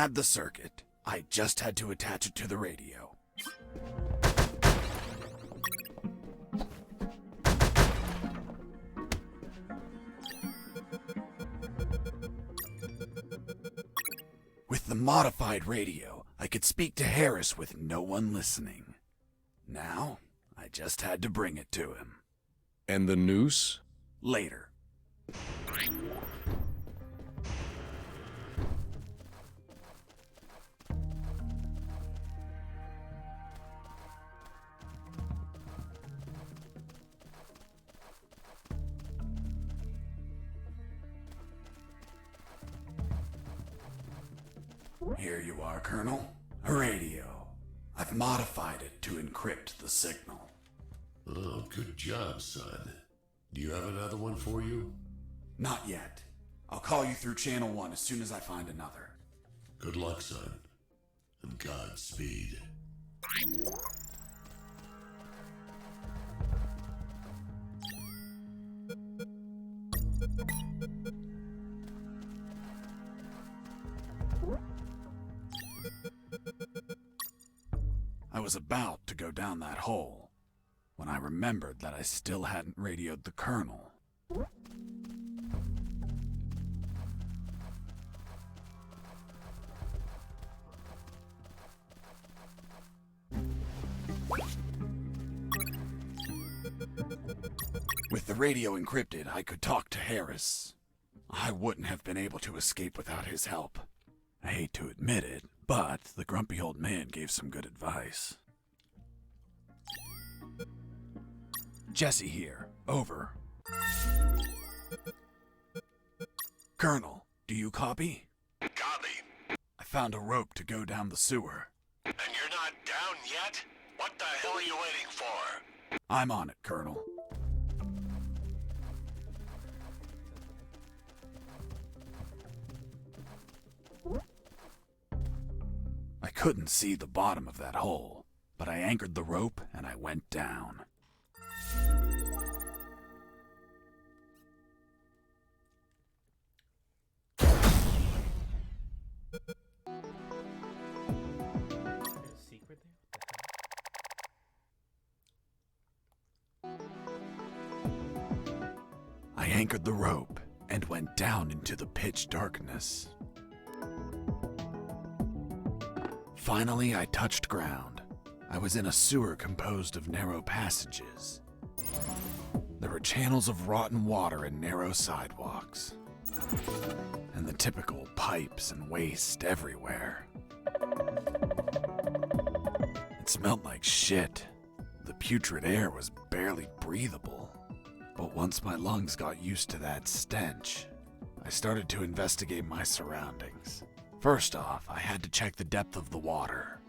had the circuit. I just had to attach it to the radio. With the modified radio, I could speak to Harris with no one listening. Now, I just had to bring it to him. And the noose? Later. Here you are, Colonel. A radio. I've modified it to encrypt the signal. Oh, good job, son. Do you have another one for you? Not yet. I'll call you through Channel 1 as soon as I find another. Good luck, son. And Godspeed. I was about to go down that hole when I remembered that I still hadn't radioed the Colonel. With the radio encrypted, I could talk to Harris. I wouldn't have been able to escape without his help. I hate to admit it, but the grumpy old man gave some good advice. Jesse here. Over. Colonel, do you copy? Copy. I found a rope to go down the sewer. And you're not down yet? What the hell are you waiting for? I'm on it, Colonel. I couldn't see the bottom of that hole, but I anchored the rope and I went down. I anchored the rope and went down into the pitch darkness. Finally, I touched ground. I was in a sewer composed of narrow passages. There were channels of rotten water and narrow sidewalks, and the typical pipes and waste everywhere. It smelled like shit. The putrid air was barely breathable. But once my lungs got used to that stench, I started to investigate my surroundings. First off, I had to check the depth of the water.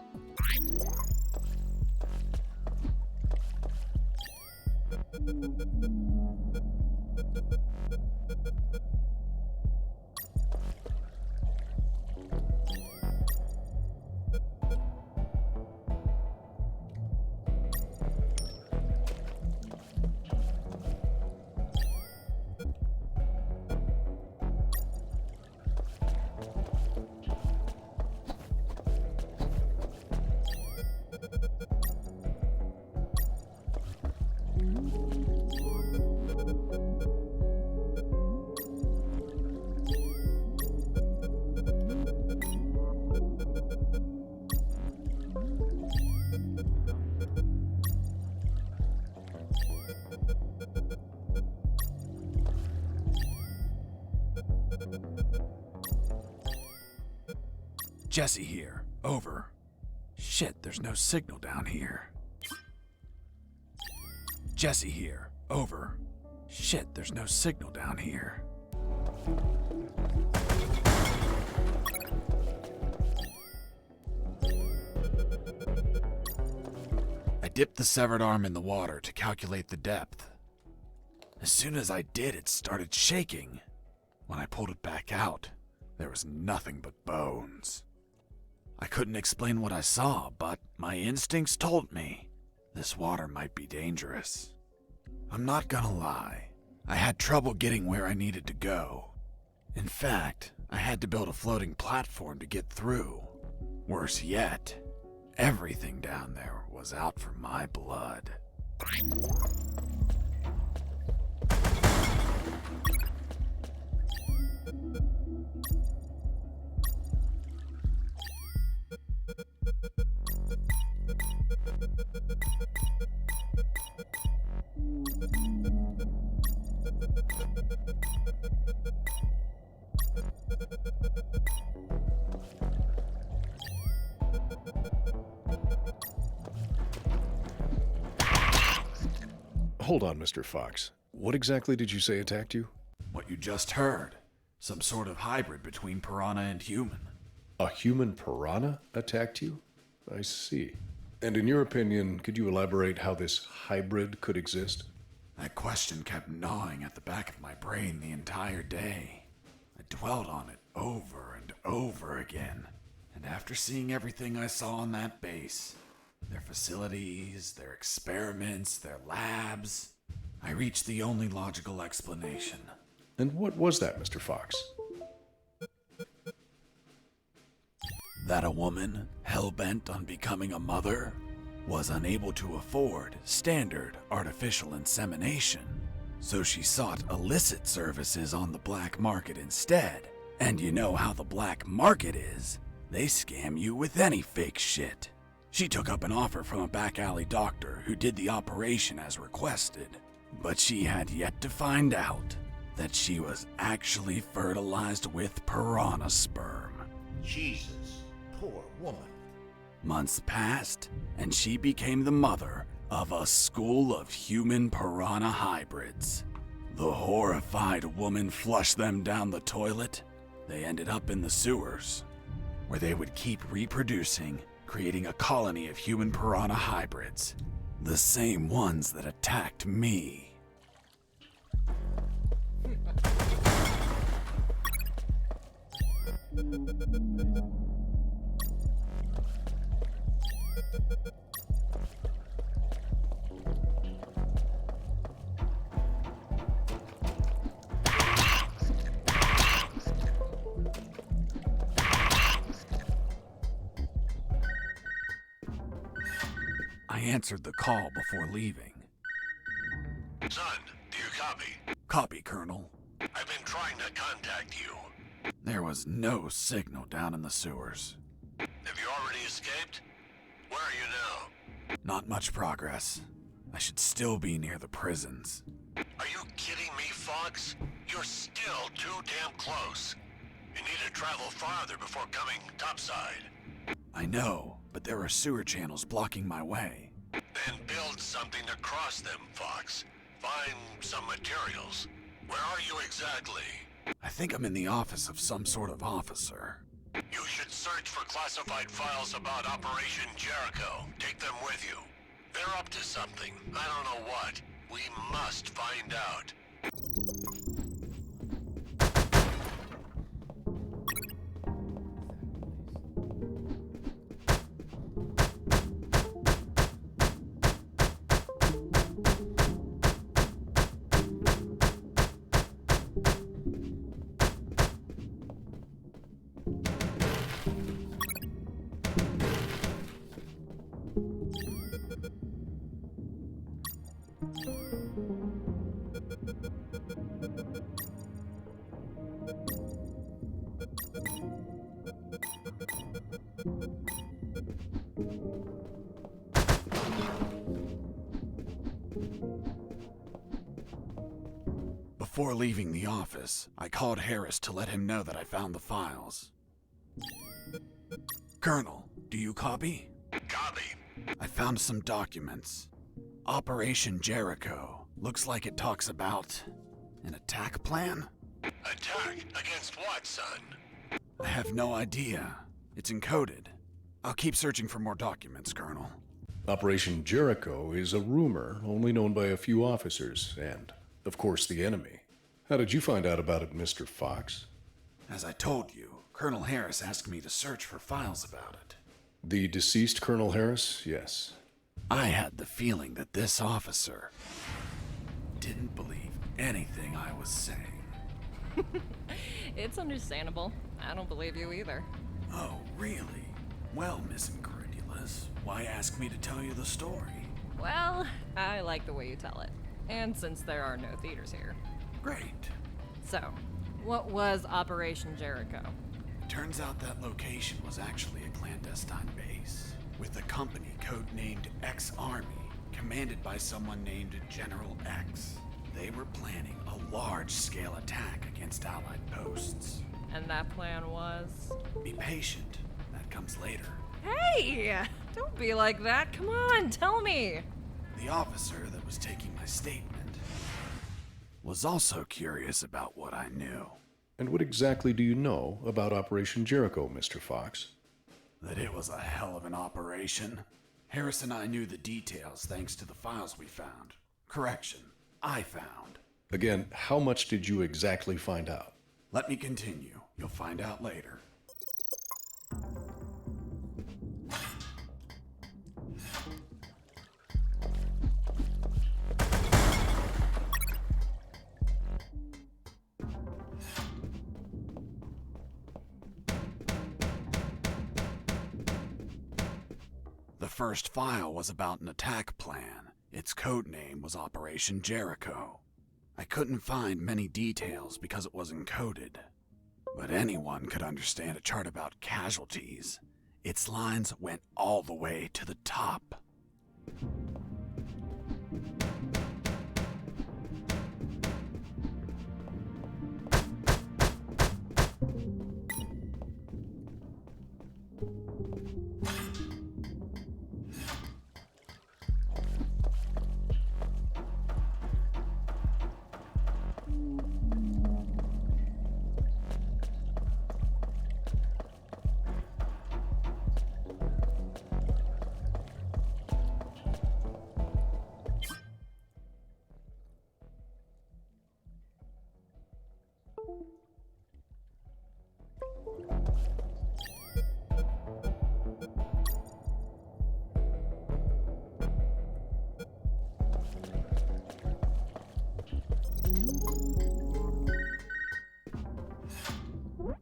Jesse here. Over. Shit, there's no signal down here. Jesse here. Over. Shit, there's no signal down here. I dipped the severed arm in the water to calculate the depth. As soon as I did, it started shaking. When I pulled it back out, there was nothing but bones. I couldn't explain what I saw, but my instincts told me this water might be dangerous. I'm not gonna lie, I had trouble getting where I needed to go. In fact, I had to build a floating platform to get through. Worse yet, everything down there was out for my blood. Hold on, Mr. Fox. What exactly did you say attacked you? What you just heard. Some sort of hybrid between piranha and human. A human piranha attacked you? I see. And in your opinion, could you elaborate how this hybrid could exist? That question kept gnawing at the back of my brain the entire day. I dwelled on it over and over again. And after seeing everything I saw on that base, their facilities, their experiments, their labs, I reached the only logical explanation. And what was that, Mr. Fox? That a woman, hell-bent on becoming a mother, was unable to afford standard artificial insemination. So she sought illicit services on the black market instead. And you know how the black market is. They scam you with any fake shit. She took up an offer from a back alley doctor who did the operation as requested. But she had yet to find out that she was actually fertilized with piranha sperm. Jesus, poor woman. Months passed, and she became the mother of a school of human piranha hybrids. The horrified woman flushed them down the toilet. They ended up in the sewers, where they would keep reproducing, creating a colony of human piranha hybrids. The same ones that attacked me. I answered the call before leaving. Son, do you copy? Copy, Colonel. I've been trying to contact you. There was no signal down in the sewers. Have you already escaped? Where are you now? Not much progress. I should still be near the prisons. Are you kidding me, Fox? You're still too damn close. You need to travel farther before coming topside. I know, but there are sewer channels blocking my way. Then build something to cross them, Fox. Find some materials. Where are you exactly? I think I'm in the office of some sort of officer. You should search for classified files about Operation Jericho. Take them with you. They're up to something. I don't know what. We must find out. Before leaving the office, I called Harris to let him know that I found the files. Colonel, do you copy? Copy. I found some documents. Operation Jericho. Looks like it talks about an attack plan? Attack? Against what, son? I have no idea. It's encoded. I'll keep searching for more documents, Colonel. Operation Jericho is a rumor only known by a few officers and, of course, the enemy. How did you find out about it, Mr. Fox? As I told you, Colonel Harris asked me to search for files about it. The deceased Colonel Harris? Yes. I had the feeling that this officer didn't believe anything I was saying. It's understandable. I don't believe you either. Oh, really? Well, Miss Incredulous, why ask me to tell you the story? Well, I like the way you tell it. And since there are no theaters here. Great. So, what was Operation Jericho? Turns out that location was actually a clandestine base, with a company codenamed X-Army, commanded by someone named General X. They were planning a large-scale attack against Allied posts. And that plan was? Be patient. That comes later. Hey! Don't be like that. Come on, tell me. The officer that was taking my statement was also curious about what I knew. And what exactly do you know about Operation Jericho, Mr. Fox? That it was a hell of an operation. Harris and I knew the details thanks to the files we found. Correction, I found. Again, how much did you exactly find out? Let me continue. You'll find out later. The first file was about an attack plan. Its code name was Operation Jericho. I couldn't find many details because it was encoded. But anyone could understand a chart about casualties. Its lines went all the way to the top.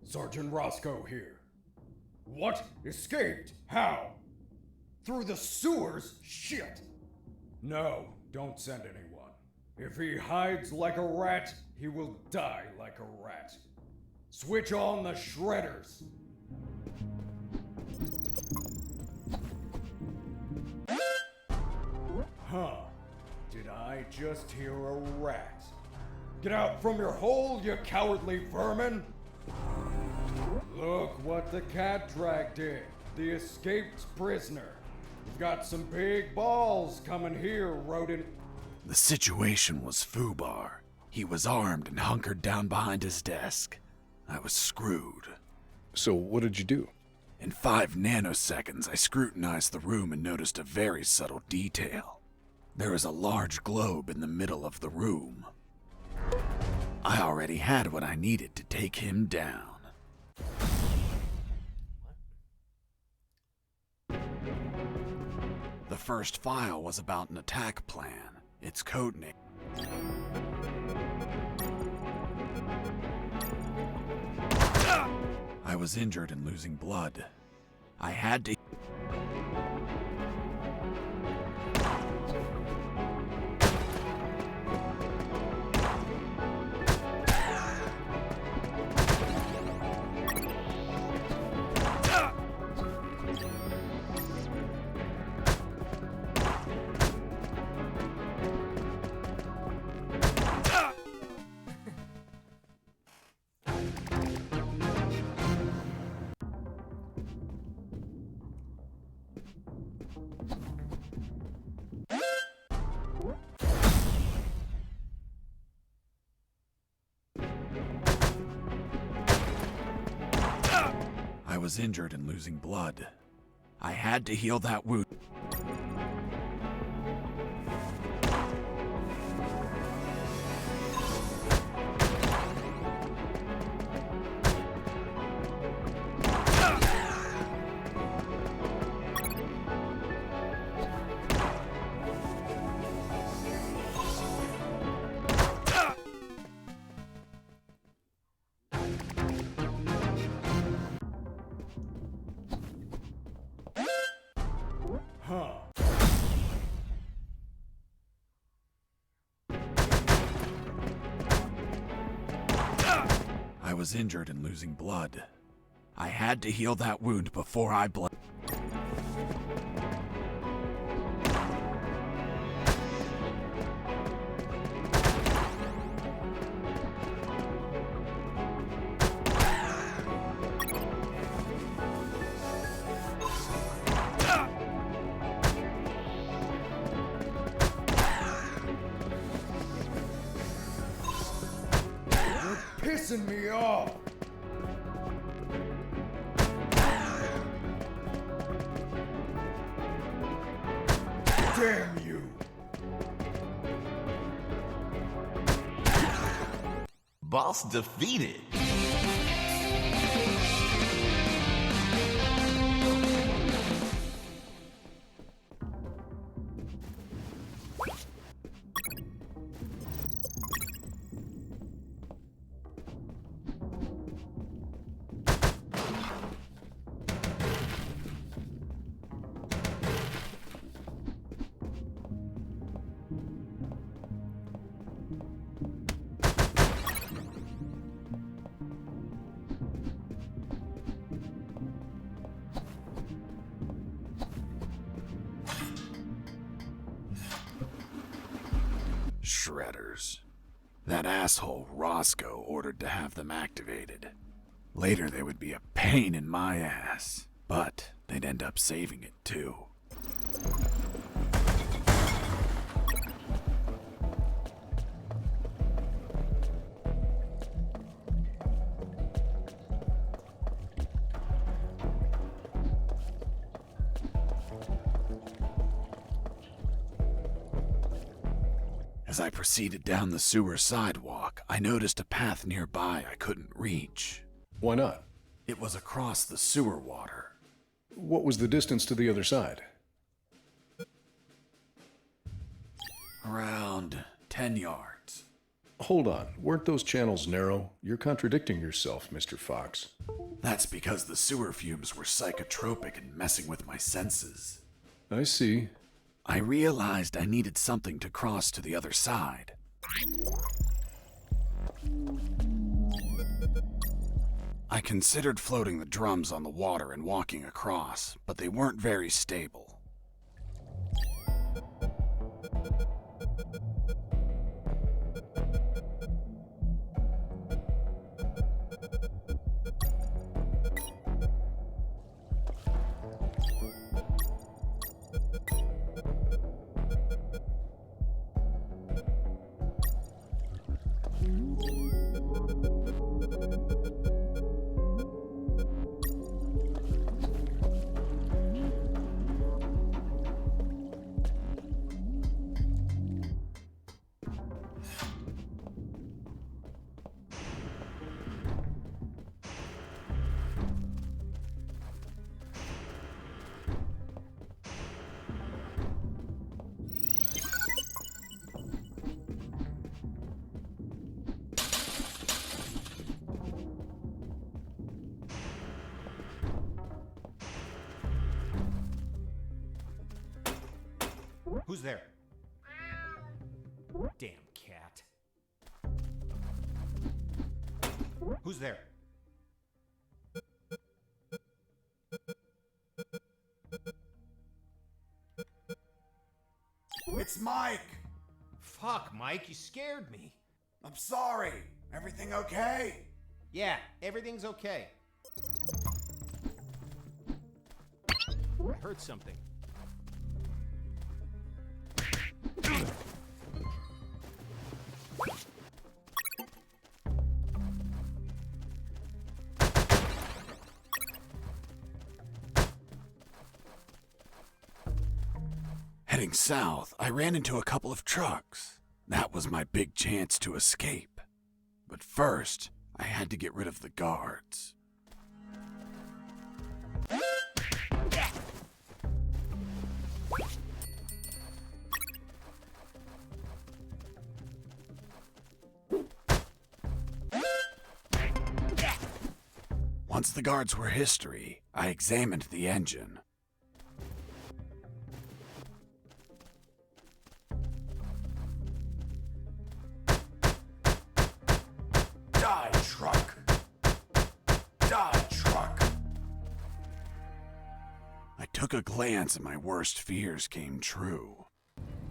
Sergeant Roscoe here. What? Escaped? How? Through the sewers? Shit! No, don't send anyone. If he hides like a rat, he will die like a rat. Switch on the shredders. Huh. Did I just hear a rat? Get out from your hole, you cowardly vermin! Look what the cat dragged in. The escaped prisoner. You've got some big balls coming here, rodent. The situation was foobar. He was armed and hunkered down behind his desk. I was screwed. So what did you do? In 5 nanoseconds, I scrutinized the room and noticed a very subtle detail. There was a large globe in the middle of the room. I already had what I needed to take him down. The first file was about an attack plan. Its codename. I was injured and losing blood. I had to. I was injured and losing blood. I had to heal that wound. I was injured and losing blood. I had to heal that wound before I bled. Pissing me off! Damn you! Boss defeated. Shredders. That asshole Roscoe ordered to have them activated. Later they would be a pain in my ass, but they'd end up saving it too. As I proceeded down the sewer sidewalk, I noticed a path nearby I couldn't reach. Why not? It was across the sewer water. What was the distance to the other side? Around 10 yards. Hold on, weren't those channels narrow? You're contradicting yourself, Mr. Fox. That's because the sewer fumes were psychotropic and messing with my senses. I see. I realized I needed something to cross to the other side. I considered floating the drums on the water and walking across, but they weren't very stable. Who's there? Damn cat. Who's there? It's Mike! Fuck, Mike, you scared me. I'm sorry. Everything okay? Yeah, everything's okay. I heard something. Heading south, I ran into a couple of trucks. That was my big chance to escape. But first, I had to get rid of the guards. Once the guards were history, I examined the engine. Die, truck! took a glance and my worst fears came true.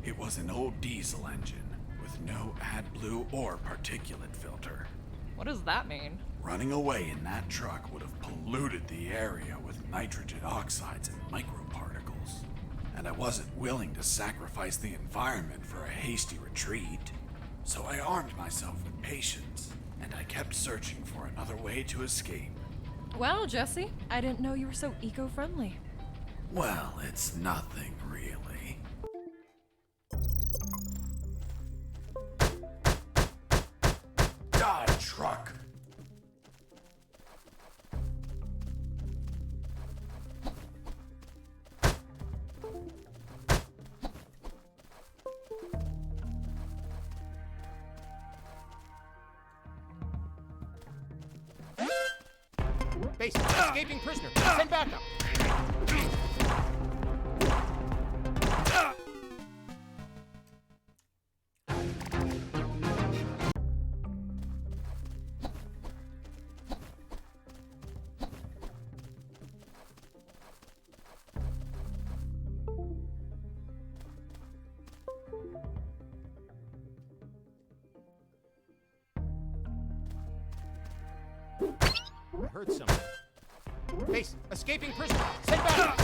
It was an old diesel engine with no AdBlue or particulate filter. What does that mean? Running away in that truck would have polluted the area with nitrogen oxides and microparticles. And I wasn't willing to sacrifice the environment for a hasty retreat. So I armed myself with patience, and I kept searching for another way to escape. Wow, Jesse, I didn't know you were so eco-friendly. Well, it's nothing really. Die, truck! Base, escaping prisoner. Send backup. I heard something. Base, escaping prisoner. Send backup.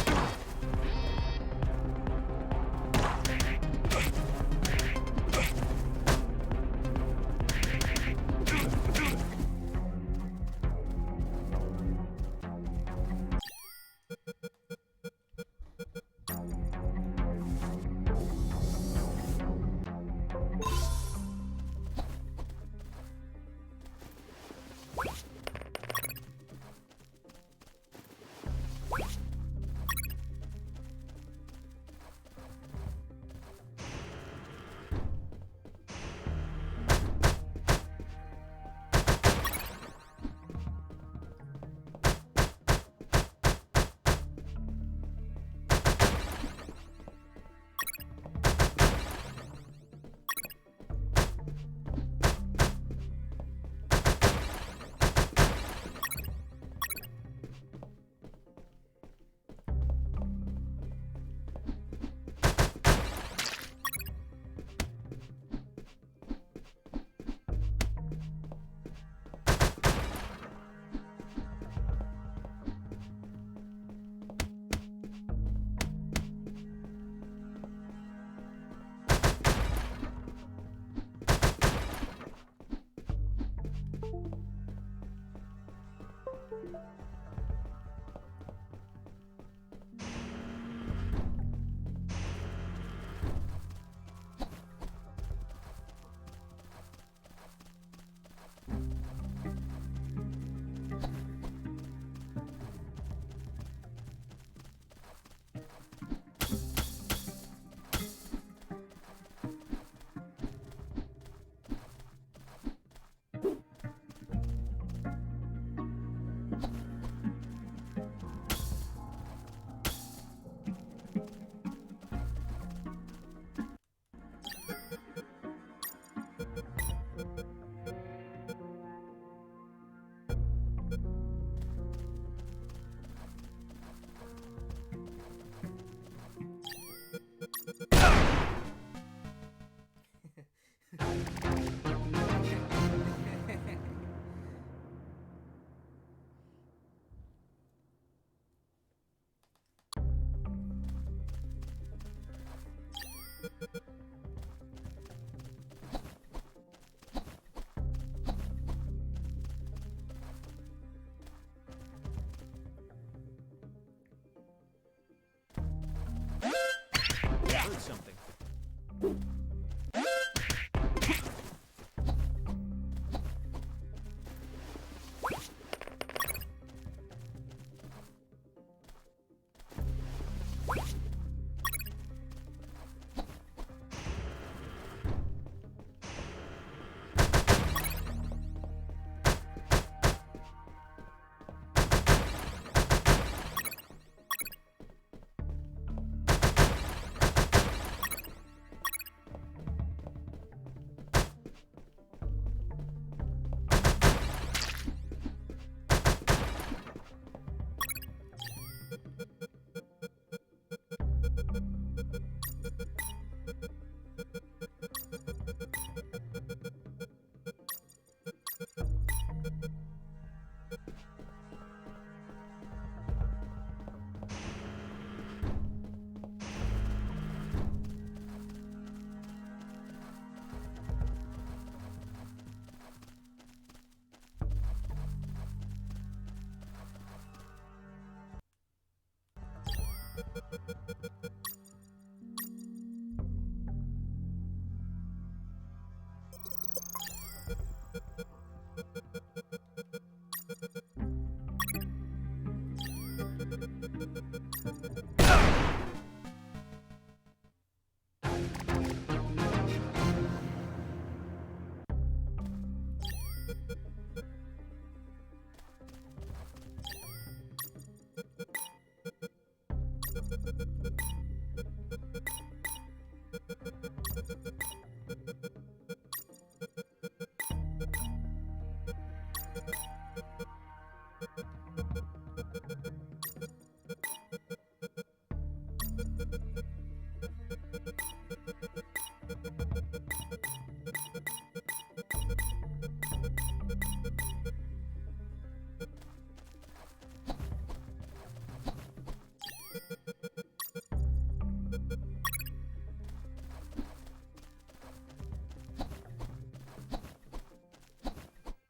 Heard something.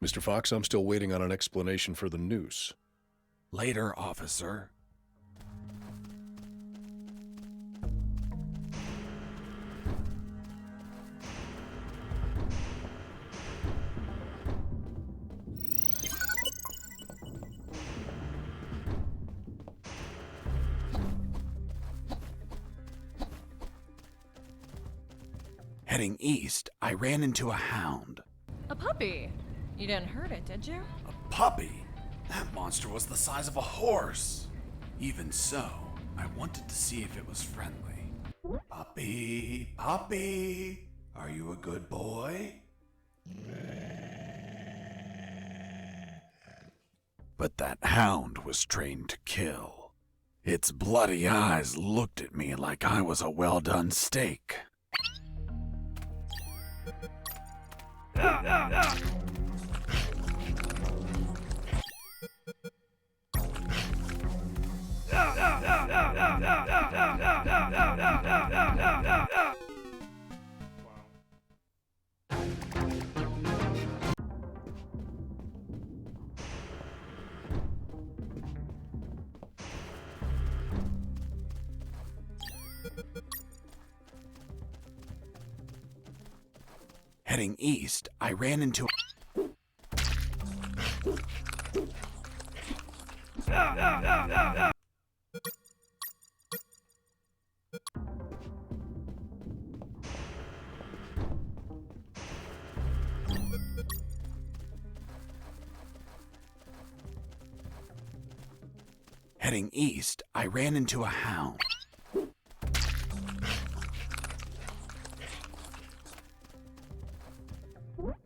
Mr. Fox, I'm still waiting on an explanation for the noose. Later, officer. Heading east, I ran into a hound. A puppy. You didn't hurt it, did you? A puppy? That monster was the size of a horse. Even so, I wanted to see if it was friendly. Puppy, puppy, are you a good boy? But that hound was trained to kill. Its bloody eyes looked at me like I was a well-done steak. Heading east, I ran into Heading east, I ran into a hound.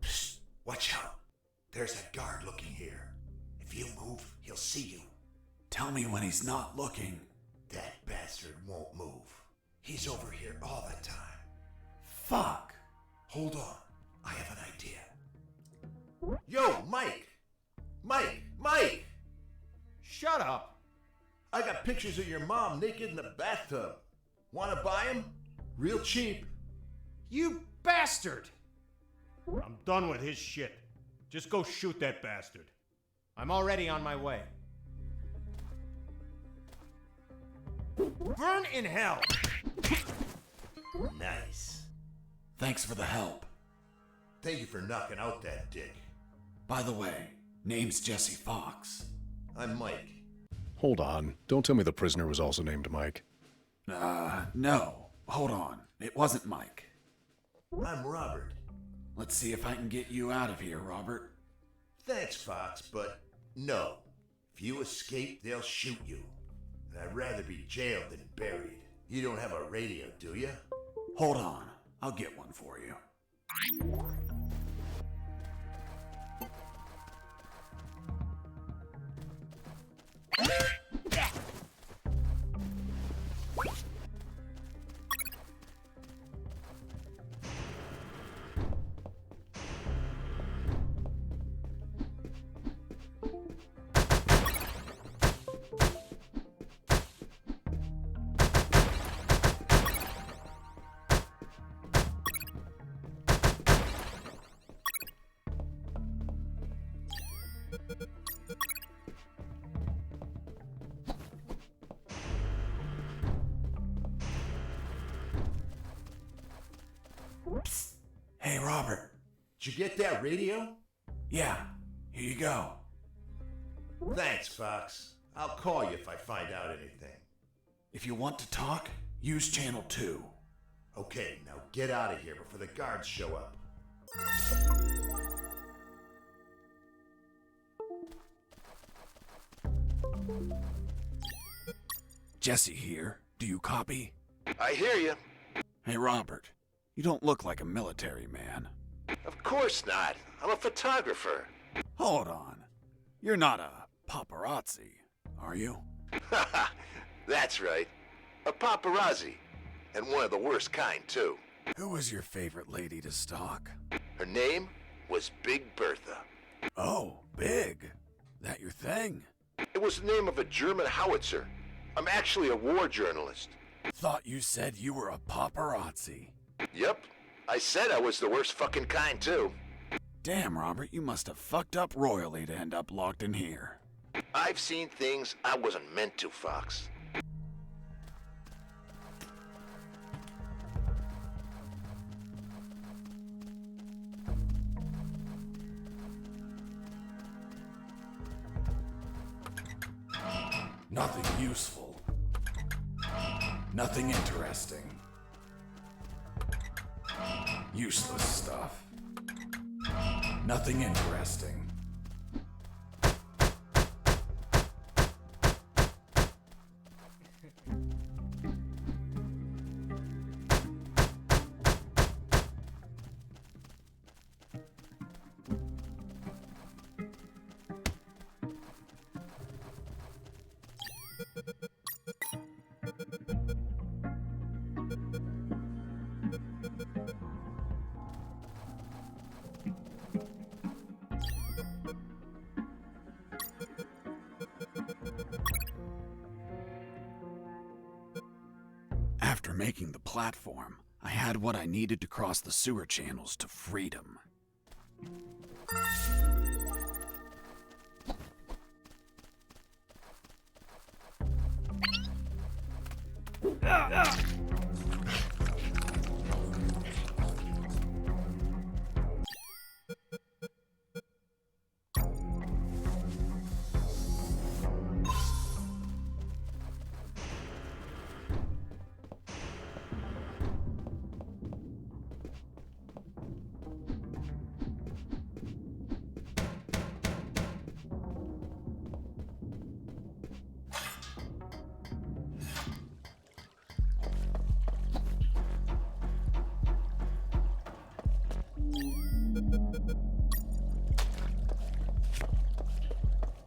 Psst, watch out. There's a guard looking here. If you move, he'll see you. Tell me when he's not looking. That bastard won't move. He's over here all the time. Fuck. Hold on. I have an idea. Yo, Mike! Mike! Shut up! I got pictures of your mom naked in the bathtub. Wanna buy them? Real cheap. You bastard! I'm done with his shit. Just go shoot that bastard. I'm already on my way. Burn in hell! Nice. Thanks for the help. Thank you for knocking out that dick. By the way, name's Jesse Fox. I'm Mike. Hold on. Don't tell me the prisoner was also named Mike. No. Hold on. It wasn't Mike. I'm Robert. Let's see if I can get you out of here, Robert. Thanks, Fox, but no. If you escape, they'll shoot you. And I'd rather be jailed than buried. You don't have a radio, do you? Hold on. I'll get one for you. Psst. Hey, Robert. Did you get that radio? Yeah, here you go. Thanks, Fox. I'll call you if I find out anything. If you want to talk, use channel 2. Okay, now get out of here before the guards show up. Jesse here. Do you copy? I hear you. Hey, Robert. You don't look like a military man. Of course not. I'm a photographer. Hold on. You're not a paparazzi, are you? That's right. A paparazzi. And one of the worst kind, too. Who was your favorite lady to stalk? Her name was Big Bertha. Oh, Big. That your thing? It was the name of a German howitzer. I'm actually a war journalist. Thought you said you were a paparazzi. Yep. I said I was the worst fucking kind, too. Damn, Robert, you must have fucked up royally to end up locked in here. I've seen things I wasn't meant to, Fox. Nothing useful. Nothing interesting. Useless stuff. Nothing interesting. After making the platform, I had what I needed to cross the sewer channels to freedom.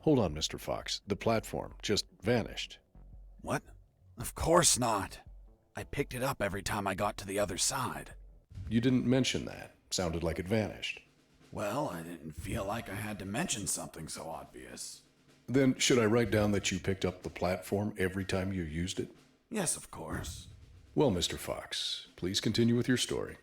Hold on, Mr. Fox. The platform just vanished. What? Of course not. I picked it up every time I got to the other side. You didn't mention that. Sounded like it vanished. Well, I didn't feel like I had to mention something so obvious. Then should I write down that you picked up the platform every time you used it? Yes, of course. Well, Mr. Fox, please continue with your story.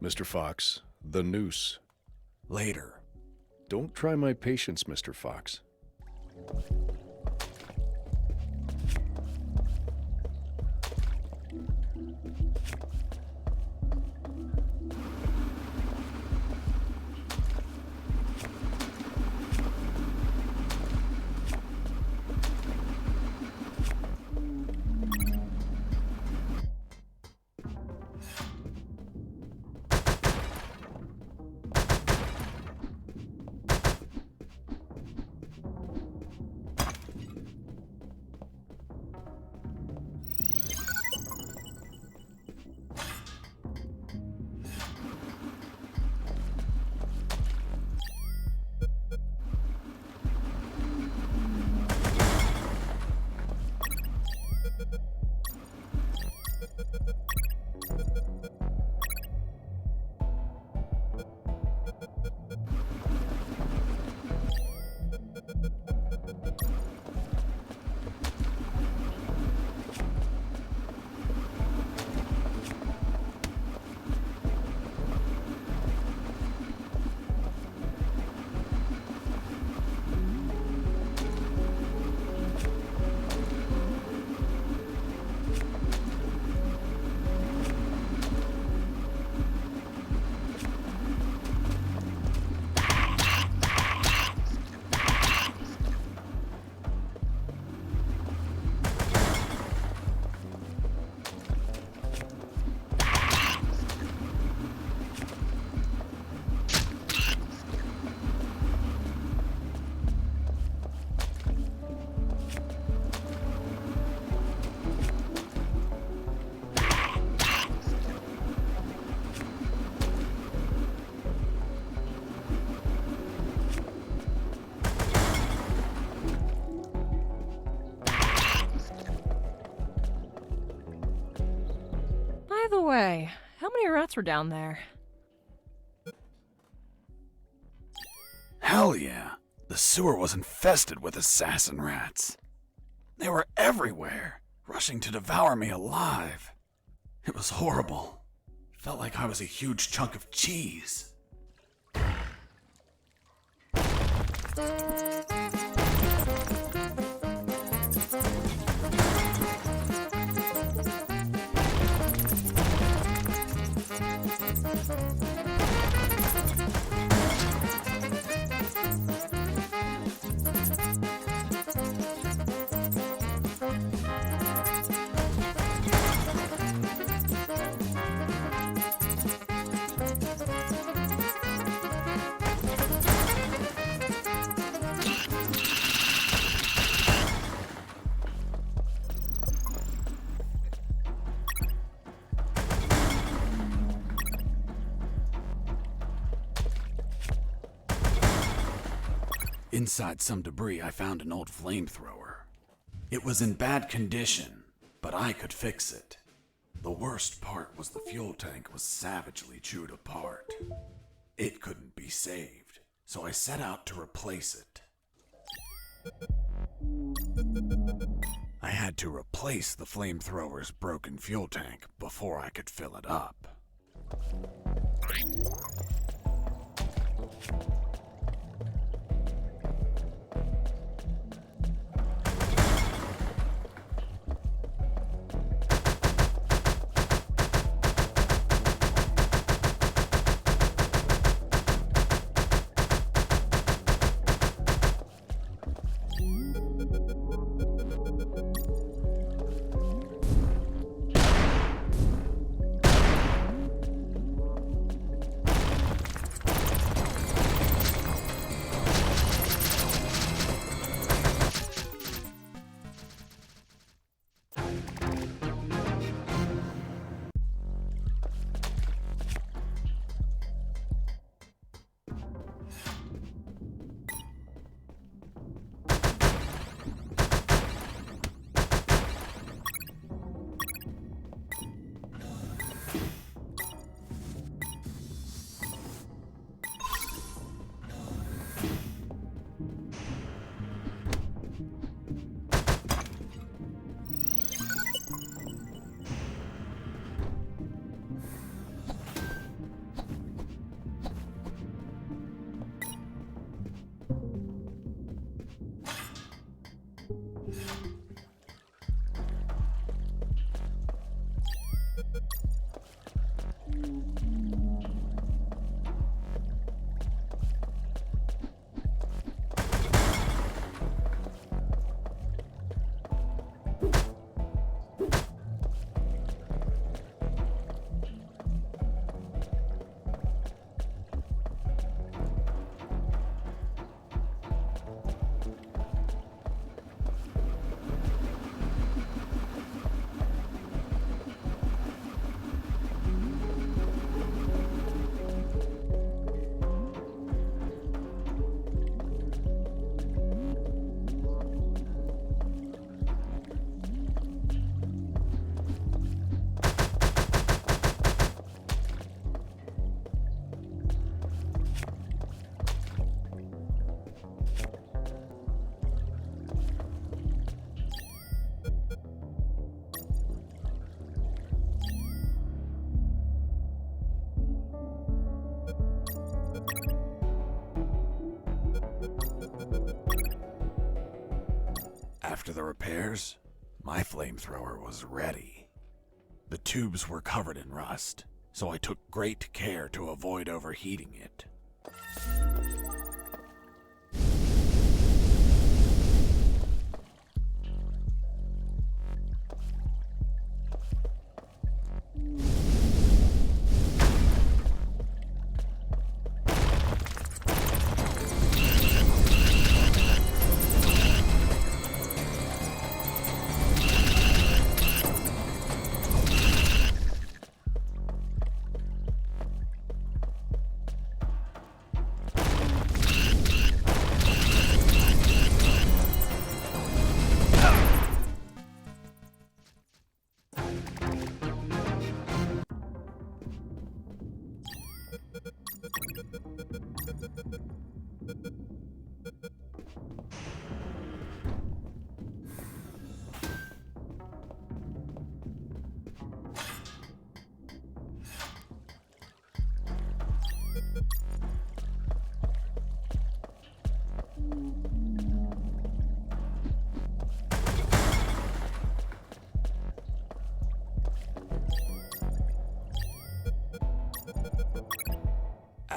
Mr. Fox, the noose. Later. Don't try my patience, Mr. Fox. many rats were down there? Hell yeah. The sewer was infested with assassin rats. They were everywhere, rushing to devour me alive. It was horrible. Felt like I was a huge chunk of cheese. Inside some debris, I found an old flamethrower. It was in bad condition, but I could fix it. The worst part was the fuel tank was savagely chewed apart. It couldn't be saved, so I set out to replace it. I had to replace the flamethrower's broken fuel tank before I could fill it up. After the repairs, my flamethrower was ready. The tubes were covered in rust, so I took great care to avoid overheating it.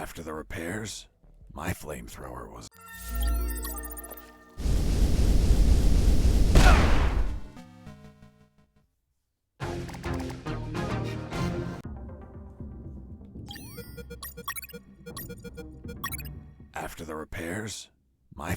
After the repairs, my flamethrower was... After the repairs, my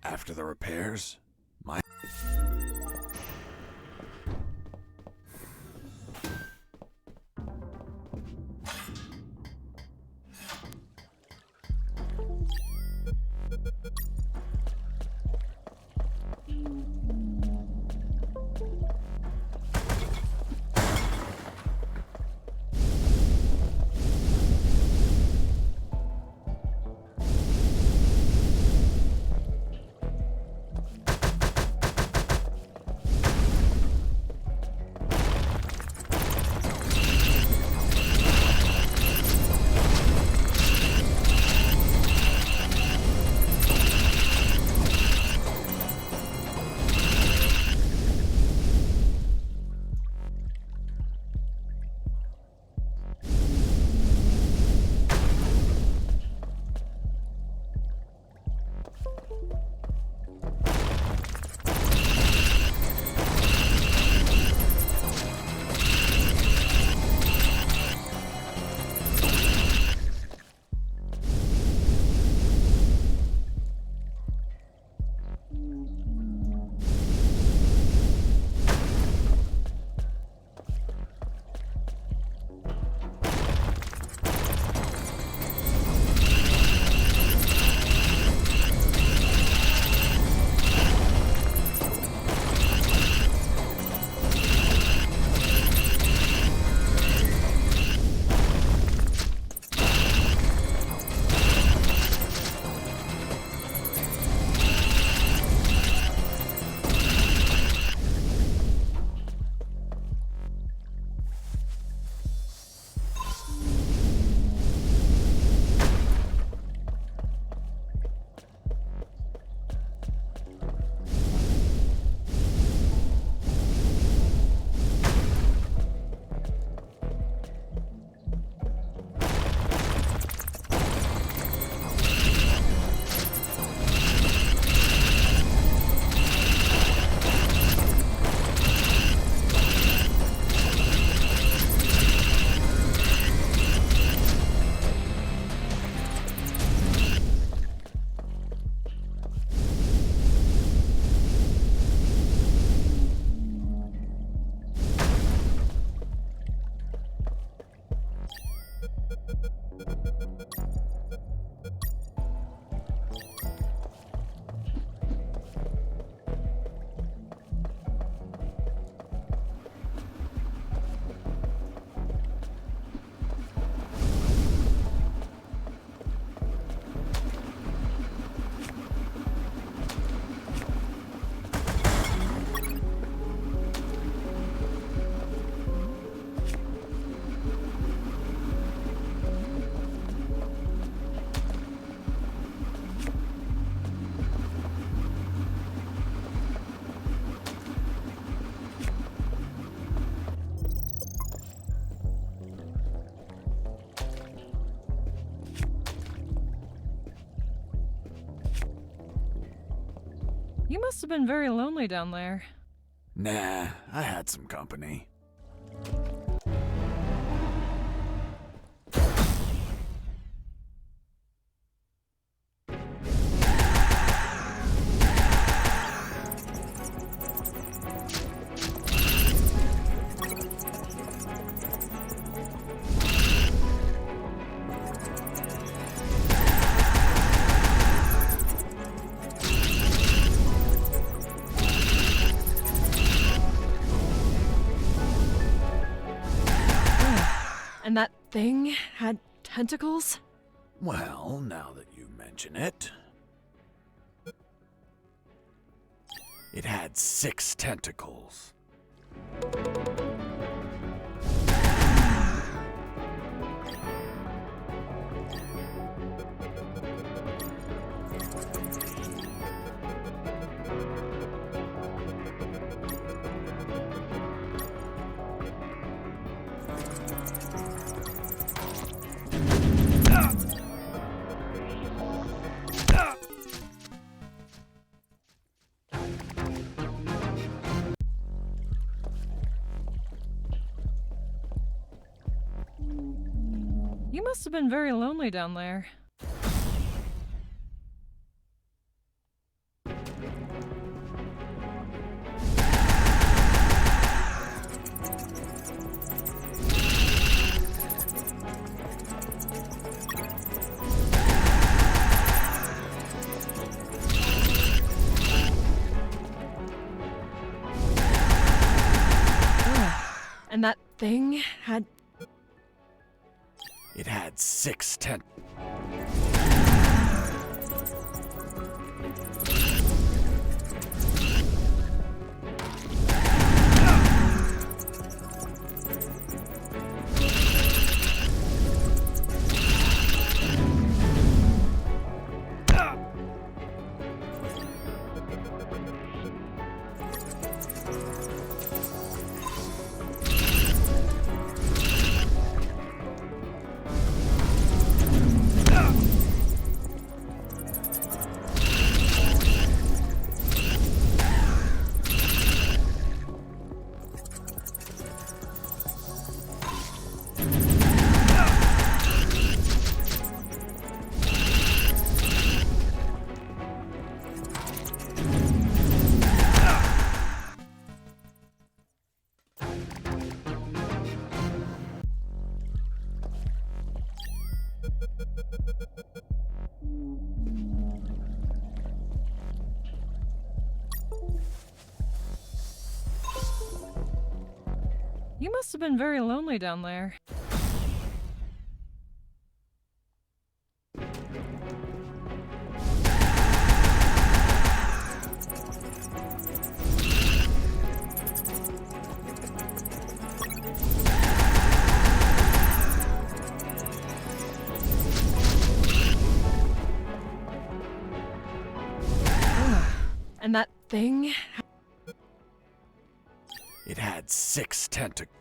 After the repairs, my... You must have been very lonely down there. Nah, I had some company. And that thing had tentacles? Well, now that you mention it. It had 6 tentacles. You must have been very lonely down there. And that thing had... It had 6 tentacles. You must have been very lonely down there. And that thing... It had 6 tentacles.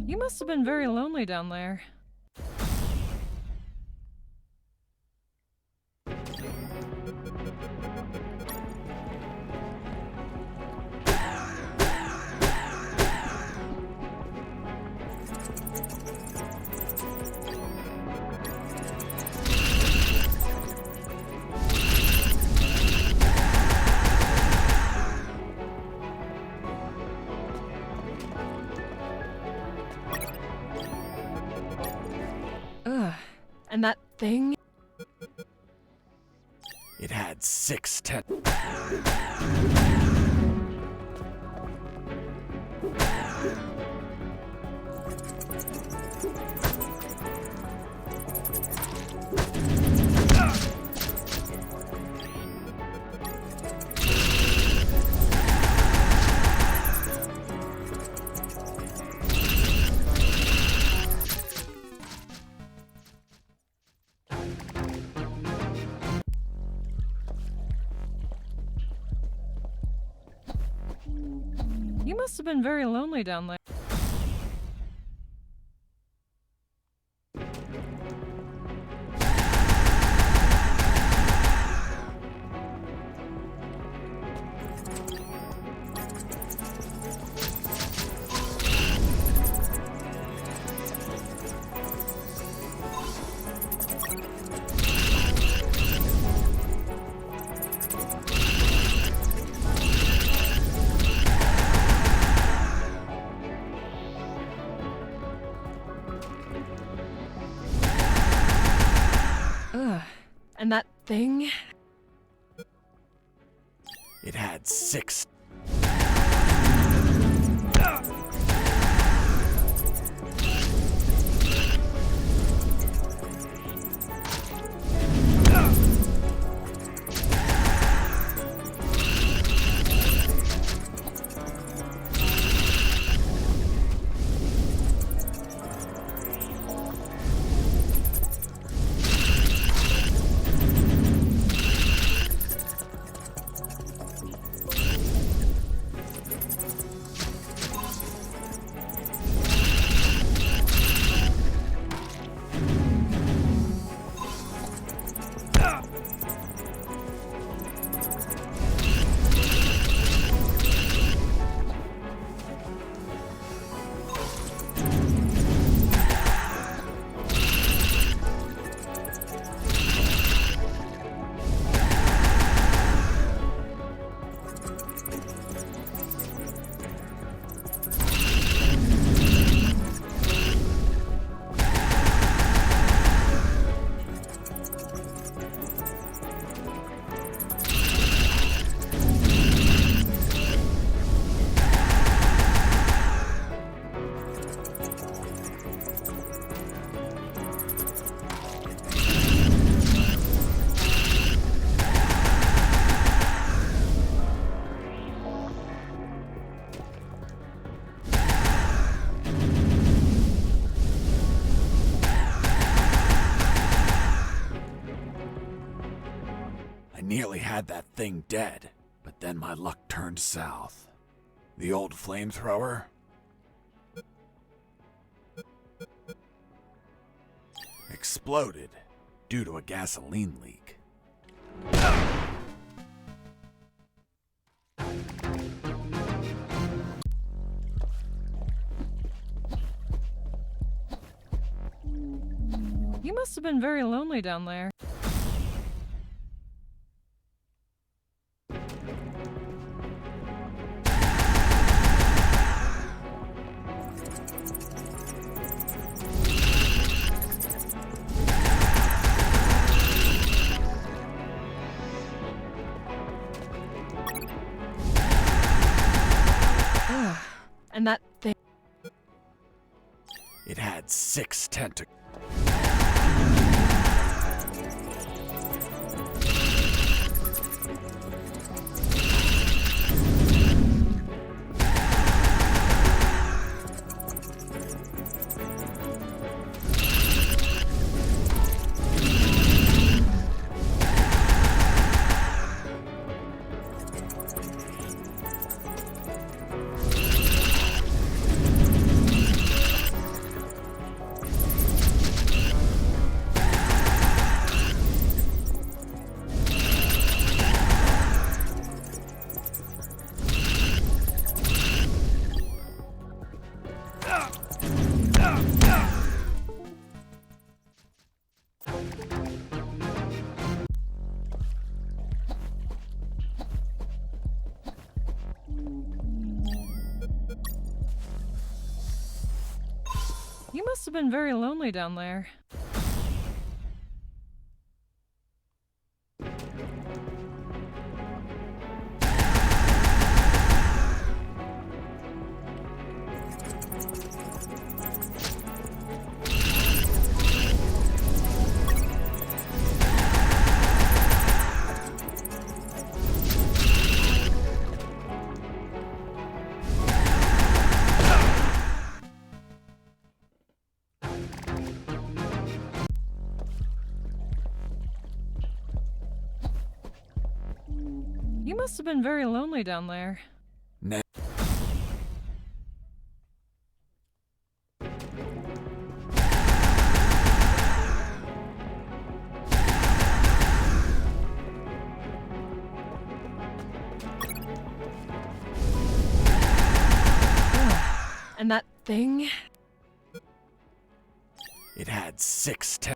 You must have been very lonely down there. thing? It had 6 You must have been very lonely down there. Ugh. And that thing? It had 6. I nearly had that thing dead, but then my luck turned south. The old flamethrower? Exploded due to a gasoline leak. You must have been very lonely down there. Ugh. And that thing. It had 6 tentacles. You must have been very lonely down there. must have been very lonely down there. Ne- And that thing? It had 6 te-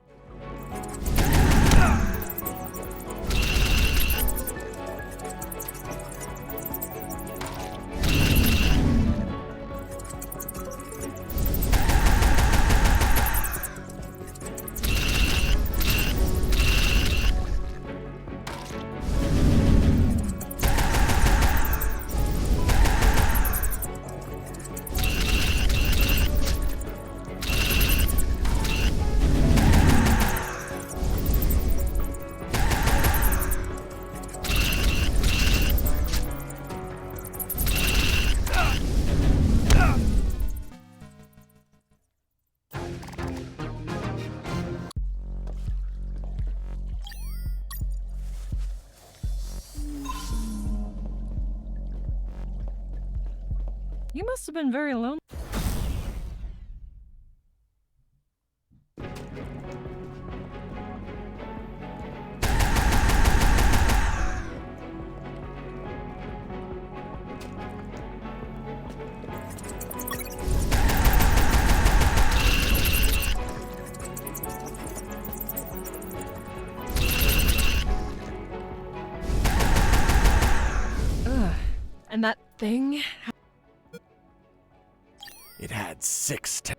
You must have been very lonely. Ugh. And that thing? It had 6 te-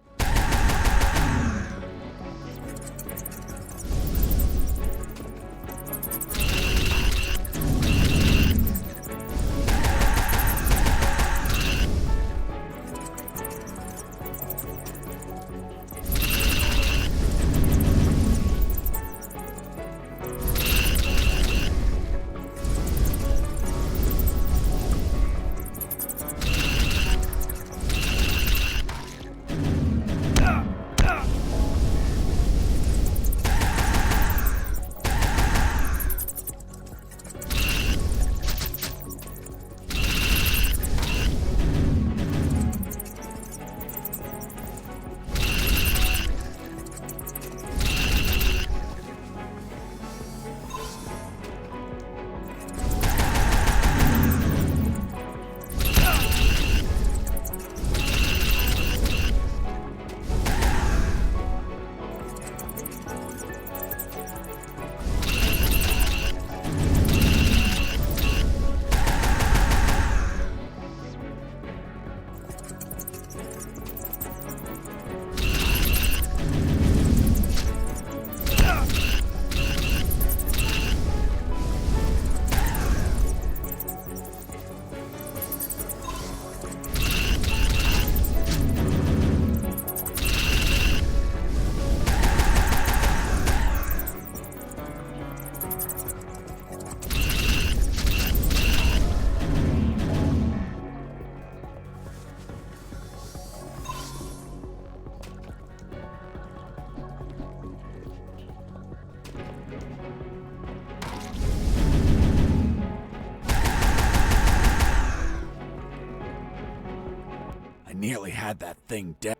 I nearly had that thing dead.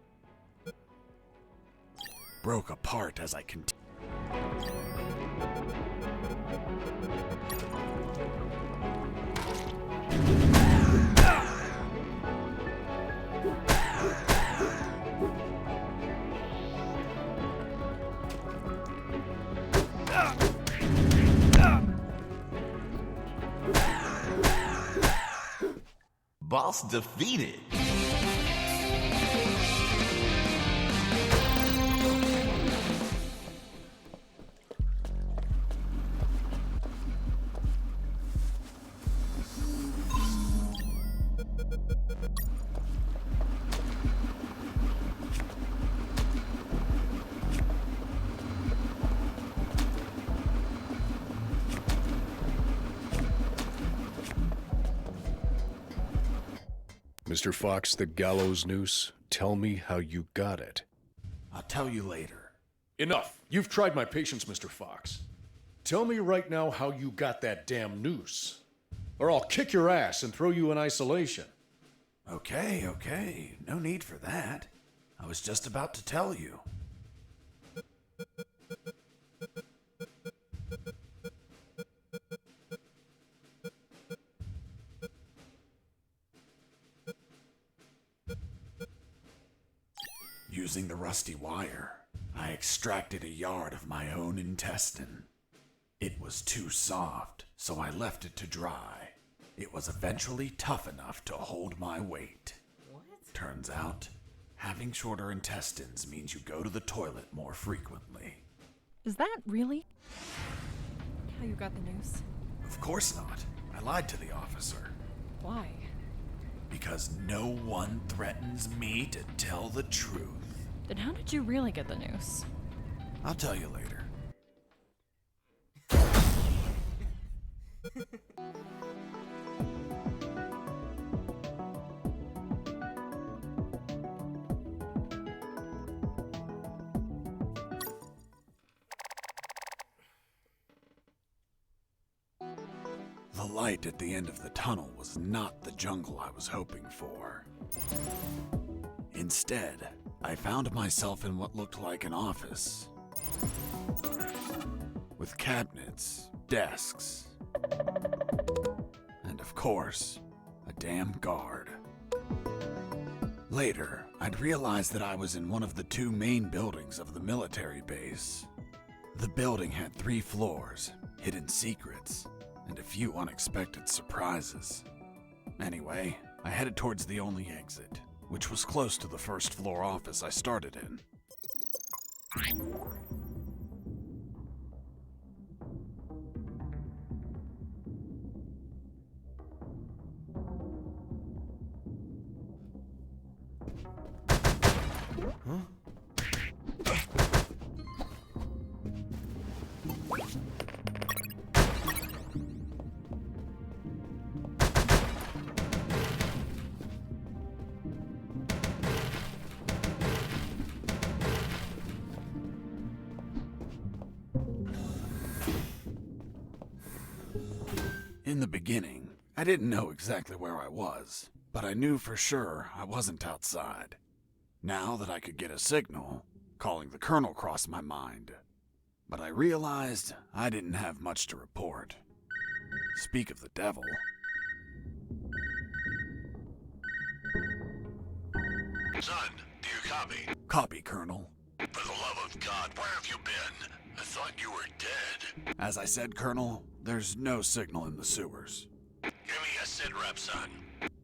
Broke apart as I continued. Boss defeated. Mr. Fox, the gallows noose, tell me how you got it. I'll tell you later. Enough! You've tried my patience, Mr. Fox. Tell me right now how you got that damn noose. or I'll kick your ass and throw you in isolation. Okay, okay. No need for that. I was just about to tell you. Using the rusty wire, I extracted a yard of my own intestine. It was too soft, so I left it to dry. It was eventually tough enough to hold my weight. What? Turns out, having shorter intestines means you go to the toilet more frequently. Is that really how you got the noose? Of course not. I lied to the officer. Why? Because no one threatens me to tell the truth. Then how did you really get the noose? I'll tell you later. The light at the end of the tunnel was not the jungle I was hoping for. Instead, I found myself in what looked like an office. With cabinets, desks, and of course, a damn guard. Later, I'd realized that I was in one of the two main buildings of the military base. The building had 3 floors, hidden secrets, and a few unexpected surprises. Anyway, I headed towards the only exit, which was close to the first floor office I started in. In the beginning, I didn't know exactly where I was, but I knew for sure I wasn't outside. Now that I could get a signal, calling the colonel crossed my mind. But I realized I didn't have much to report. Speak of the devil. Son, do you copy? Copy, Colonel. For the love of God, where have you been? I thought you were dead. As I said, Colonel, there's no signal in the sewers. Give me a sit rep, son.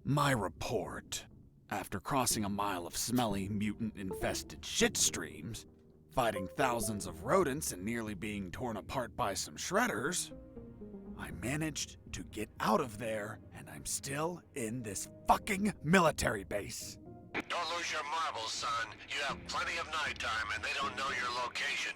My report. After crossing a mile of smelly, mutant-infested shit streams, fighting thousands of rodents and nearly being torn apart by some shredders, I managed to get out of there, and I'm still in this fucking military base. Don't lose your marbles, son. You have plenty of nighttime and they don't know your location.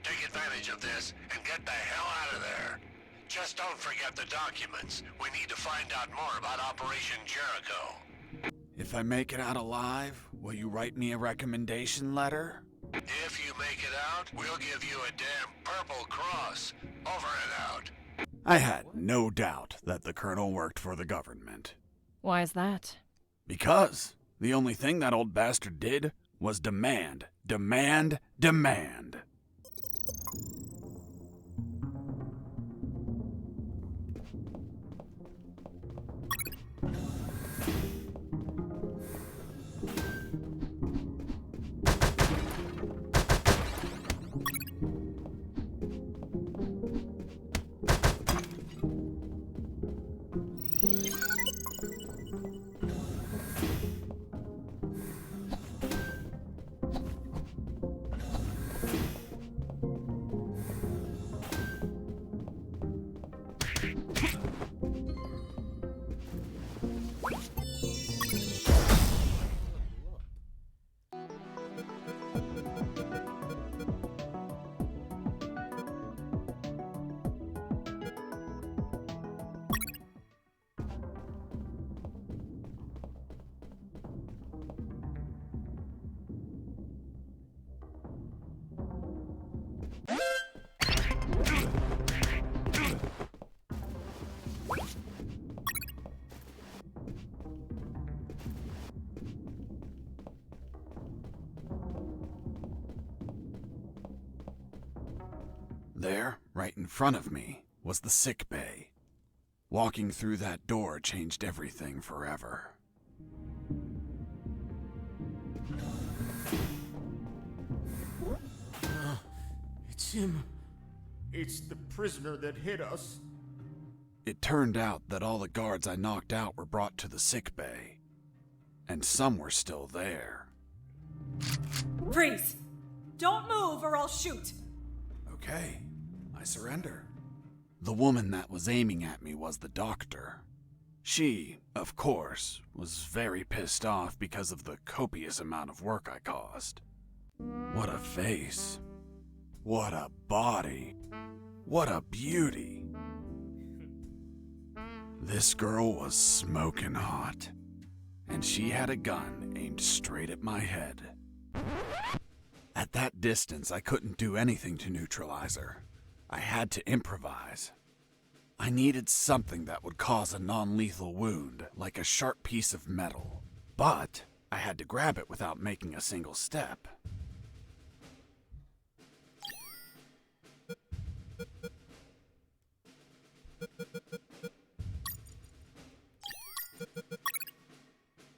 Take advantage of this and get the hell out of there. Just don't forget the documents. We need to find out more about Operation Jericho. If I make it out alive, will you write me a recommendation letter? If you make it out, we'll give you a damn purple cross. Over and out. I had no doubt that the colonel worked for the government. Why is that? Because the only thing that old bastard did was demand, demand, demand. There, right in front of me, was the sick bay. Walking through that door changed everything forever. It's him. It's the prisoner that hit us. It turned out that all the guards I knocked out were brought to the sick bay, and some were still there. Freeze! Don't move or I'll shoot! Okay, I surrender. The woman that was aiming at me was the doctor. She, of course, was very pissed off because of the copious amount of work I caused. What a face. What a body. What a beauty. This girl was smoking hot, and she had a gun aimed straight at my head. At that distance, I couldn't do anything to neutralize her. I had to improvise. I needed something that would cause a non-lethal wound, like a sharp piece of metal. But I had to grab it without making a single step.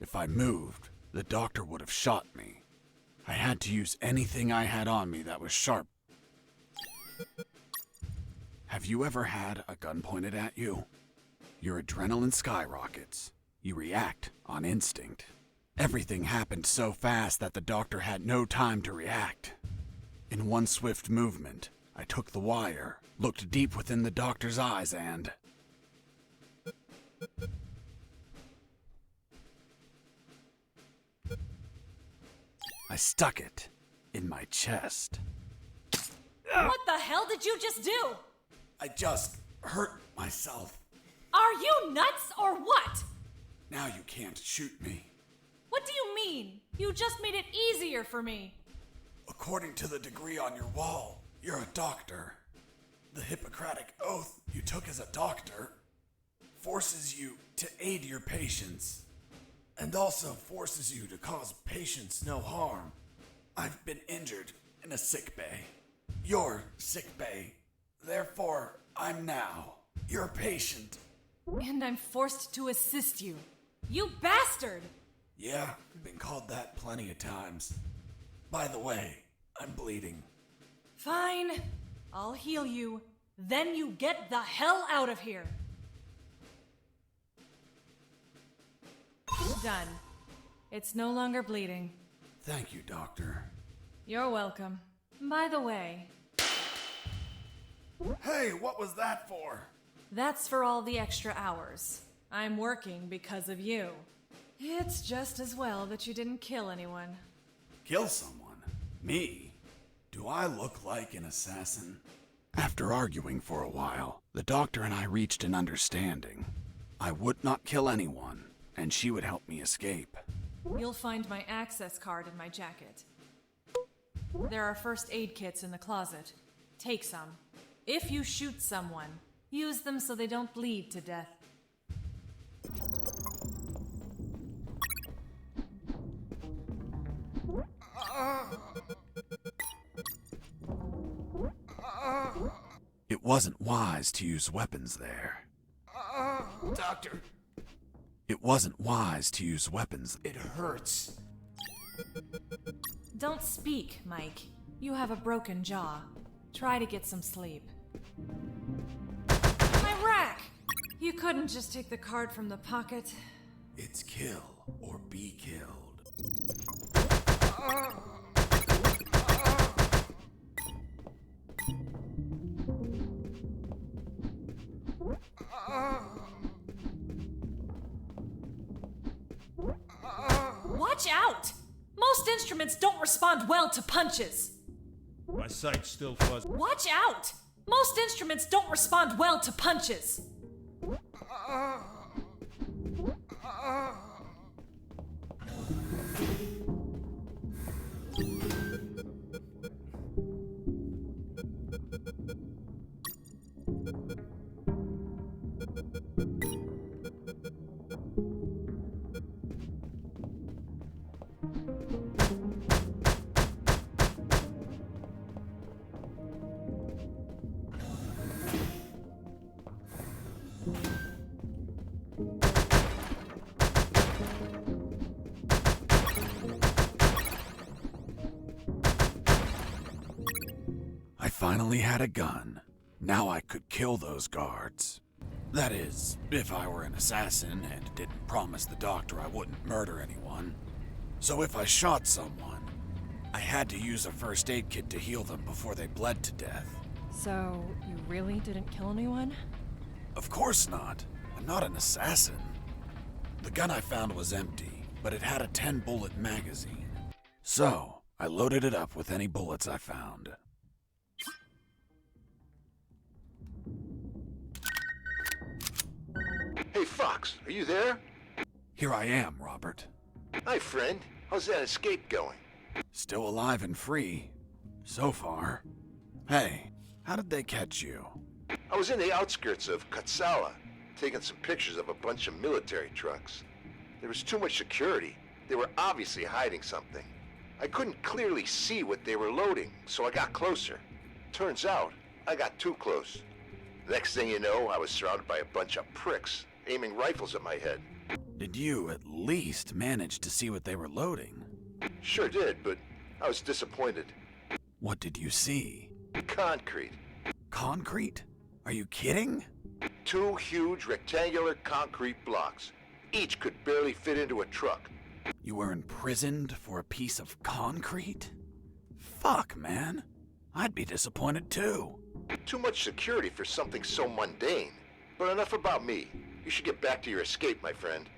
If I moved, the doctor would have shot me. I had to use anything I had on me that was sharp. Have you ever had a gun pointed at you? Your adrenaline skyrockets. You react on instinct. Everything happened so fast that the doctor had no time to react. In one swift movement, I took the wire, looked deep within the doctor's eyes, and... I stuck it in my chest. What the hell did you just do? I just hurt myself. Are you nuts or what? Now you can't shoot me. What do you mean? You just made it easier for me. According to the degree on your wall, you're a doctor. The Hippocratic oath you took as a doctor forces you to aid your patients, and also forces you to cause patients no harm. I've been injured in a sick bay. Your sick bay. Therefore, I'm now your patient. And I'm forced to assist you. You bastard! Yeah, I've been called that plenty of times. By the way, I'm bleeding. Fine. I'll heal you. Then you get the hell out of here. Done. It's no longer bleeding. Thank you, Doctor. You're welcome. By the way, Hey, what was that for? that's for all the extra hours. I'm working because of you. It's just as well that you didn't kill anyone. Kill someone? Me? Do I look like an assassin? After arguing for a while, the doctor and I reached an understanding. I would not kill anyone, and she would help me escape. You'll find my access card in my jacket. There are first aid kits in the closet. Take some. If you shoot someone, use them so they don't bleed to death. It wasn't wise to use weapons there. Doctor, It wasn't wise to use weapons. it hurts. Don't speak, Mike. You have a broken jaw. Try to get some sleep. My rack! You couldn't just take the card from the pocket. It's kill or be killed. Watch out! Most instruments don't respond well to punches. My sight's still fuzzy. Watch out! Most instruments don't respond well to punches. finally had a gun. Now I could kill those guards. That is, if I were an assassin and didn't promise the doctor I wouldn't murder anyone. So if I shot someone, I had to use a first aid kit to heal them before they bled to death. So, you really didn't kill anyone? Of course not. I'm not an assassin. The gun I found was empty, but it had a 10-bullet magazine. So, I loaded it up with any bullets I found. Hey, Fox, are you there? Here I am, Robert. Hi, friend. How's that escape going? Still alive and free. So far. Hey, how did they catch you? I was in the outskirts of Katsala, taking some pictures of a bunch of military trucks. There was too much security. They were obviously hiding something. I couldn't clearly see what they were loading, so I got closer. Turns out, I got too close. Next thing you know, I was surrounded by a bunch of pricks, aiming rifles at my head. Did you at least manage to see what they were loading? Sure did, but I was disappointed. What did you see? Concrete. Concrete? Are you kidding? 2 huge rectangular concrete blocks. Each could barely fit into a truck. You were imprisoned for a piece of concrete? Fuck, man. I'd be disappointed too. Too much security for something so mundane. But enough about me. You should get back to your escape, my friend.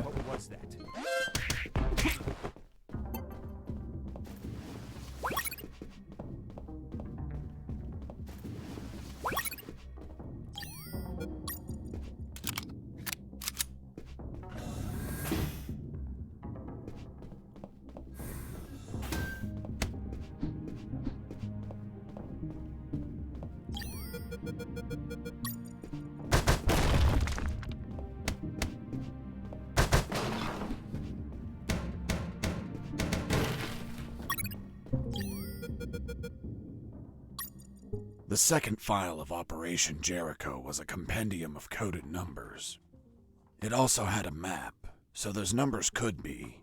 What was that? The second file of Operation Jericho was a compendium of coded numbers. It also had a map, so those numbers could be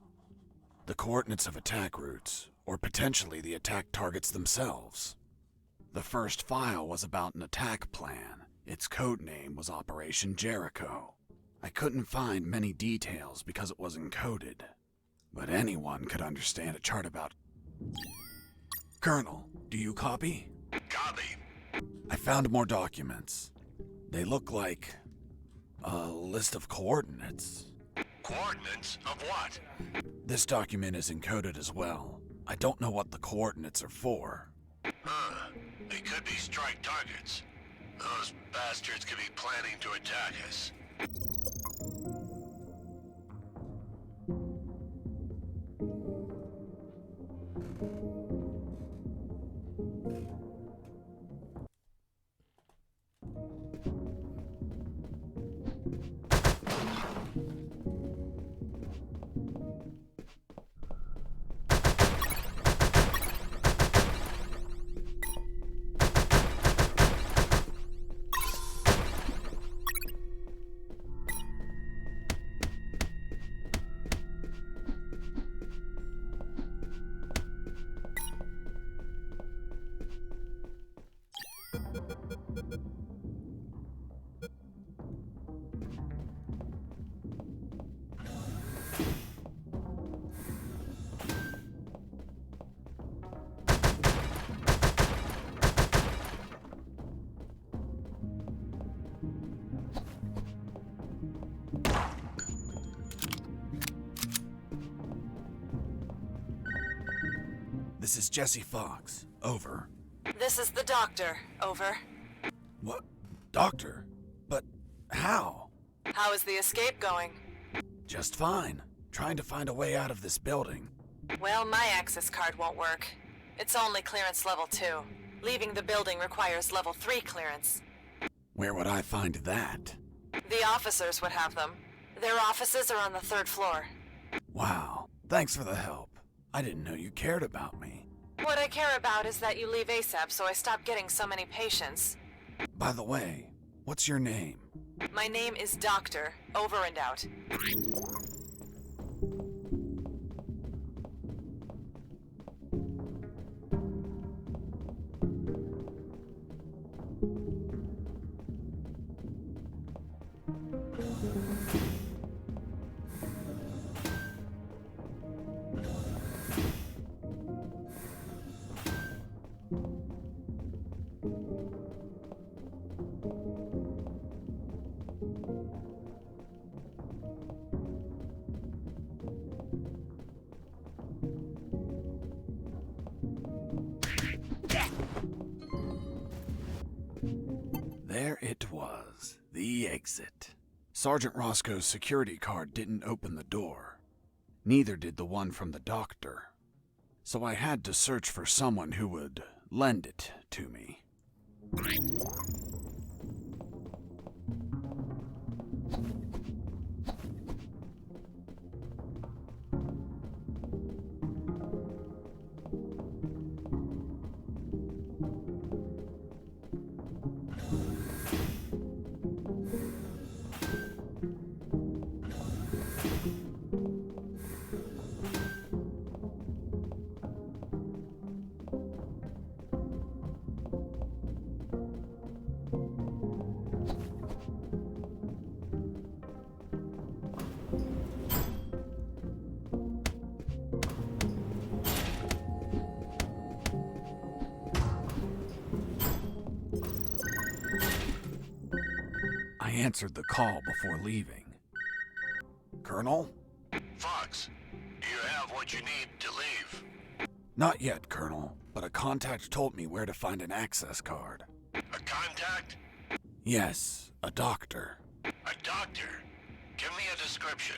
the coordinates of attack routes, or potentially the attack targets themselves. The first file was about an attack plan. Its code name was Operation Jericho. I couldn't find many details because it was encoded, but anyone could understand a chart about... Colonel, do you copy? Copy. I found more documents. They look like a list of coordinates. Coordinates of what? This document is encoded as well. I don't know what the coordinates are for. Huh. They could be strike targets. Those bastards could be planning to attack us. is Jesse Fox. Over. This is the doctor. Over. What? Doctor? But how? How is the escape going? Just fine. Trying to find a way out of this building. Well, my access card won't work. It's only clearance level 2. Leaving the building requires level 3 clearance. Where would I find that? The officers would have them. Their offices are on the 3rd floor. Wow. Thanks for the help. I didn't know you cared about me. What I care about is that you leave ASAP so I stop getting so many patients. By the way, what's your name? My name is Doctor. Over and out. There it was, the exit. Sergeant Roscoe's security card didn't open the door. Neither did the one from the doctor. So I had to search for someone who would lend it to me. I answered the call before leaving. Colonel? Fox, do you have what you need to leave? Not yet, Colonel, but a contact told me where to find an access card. A contact? Yes, a doctor. A doctor? Give me a description.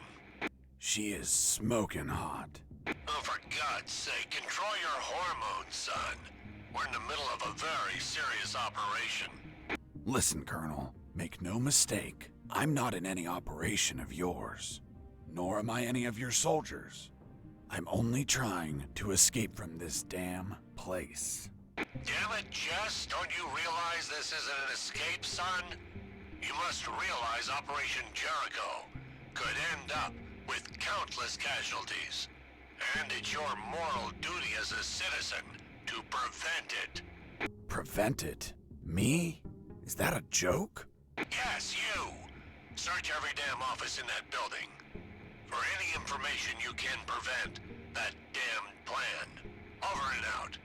She is smoking hot. Oh, for God's sake, control your hormones, son. We're in the middle of a very serious operation. Listen, Colonel, make no mistake. I'm not in any operation of yours, nor am I any of your soldiers. I'm only trying to escape from this damn place. Damn it, Jess, don't you realize this isn't an escape, son? You must realize Operation Jericho could end up with countless casualties. And it's your moral duty as a citizen to prevent it. Prevent it? Me? Is that a joke? Yes, you. Search every damn office in that building for any information you can prevent that damned plan. Over and out.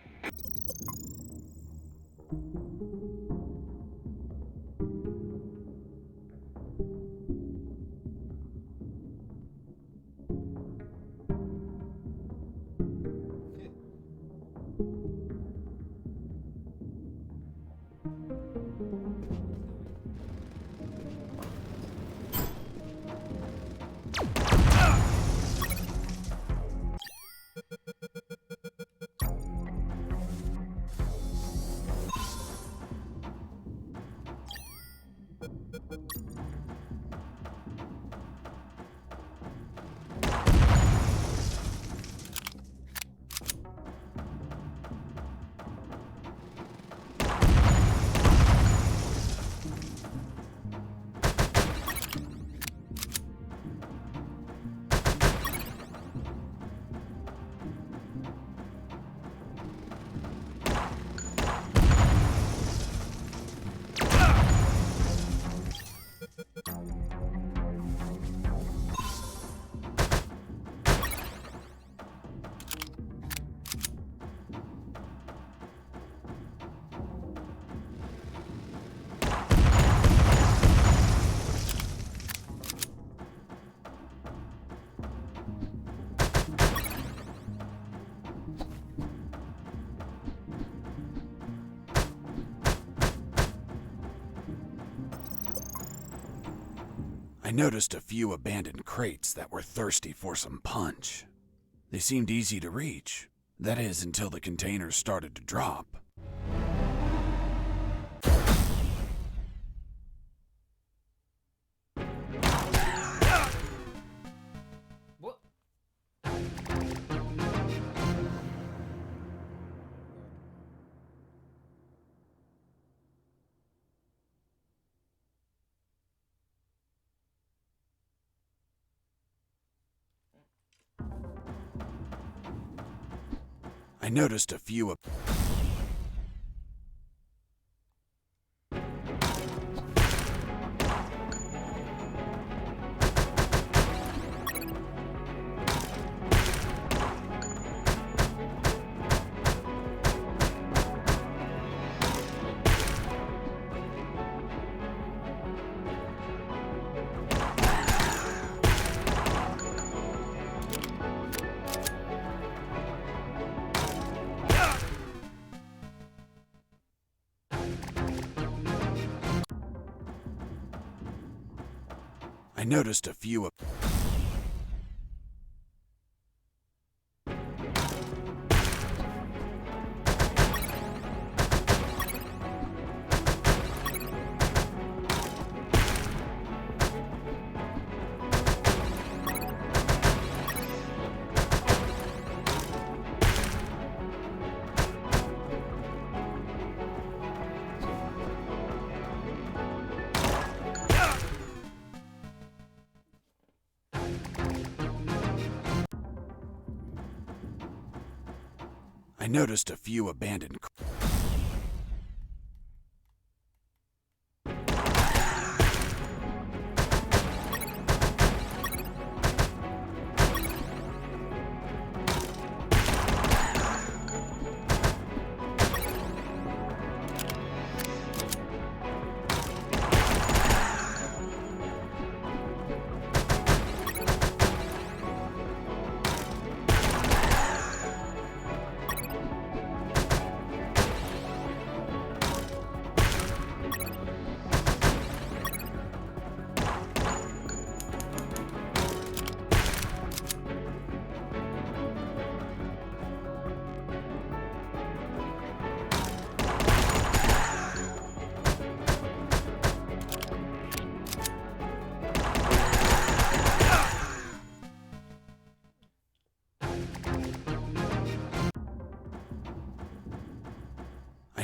I noticed a few abandoned crates that were thirsty for some punch. They seemed easy to reach. That is, until the containers started to drop. What? I noticed a few. I noticed a few. I noticed a few abandoned.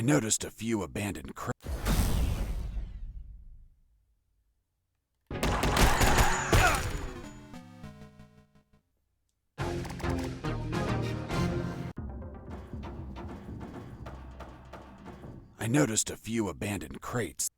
I noticed a few abandoned crates. I noticed a few abandoned crates.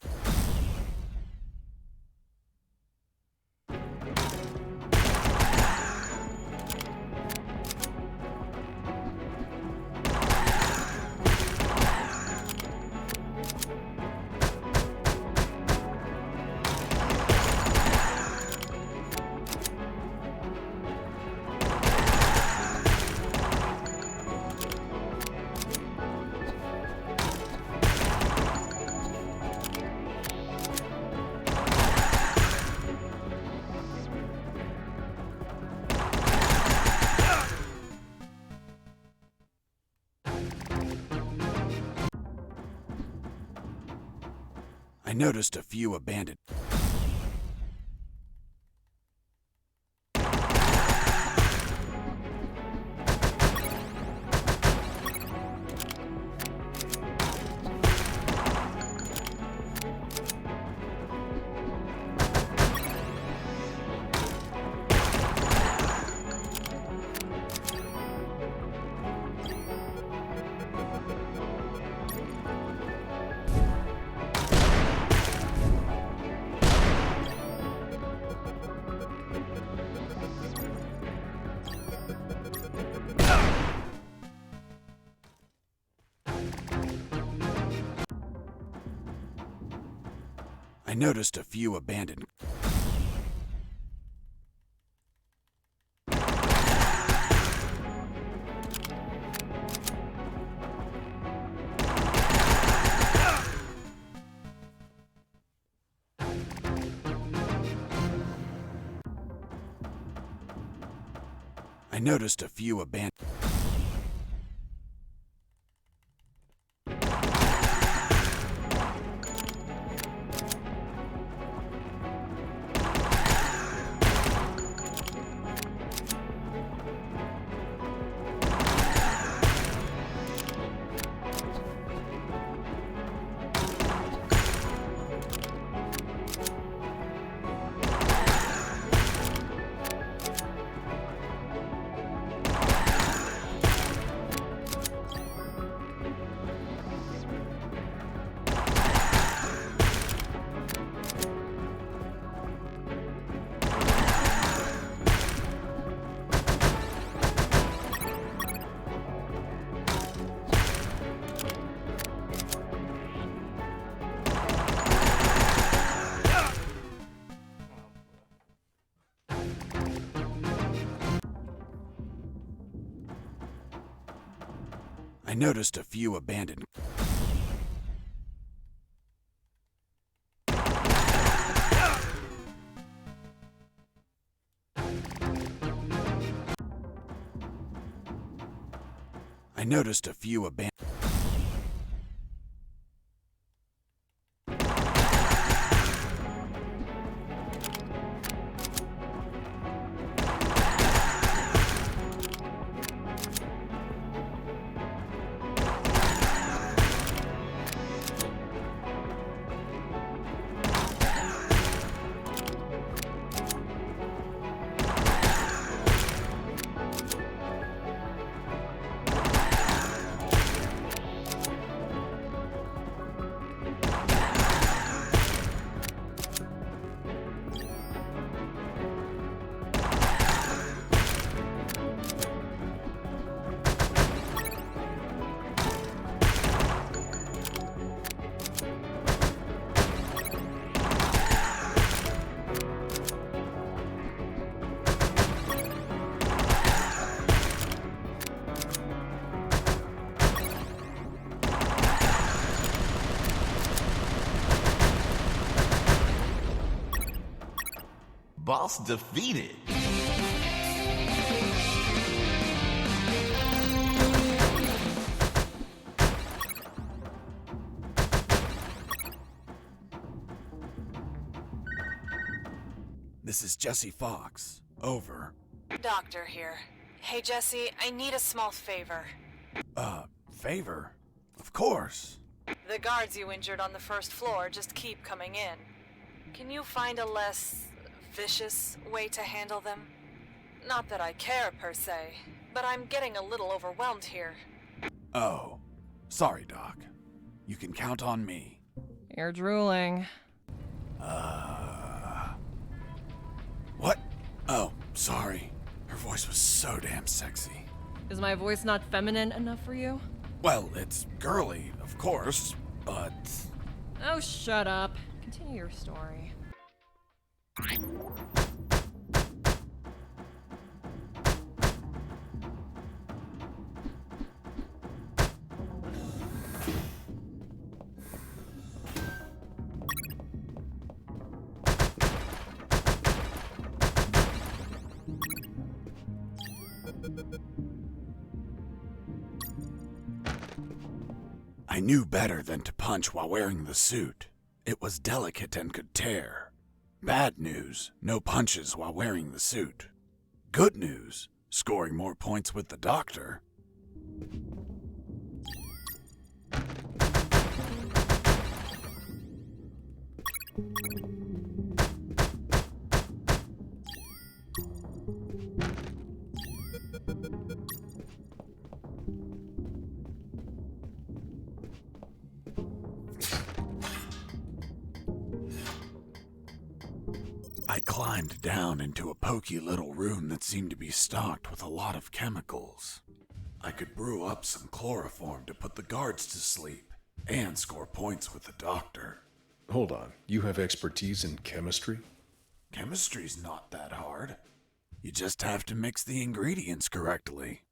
I noticed a few abandoned. I noticed a few abandoned. I noticed a few abandoned... I noticed a few abandoned... I noticed a few abandoned... Boss defeated. This is Jesse Fox. Over. Doctor here. Hey, Jesse, I need a small favor. Favor? Of course. The guards you injured on the first floor just keep coming in. Can you find a less vicious way to handle them? Not that I care, per se, but I'm getting a little overwhelmed here. Oh. Sorry, Doc. You can count on me. You're drooling. What? Oh, sorry. Her voice was so damn sexy. Is my voice not feminine enough for you? Well, it's girly, of course, but... Oh, shut up. Continue your story. I knew better than to punch while wearing the suit. It was delicate and could tear. Bad news, no punches while wearing the suit. Good news, scoring more points with the doctor. I climbed down into a poky little room that seemed to be stocked with a lot of chemicals. I could brew up some chloroform to put the guards to sleep and score points with the doctor. Hold on, you have expertise in chemistry? Chemistry's not that hard. You just have to mix the ingredients correctly.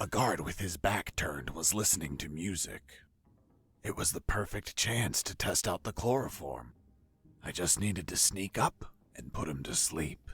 A guard with his back turned was listening to music. It was the perfect chance to test out the chloroform. I just needed to sneak up and put him to sleep.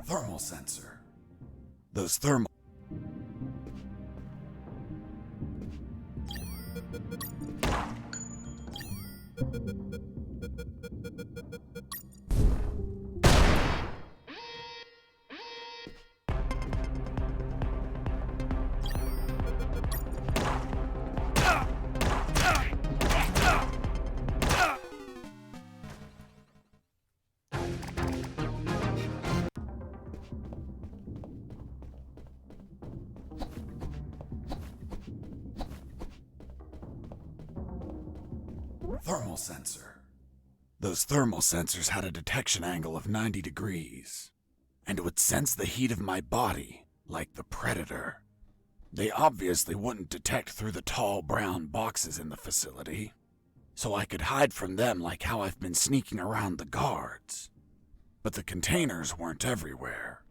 Thermal sensor. Those thermal... Thermal sensor. Those thermal sensors had a detection angle of 90 degrees, and would sense the heat of my body like the Predator. They obviously wouldn't detect through the tall brown boxes in the facility, so I could hide from them like how I've been sneaking around the guards. But the containers weren't everywhere.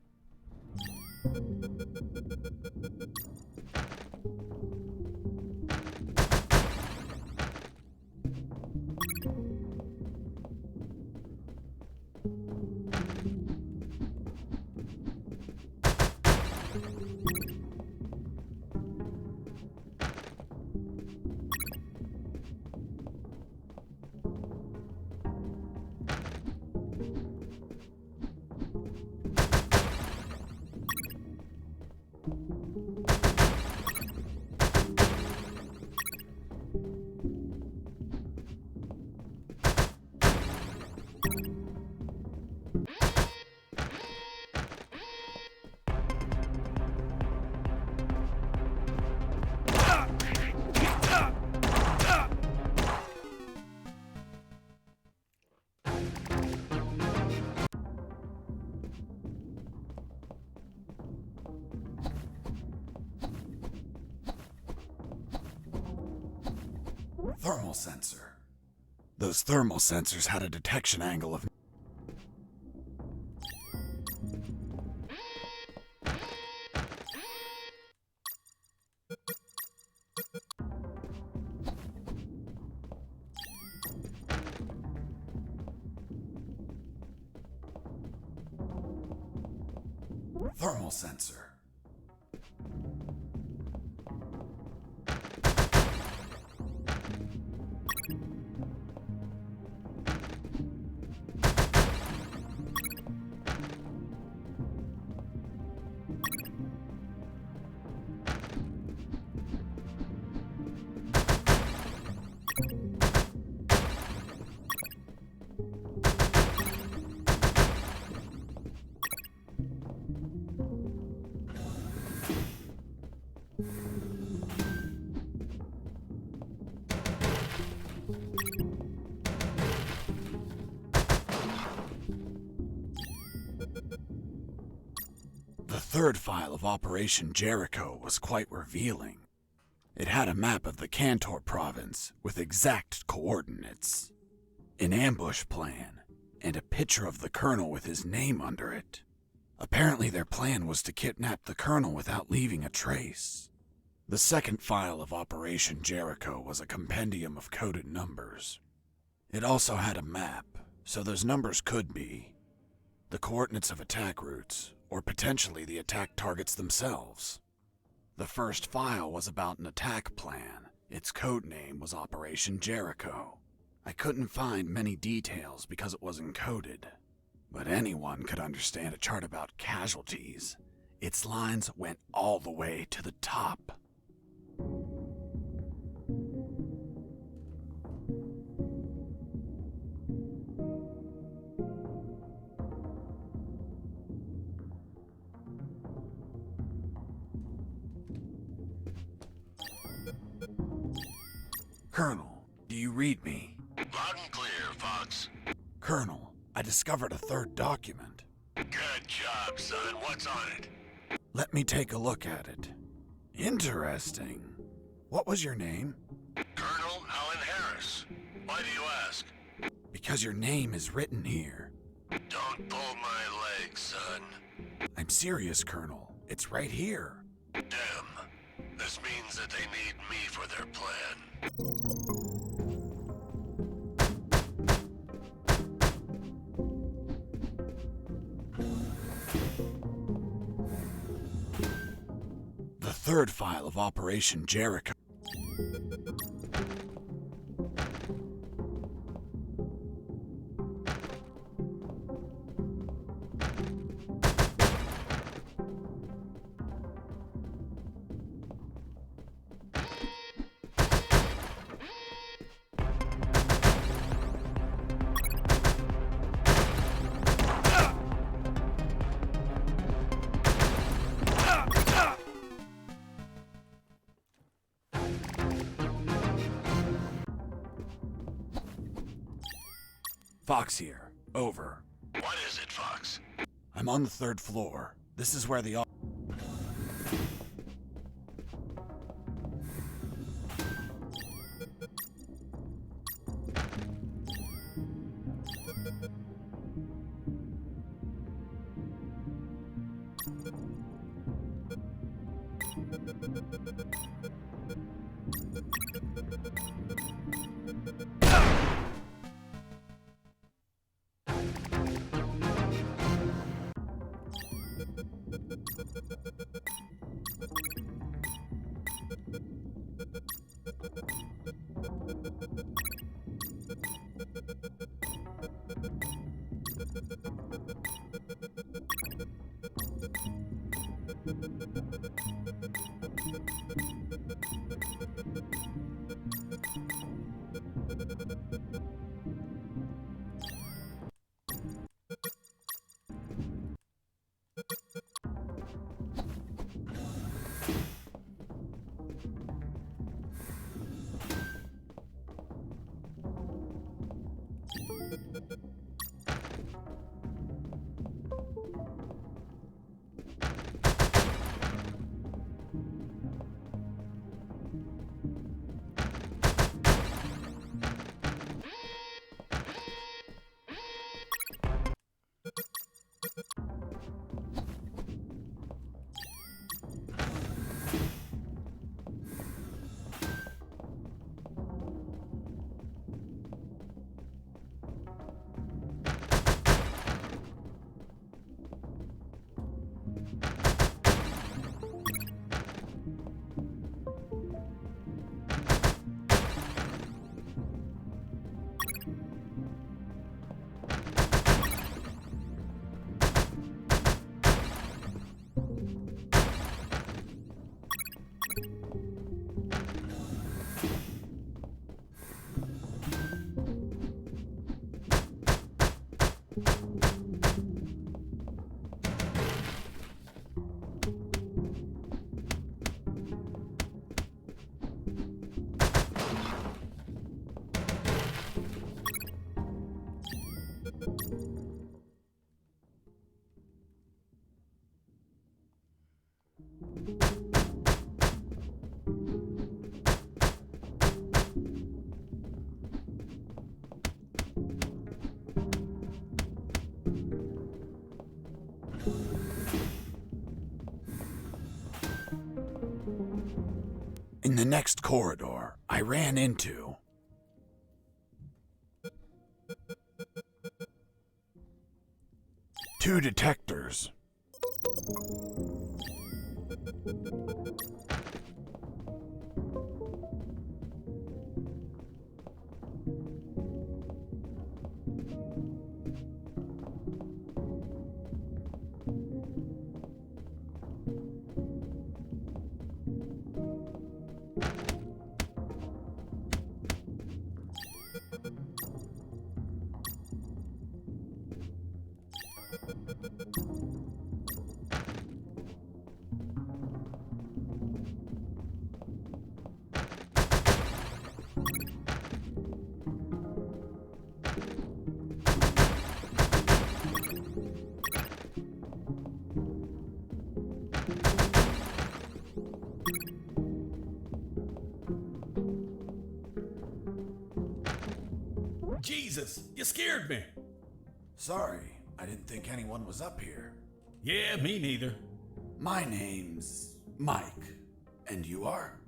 Thermal sensor. Those thermal sensors had a detection angle of... Thermal sensor. third file of Operation Jericho was quite revealing. It had a map of the Kantor province with exact coordinates, an ambush plan, and a picture of the colonel with his name under it. Apparently their plan was to kidnap the colonel without leaving a trace. The second file of Operation Jericho was a compendium of coded numbers. It also had a map, so those numbers could be the coordinates of attack routes, or potentially the attack targets themselves. The first file was about an attack plan. Its code name was Operation Jericho. I couldn't find many details because it was encoded, but anyone could understand a chart about casualties. Its lines went all the way to the top. Colonel, do you read me? Loud and clear, Fox. Colonel, I discovered a third document. Good job, son. What's on it? Let me take a look at it. Interesting. What was your name? Colonel Alan Harris. Why do you ask? Because your name is written here. Don't pull my leg, son. I'm serious, Colonel. It's right here. Damn. This means that they need me for their plan. The third file of Operation Jericho. Fox here. Over. What is it, Fox? I'm on the third floor. This is where the... In the next corridor, I ran into... two detectors. Jesus, you scared me. Sorry, I didn't think anyone was up here. Yeah, me neither. My name's Mike. And you are?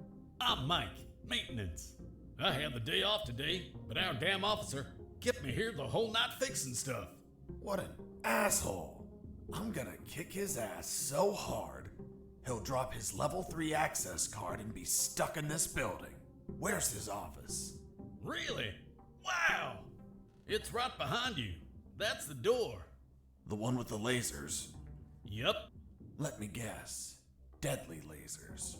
I'm Mike, maintenance. I had the day off today, but our damn officer kept me here the whole night fixing stuff. What an asshole. I'm gonna kick his ass so hard, he'll drop his level 3 access card and be stuck in this building. Where's his office? Really? Wow! It's right behind you. That's the door. The one with the lasers? Yep. Let me guess. Deadly lasers.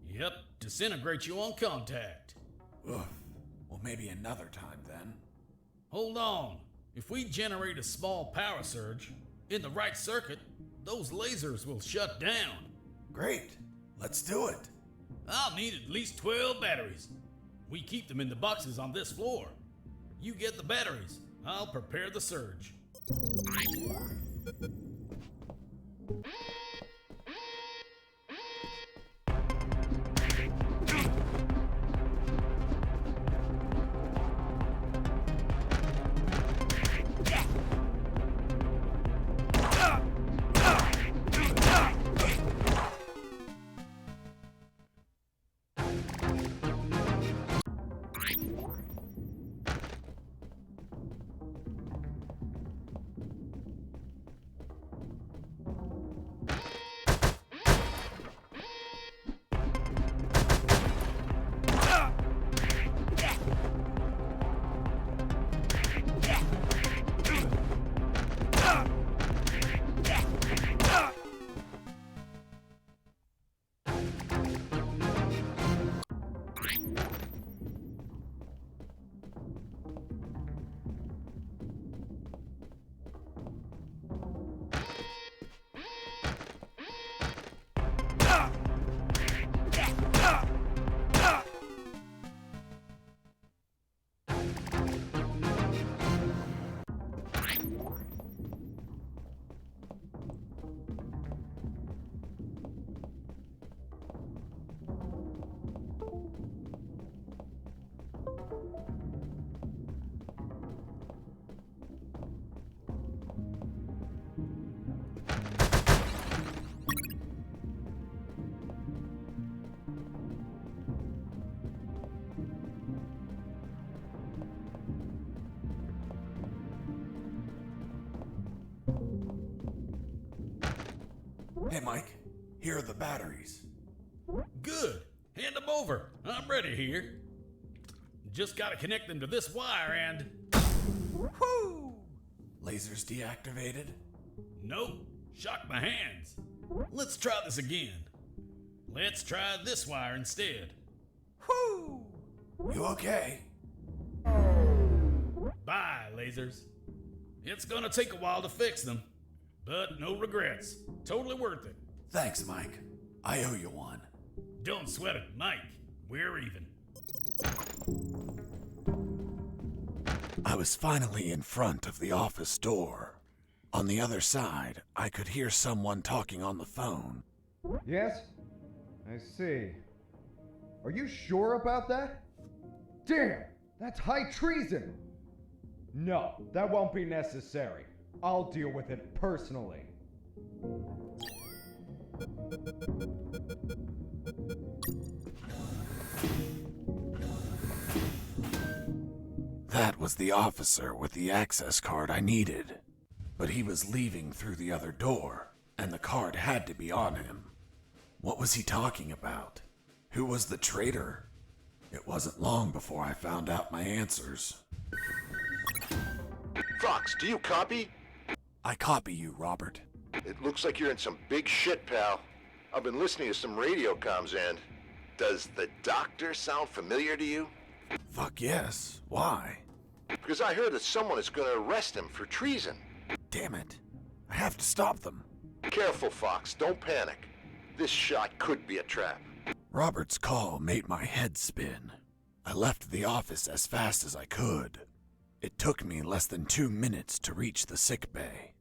Yep, disintegrate you on contact. Oof. Well, maybe another time then. Hold on. If we generate a small power surge in the right circuit, those lasers will shut down. Great. Let's do it. I'll need at least 12 batteries. We keep them in the boxes on this floor. You get the batteries. I'll prepare the surge. Hey, Mike. Here are the batteries. Good. Hand them over. I'm ready here. Just gotta connect them to this wire and... Whoo! Lasers deactivated? Nope. Shocked my hands. Let's try this again. Let's try this wire instead. Whoo! You okay? Bye, lasers. It's gonna take a while to fix them, but no regrets. Totally worth it. Thanks, Mike. I owe you one. Don't sweat it, Mike. We're even. I was finally in front of the office door. On the other side, I could hear someone talking on the phone. Yes? I see. Are you sure about that? Damn! That's high treason! No, that won't be necessary. I'll deal with it personally. That was the officer with the access card I needed. But he was leaving through the other door, and the card had to be on him. What was he talking about? Who was the traitor? It wasn't long before I found out my answers. Fox, do you copy? I copy you, Robert. It looks like you're in some big shit, pal. I've been listening to some radio comms and... Does the doctor sound familiar to you? Fuck yes. Why? Because I heard that someone is gonna arrest him for treason. Damn it. I have to stop them. Careful, Fox. Don't panic. This shot could be a trap. Robert's call made my head spin. I left the office as fast as I could. It took me less than 2 minutes to reach the sick bay.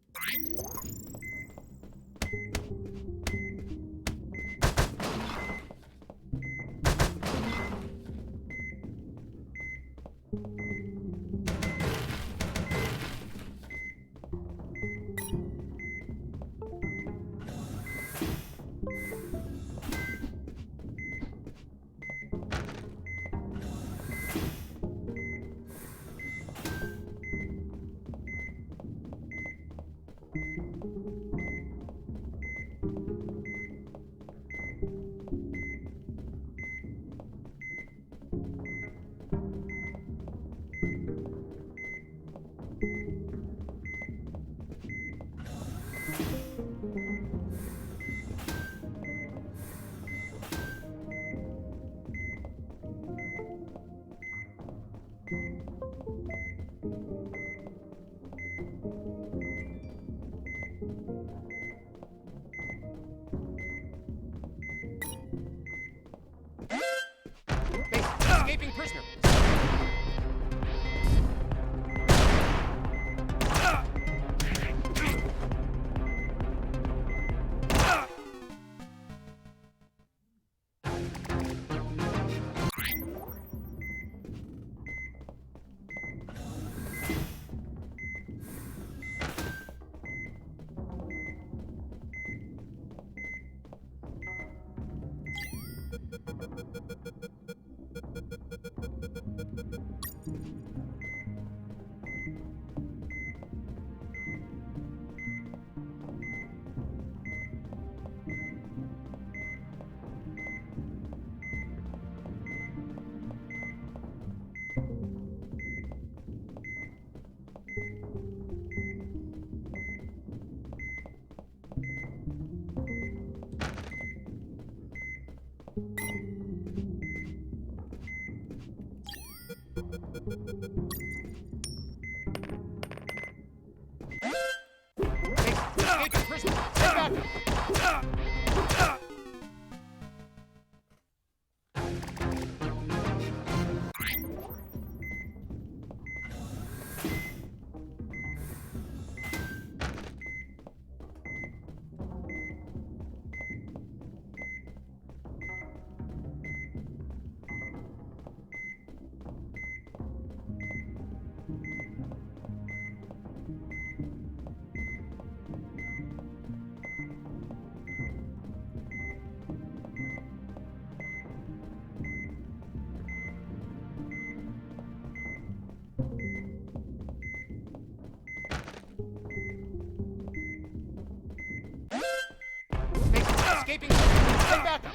Escaping prisoner. Escaping prisoner. Get back up. Escaping prisoner. Get back up.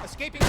Escaping.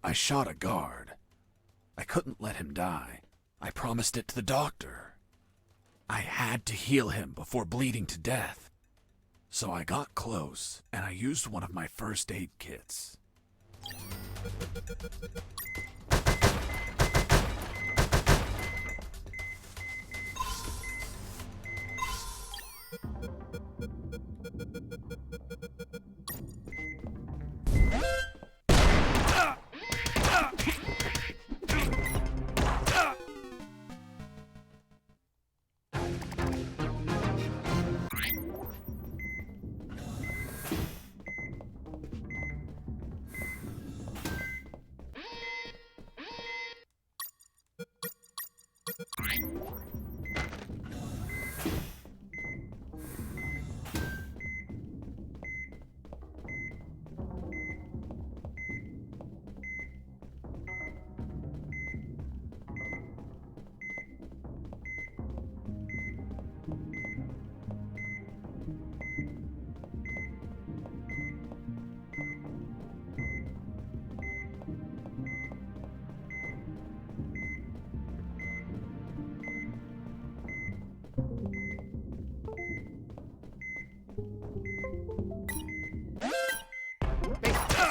I shot a guard. I couldn't let him die. I promised it to the doctor. I had to heal him before bleeding to death. So I got close, and I used one of my first aid kits.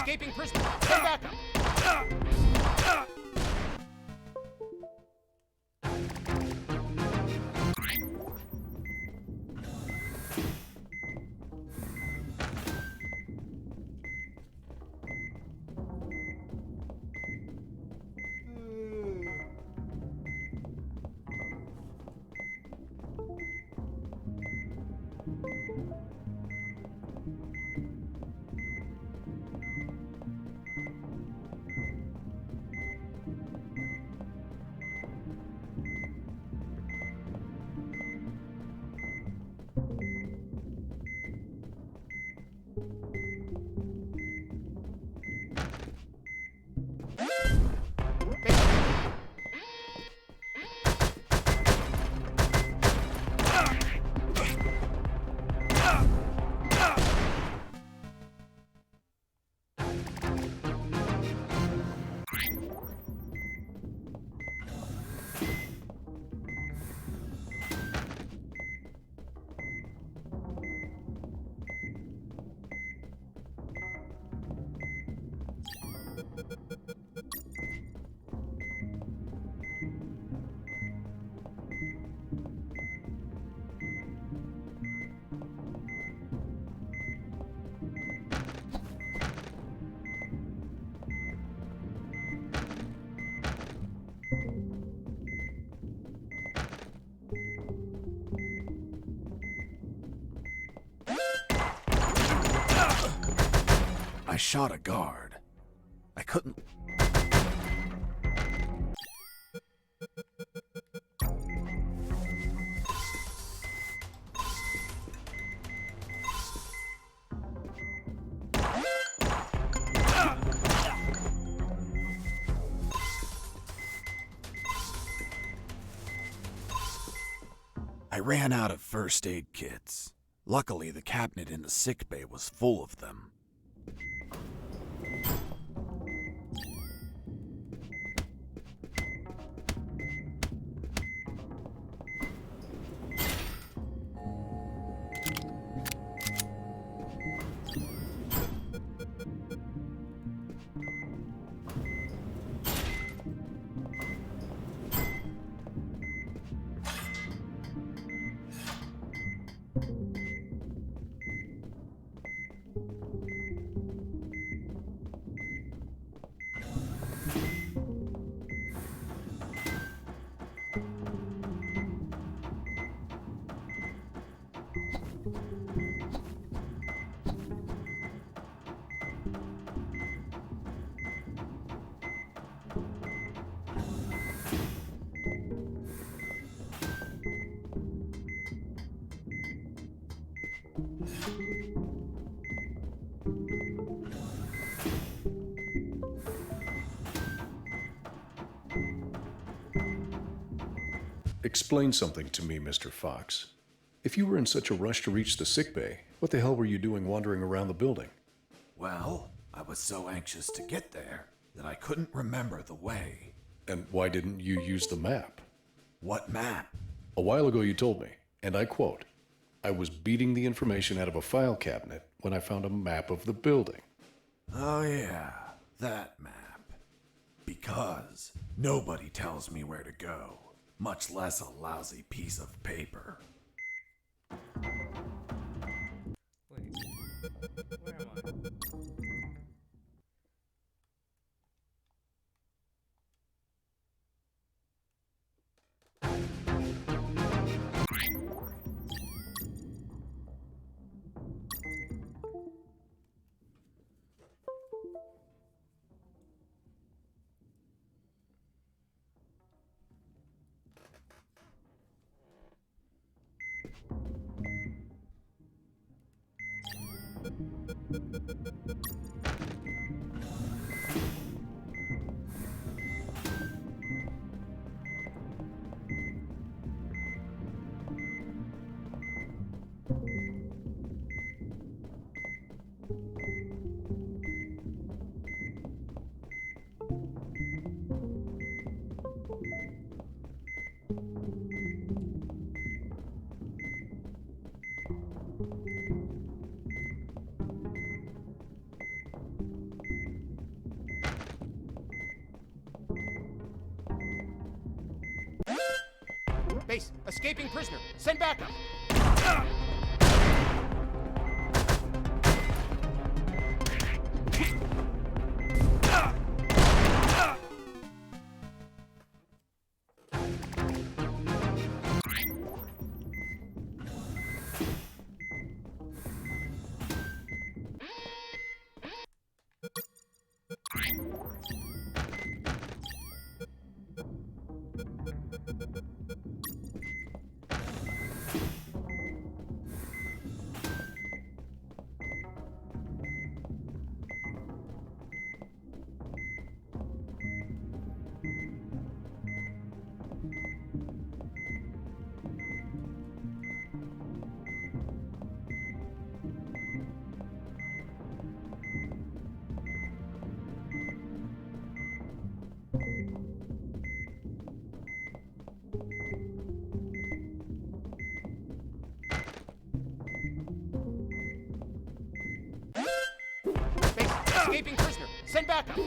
Escaping prisoner. Turn back up. shot a guard. I couldn't. I ran out of first aid kits. Luckily, the cabinet in the sick bay was full of them. Explain something to me, Mr. Fox. If you were in such a rush to reach the sickbay, what the hell were you doing wandering around the building? Well, I was so anxious to get there that I couldn't remember the way. And why didn't you use the map? What map? A while ago you told me, and I quote, "I was beating the information out of a file cabinet when I found a map of the building." Oh yeah, that map. Because nobody tells me where to go, much less a lousy piece of paper. Wait. Where am I? Base, escaping prisoner. Send backup. Base, escaping prisoner. Send backup.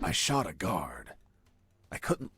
I shot a guard. I couldn't...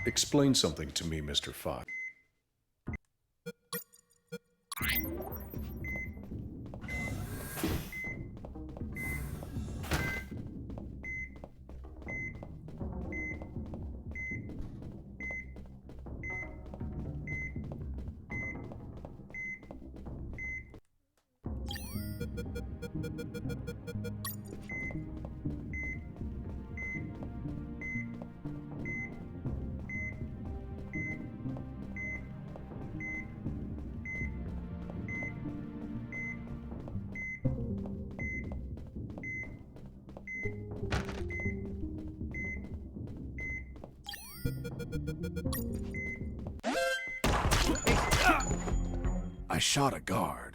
Explain something to me, Mr. Fox. I shot a guard.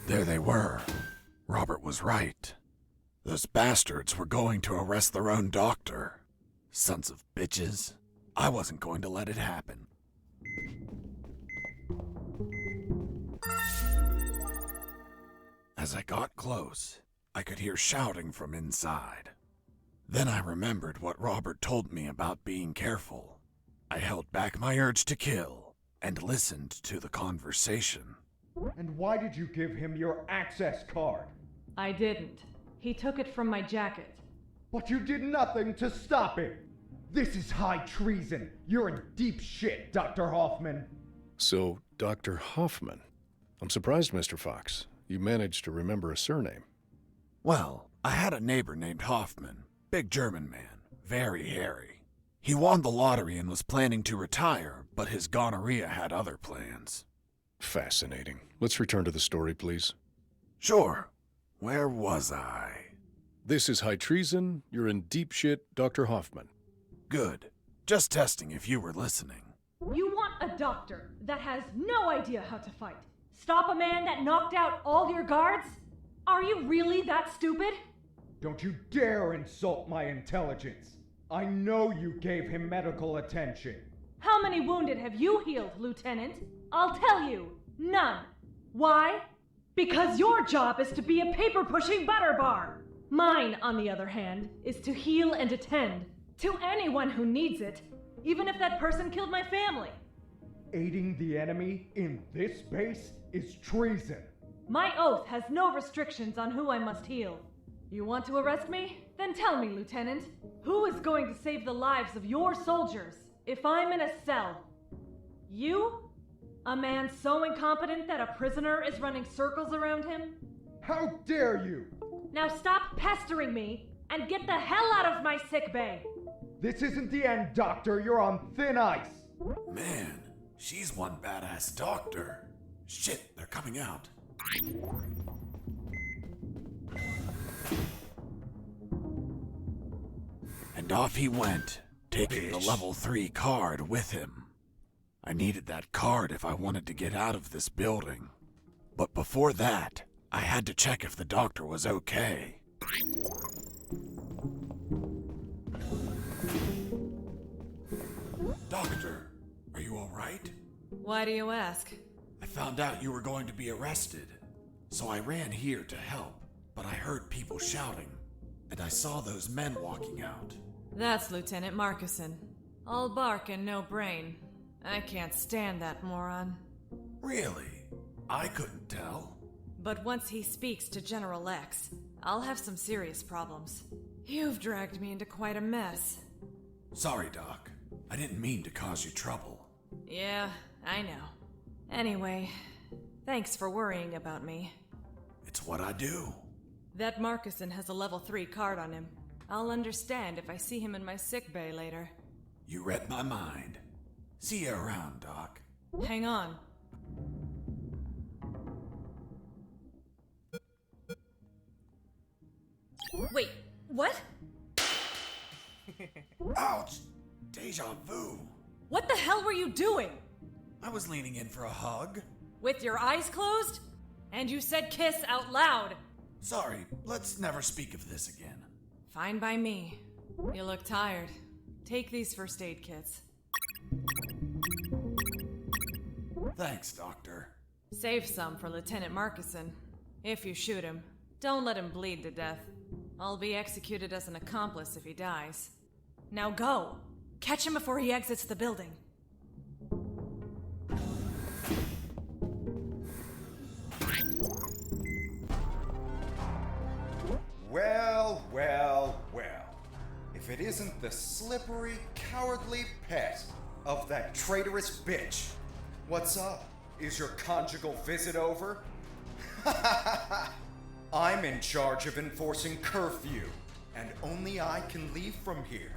There they were. Robert was right. Those bastards were going to arrest their own doctor. Sons of bitches. I wasn't going to let it happen. As I got close, I could hear shouting from inside. Then I remembered what Robert told me about being careful. I held back my urge to kill and listened to the conversation. And why did you give him your access card? I didn't. He took it from my jacket. But you did nothing to stop him. This is high treason. You're in deep shit, Dr. Hoffman. So, Dr. Hoffman. I'm surprised, Mr. Fox. You managed to remember a surname. Well, I had a neighbor named Hoffman. Big German man. Very hairy. He won the lottery and was planning to retire, but his gonorrhea had other plans. Fascinating. Let's return to the story, please. Sure. Where was I? This is high treason. You're in deep shit, Dr. Hoffman. Good. Just testing if you were listening. You want a doctor that has no idea how to fight? Stop a man that knocked out all your guards? Are you really that stupid? Don't you dare insult my intelligence. I know you gave him medical attention. How many wounded have you healed, Lieutenant? I'll tell you, none. Why? Because your job is to be a paper-pushing butterbar. Mine, on the other hand, is to heal and attend to anyone who needs it, even if that person killed my family. Aiding the enemy in this base is treason. My oath has no restrictions on who I must heal. You want to arrest me? Then tell me, Lieutenant, who is going to save the lives of your soldiers if I'm in a cell? You? A man so incompetent that a prisoner is running circles around him? How dare you! Now stop pestering me and get the hell out of my sick bay! This isn't the end, Doctor. You're on thin ice. Man, she's one badass doctor. Shit, they're coming out. And off he went, taking the level 3 card with him. I needed that card if I wanted to get out of this building. But before that, I had to check if the doctor was okay. Doctor, are you all right? Why do you ask? I found out you were going to be arrested, so I ran here to help, but I heard people shouting, and I saw those men walking out. That's Lieutenant Marcuson. All bark and no brain. I can't stand that moron. Really? I couldn't tell. But once he speaks to General X, I'll have some serious problems. You've dragged me into quite a mess. Sorry, Doc. I didn't mean to cause you trouble. Yeah, I know. Anyway, thanks for worrying about me. It's what I do. That Marcuson has a level 3 card on him. I'll understand if I see him in my sick bay later. You read my mind. See you around, Doc. Hang on. Wait, what? Ouch! Deja vu. What the hell were you doing? I was leaning in for a hug. With your eyes closed? And you said kiss out loud. Sorry, let's never speak of this again. Fine by me. You look tired. Take these first aid kits. Thanks, Doctor. Save some for Lieutenant Marcuson. If you shoot him, don't let him bleed to death. I'll be executed as an accomplice if he dies. Now go! Catch him before he exits the building. Well, well, well. If it isn't the slippery, cowardly pet of that traitorous bitch. What's up? Is your conjugal visit over? I'm in charge of enforcing curfew, and only I can leave from here.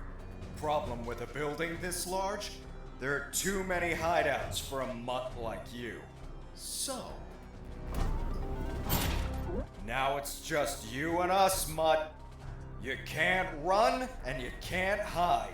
Problem with a building this large? There are too many hideouts for a mutt like you. So, now it's just you and us, mutt. You can't run and you can't hide.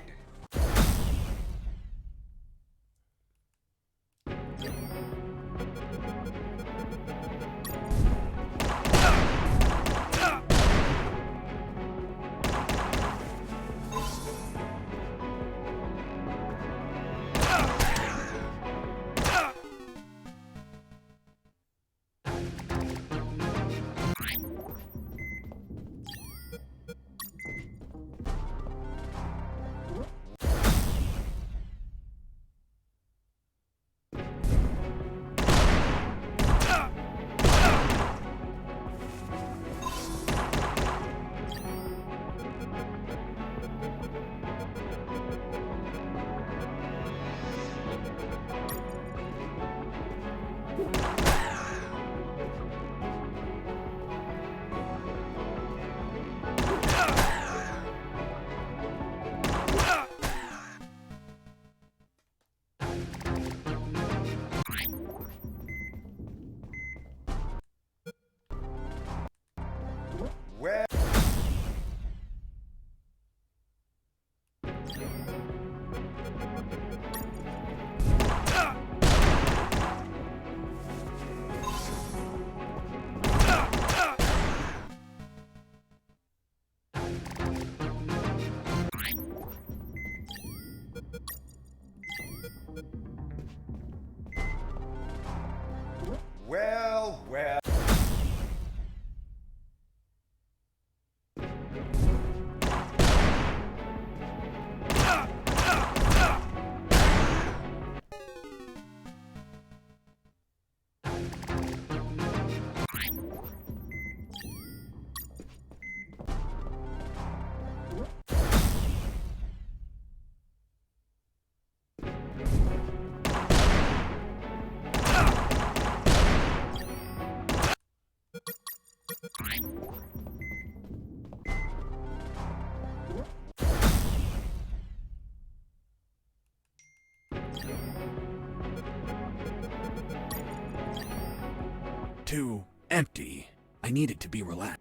too empty. I needed to be relaxed.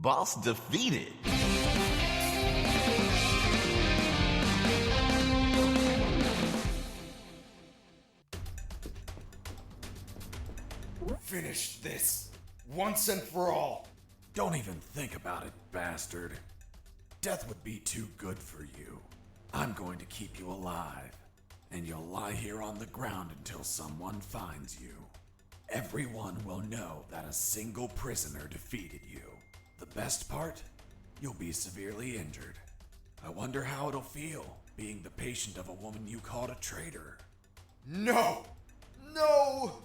Boss defeated. Finish this, once and for all. Don't even think about it, bastard. Death would be too good for you. I'm going to keep you alive, and you'll lie here on the ground until someone finds you. Everyone will know that a single prisoner defeated you. The best part? You'll be severely injured. I wonder how it'll feel, being the patient of a woman you called a traitor. No! No!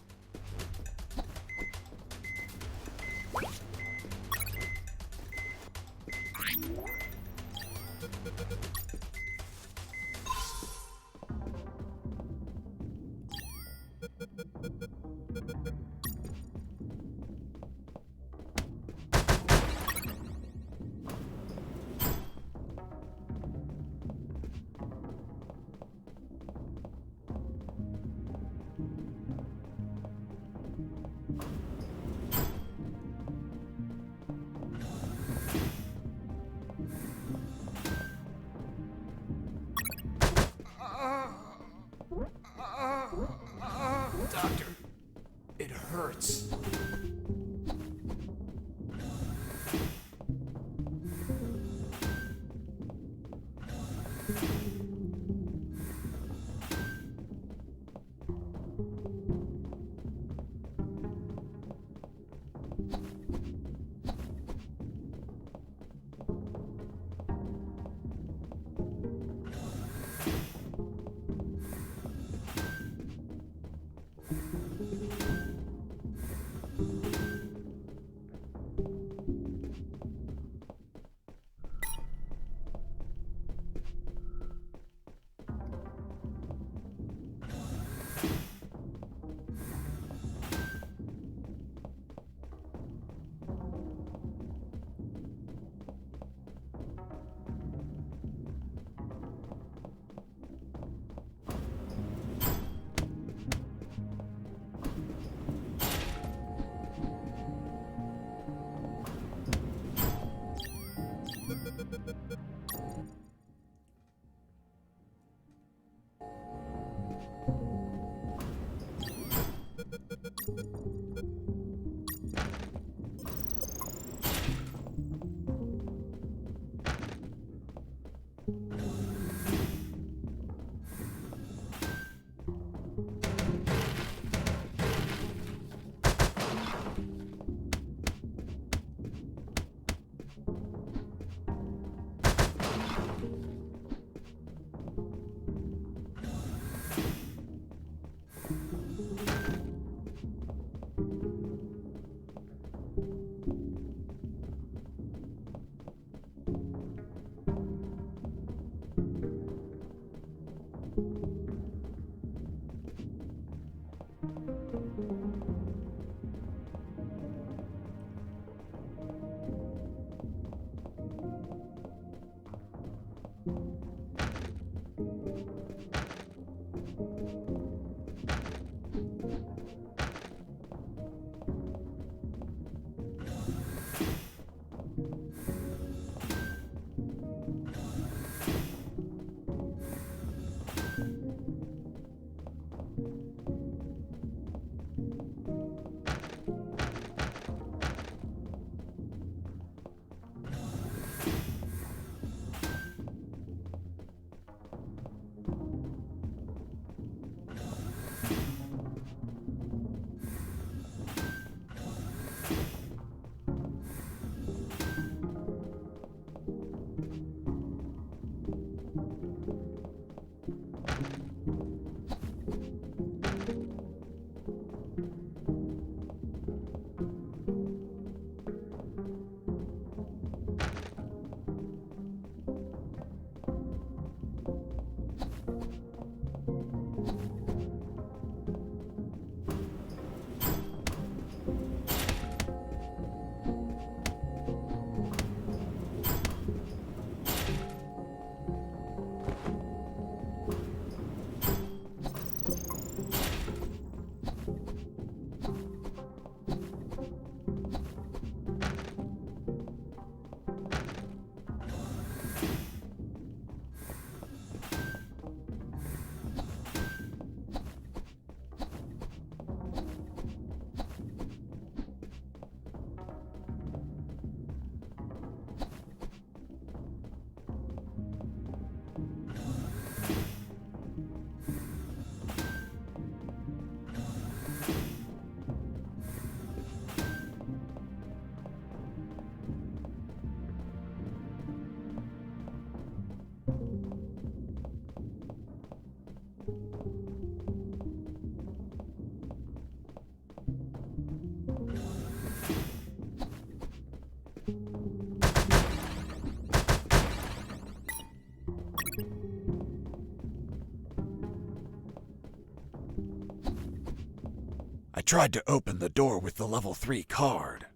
I tried to open the door with the level 3 card,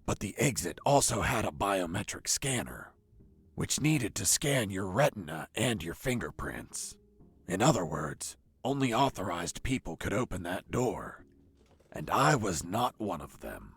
but the exit also had a biometric scanner, which needed to scan your retina and your fingerprints. In other words, only authorized people could open that door, and I was not one of them.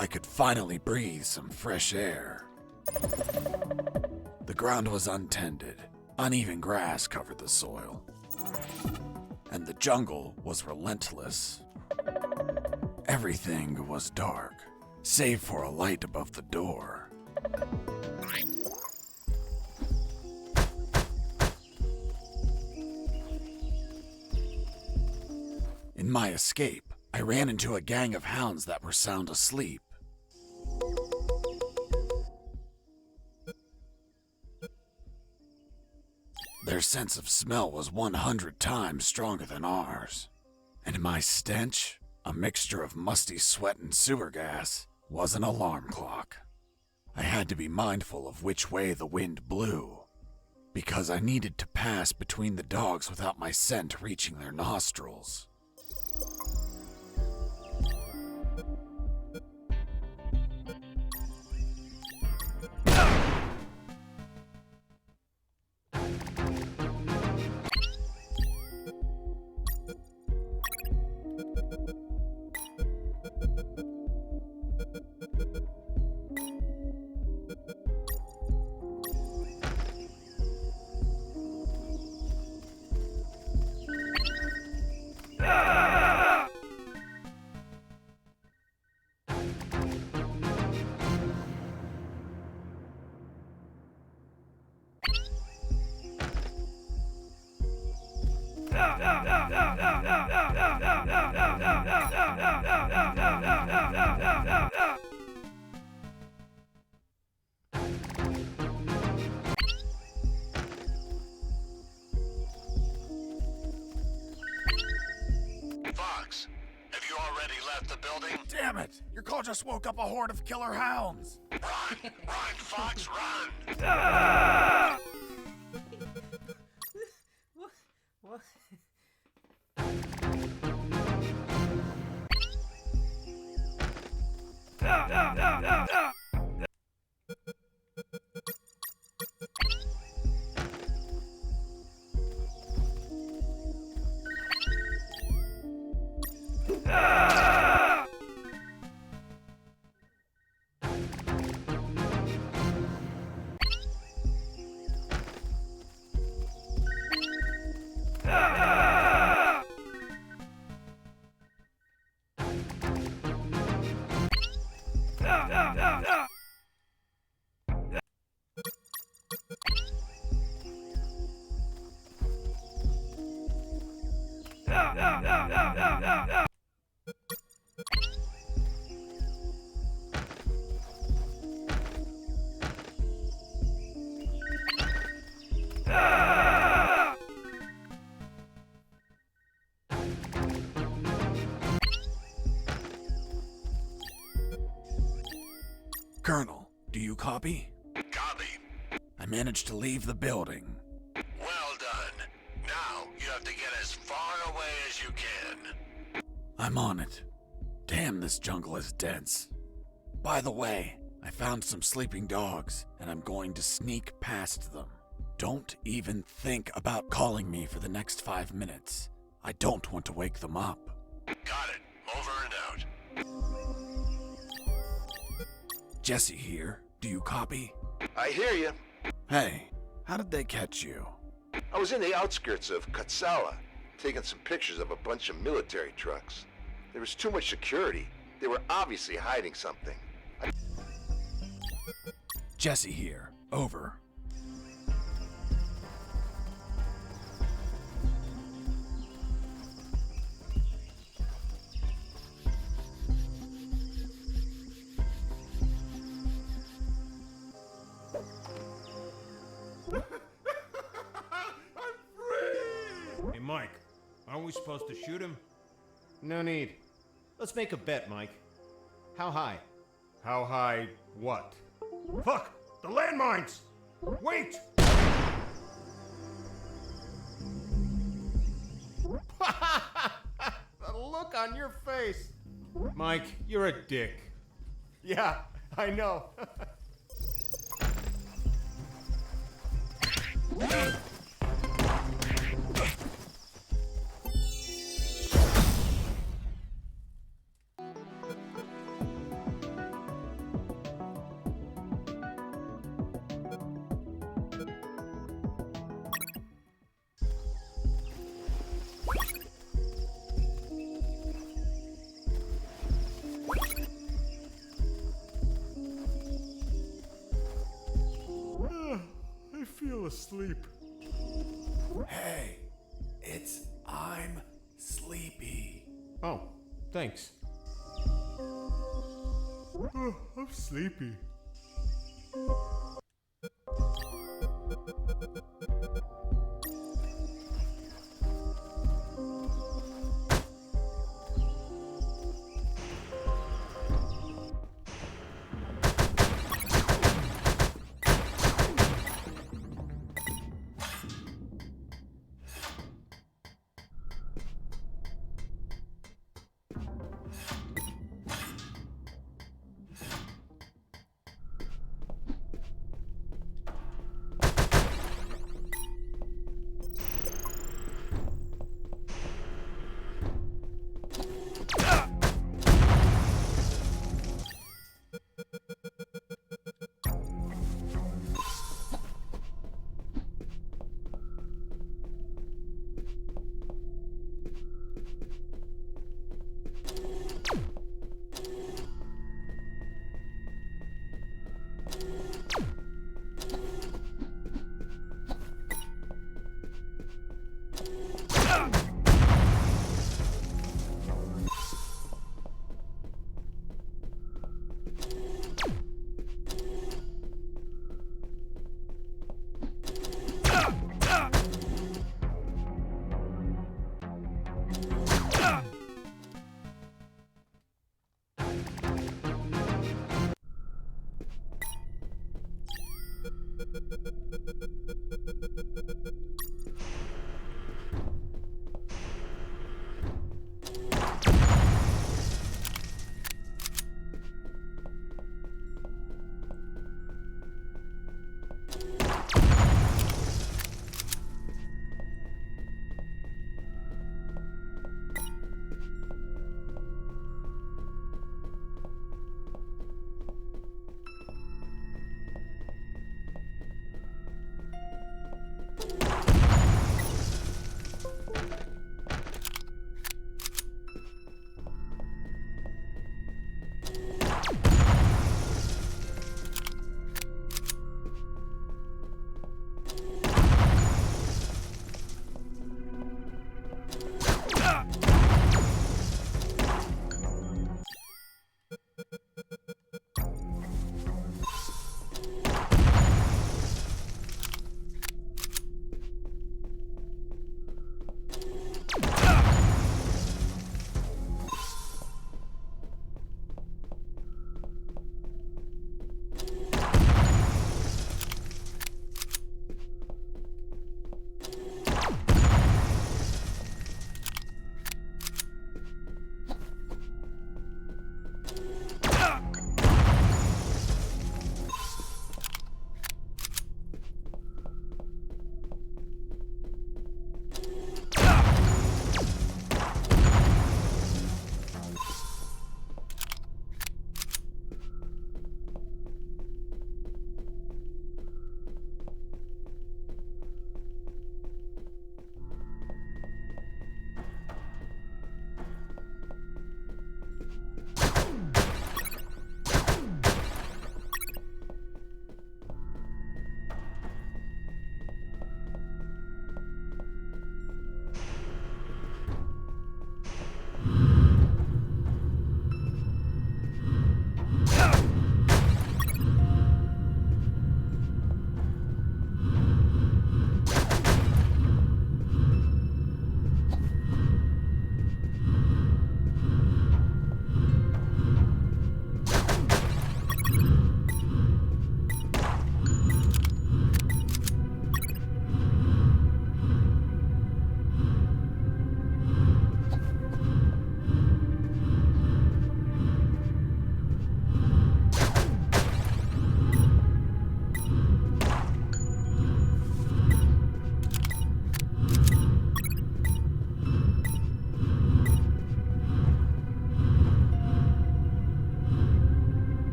I could finally breathe some fresh air. The ground was untended, uneven grass covered the soil, and the jungle was relentless. Everything was dark, save for a light above the door. In my escape, I ran into a gang of hounds that were sound asleep. Their sense of smell was 100 times stronger than ours, and my stench, a mixture of musty sweat and sewer gas, was an alarm clock. I had to be mindful of which way the wind blew, because I needed to pass between the dogs without my scent reaching their nostrils. Fox, have you already left the building? Damn it! Your call just woke up a horde of killer hounds! Run! Run, Fox, run! What? Colonel, do you copy? Copy. I managed to leave the building. Well done. Now, you have to get as far away as you can. I'm on it. Damn, this jungle is dense. By the way, I found some sleeping dogs, and I'm going to sneak past them. Don't even think about calling me for the next 5 minutes. I don't want to wake them up. Got it. Over and out. Jesse here. Do you copy? I hear you. Hey, how did they catch you? I was in the outskirts of Katsala, taking some pictures of a bunch of military trucks. There was too much security. They were obviously hiding something. Jesse here. Over. Hey, Mike, aren't we supposed to shoot him? No need. Let's make a bet, Mike. How high? How high what? Fuck! The landmines! Wait! The look on your face! Mike, you're a dick. Yeah, I know. I feel asleep. Hey, I'm sleepy. Oh, thanks. I'm sleepy.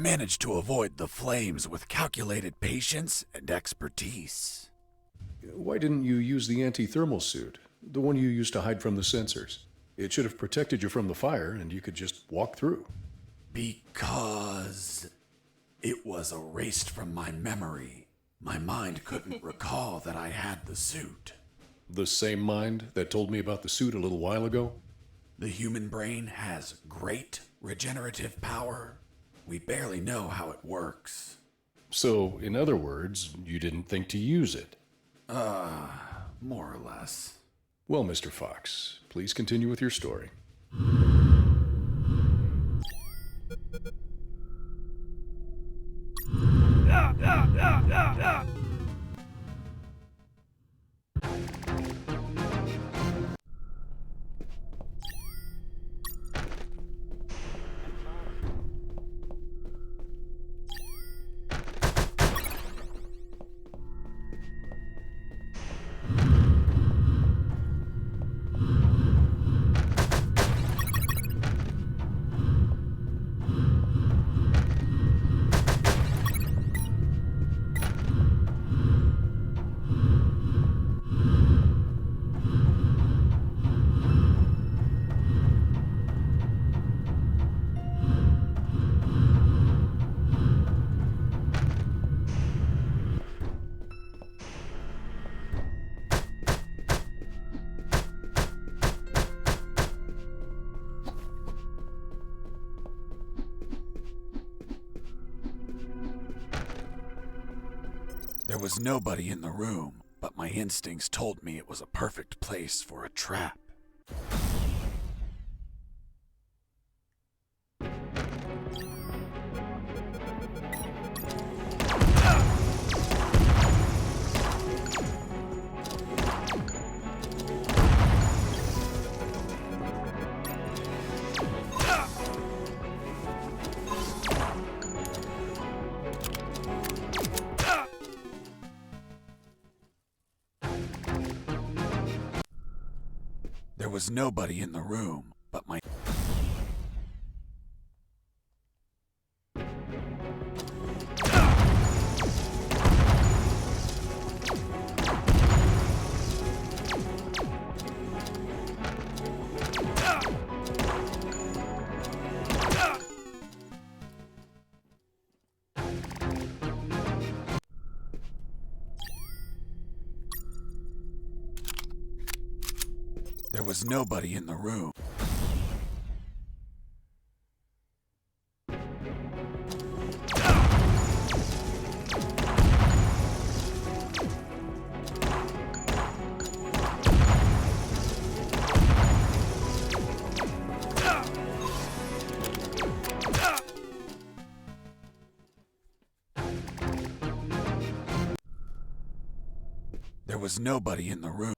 managed to avoid the flames with calculated patience and expertise. Why didn't you use the anti-thermal suit? The one you used to hide from the sensors. It should have protected you from the fire, and you could just walk through. Because it was erased from my memory. My mind couldn't recall that I had the suit. The same mind that told me about the suit a little while ago? The human brain has great regenerative power. We barely know how it works. So, in other words, you didn't think to use it? More or less. Well, Mr. Fox, please continue with your story. There was nobody in the room, but my instincts told me it was a perfect place for a trap. There was nobody in the room, but my... There was nobody in the room. There was nobody in the room.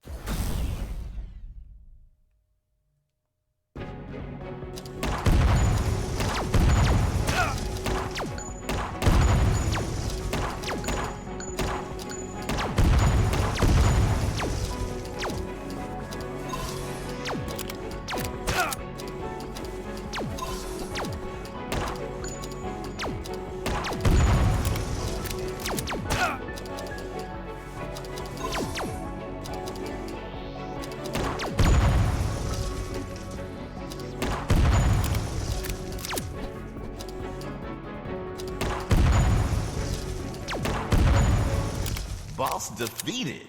Boss defeated.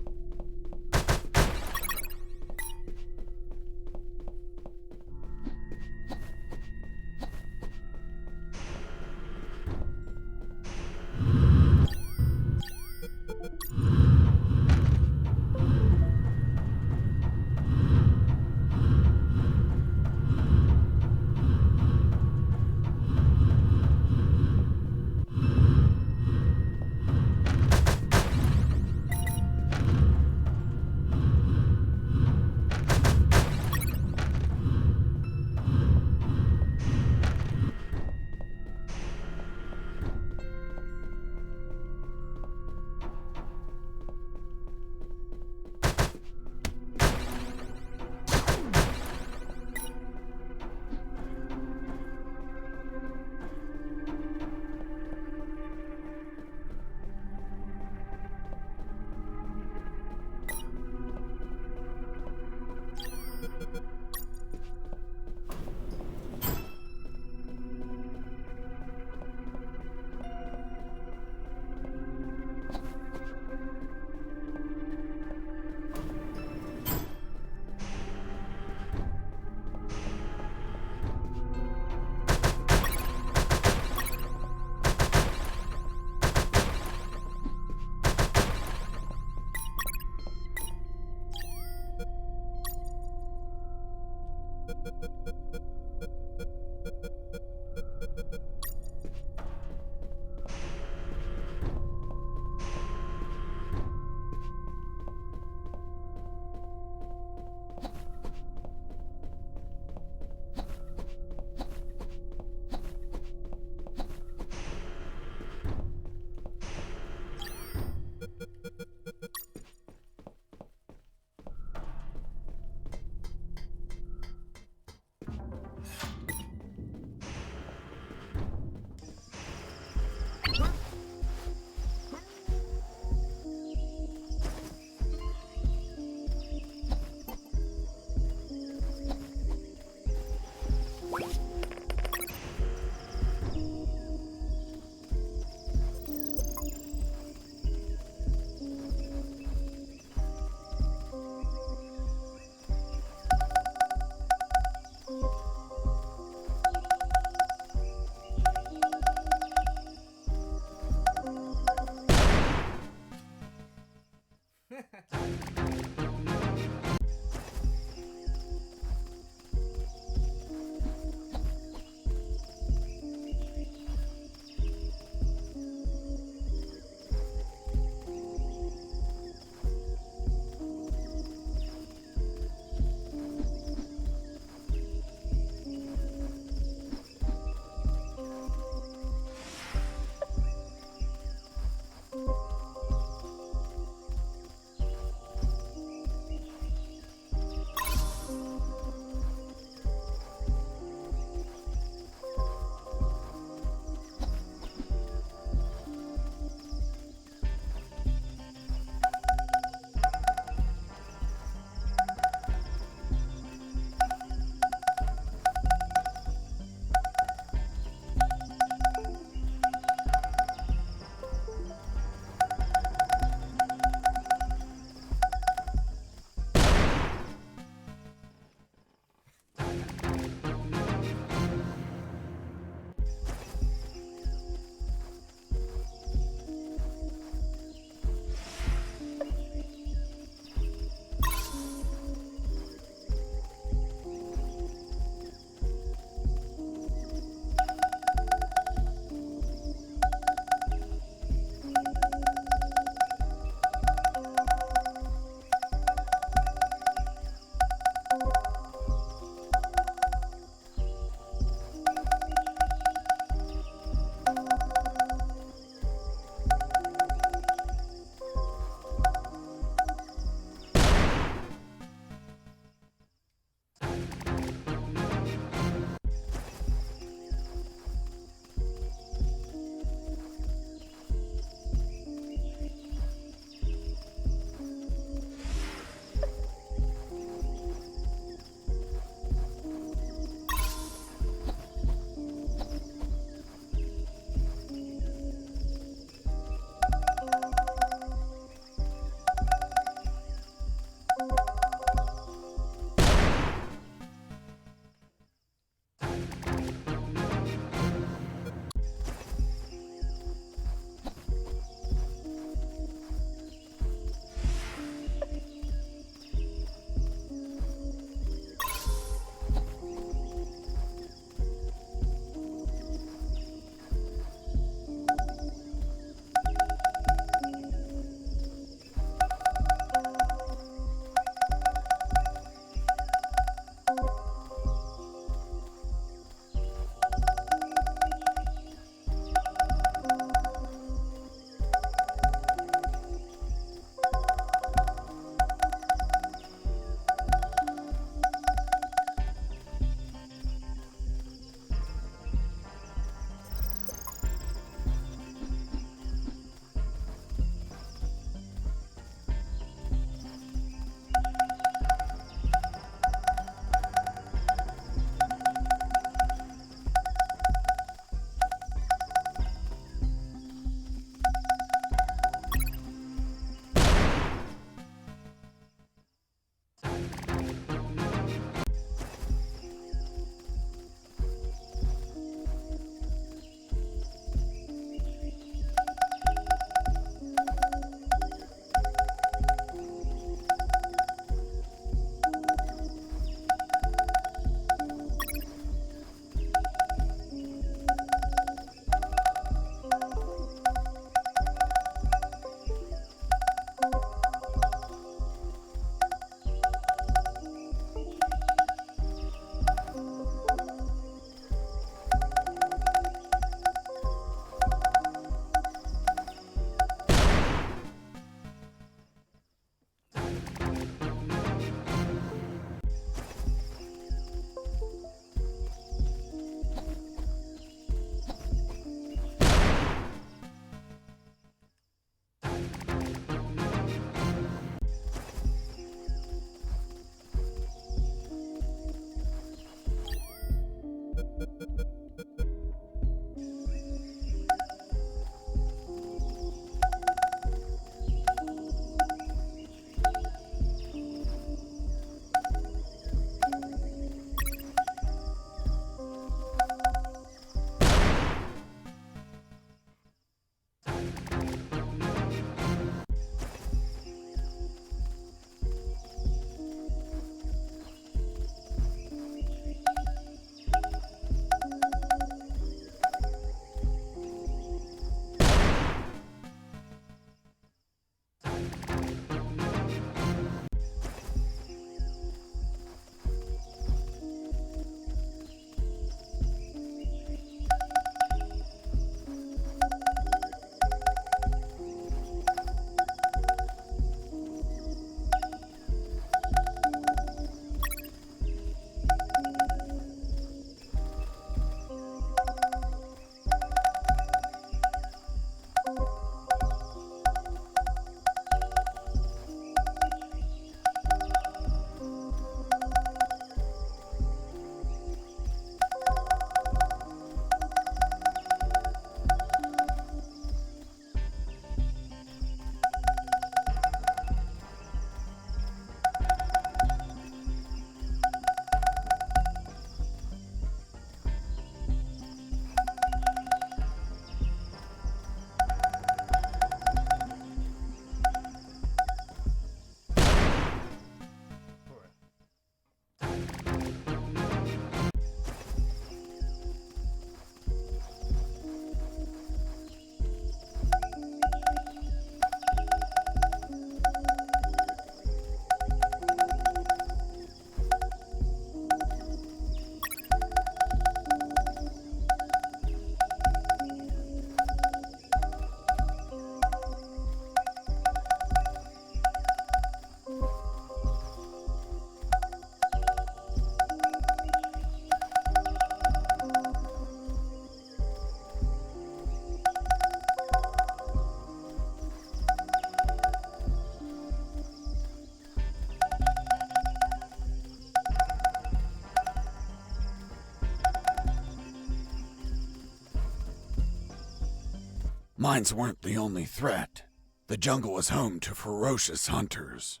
Mines weren't the only threat. The jungle was home to ferocious hunters.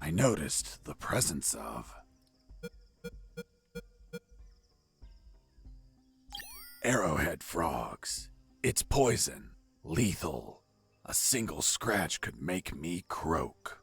I noticed the presence of arrowhead frogs. It's poison, lethal. A single scratch could make me croak.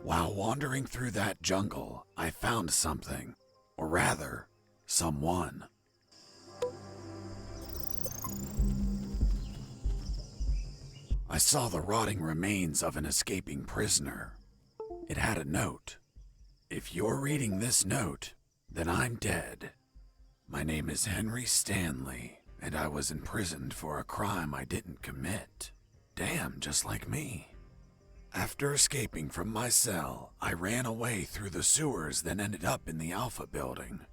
While wandering through that jungle, I found something, or rather, someone. I saw the rotting remains of an escaping prisoner. It had a note. If you're reading this note, then I'm dead. My name is Henry Stanley, and I was imprisoned for a crime I didn't commit. Damn, just like me. After escaping from my cell, I ran away through the sewers, then ended up in the Alpha building.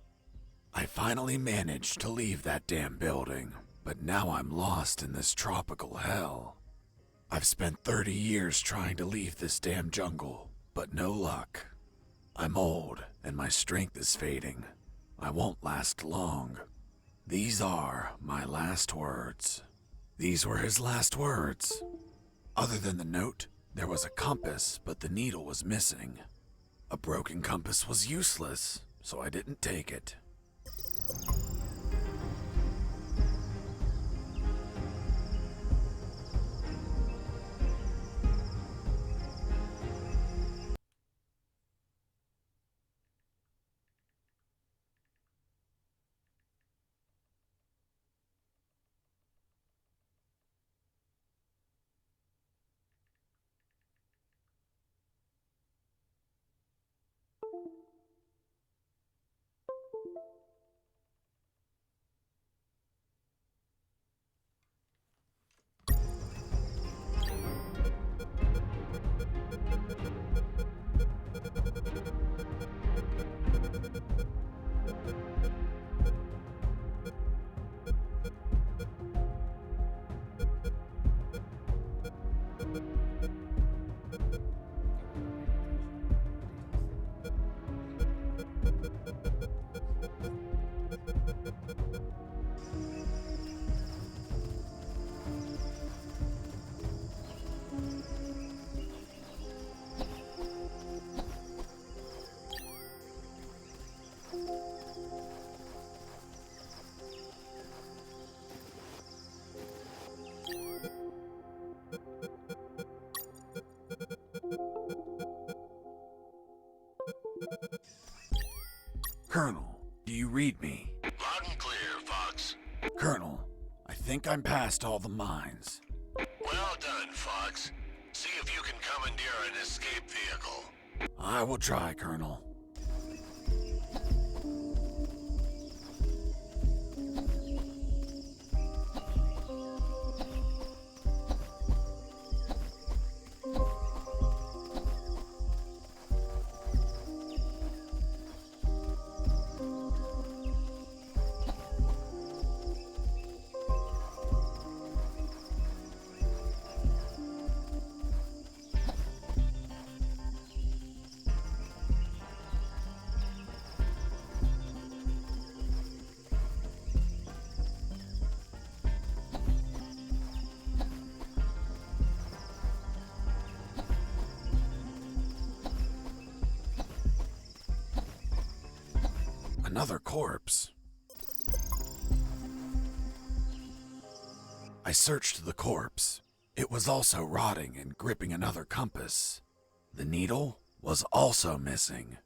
I finally managed to leave that damn building, but now I'm lost in this tropical hell. I've spent 30 years trying to leave this damn jungle, but no luck. I'm old, and my strength is fading. I won't last long. These are my last words. These were his last words. Other than the note, there was a compass, but the needle was missing. A broken compass was useless, so I didn't take it. Colonel, do you read me? Loud and clear, Fox. Colonel, I think I'm past all the mines. Well done, Fox. See if you can commandeer an escape vehicle. I will try, Colonel. another corpse. I searched the corpse. It was also rotting and gripping another compass. The needle was also missing.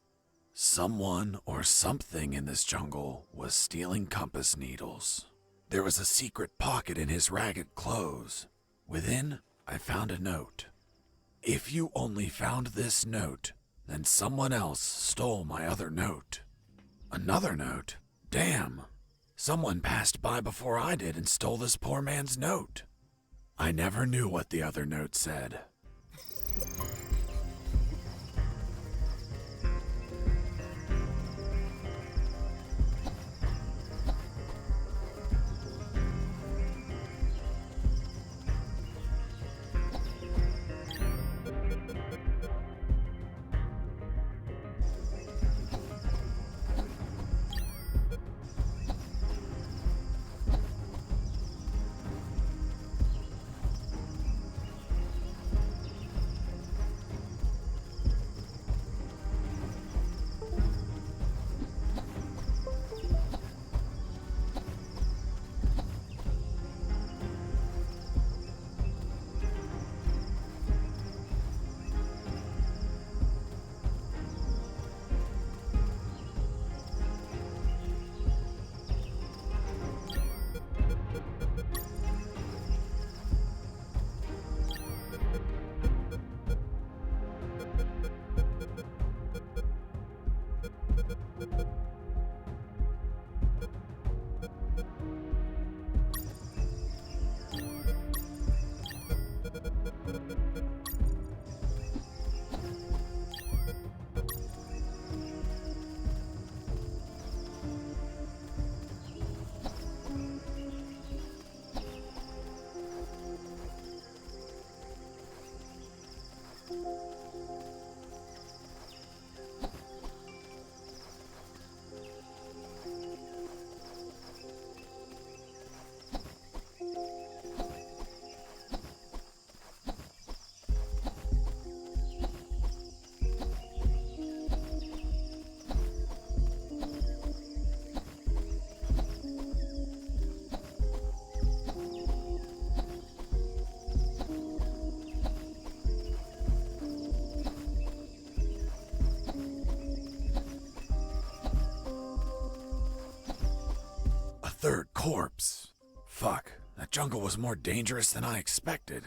Someone or something in this jungle was stealing compass needles. There was a secret pocket in his ragged clothes. Within, I found a note. If you only found this note, then someone else stole my other note. Another note? Damn. Someone passed by before I did and stole this poor man's note. I never knew what the other note said. Third corpse. Fuck, that jungle was more dangerous than I expected.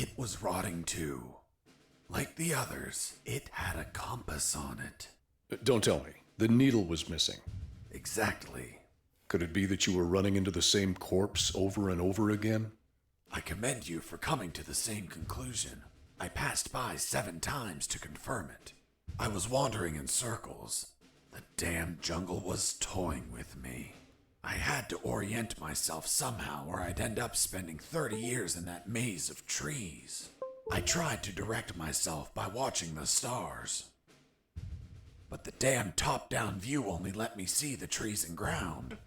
It was rotting too. Like the others, it had a compass on it. Don't tell me. The needle was missing. Exactly. Could it be that you were running into the same corpse over and over again? I commend you for coming to the same conclusion. I passed by 7 times to confirm it. I was wandering in circles. The damn jungle was toying with me. I had to orient myself somehow or I'd end up spending 30 years in that maze of trees. I tried to direct myself by watching the stars. But the damn top-down view only let me see the trees and ground.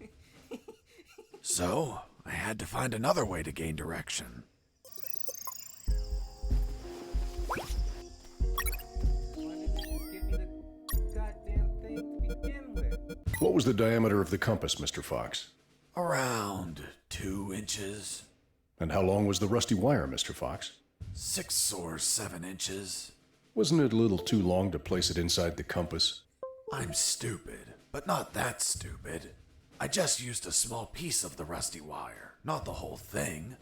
So, I had to find another way to gain direction. What was the diameter of the compass, Mr. Fox? Around 2 inches. And how long was the rusty wire, Mr. Fox? 6 or 7 inches. Wasn't it a little too long to place it inside the compass? I'm stupid, but not that stupid. I just used a small piece of the rusty wire, not the whole thing.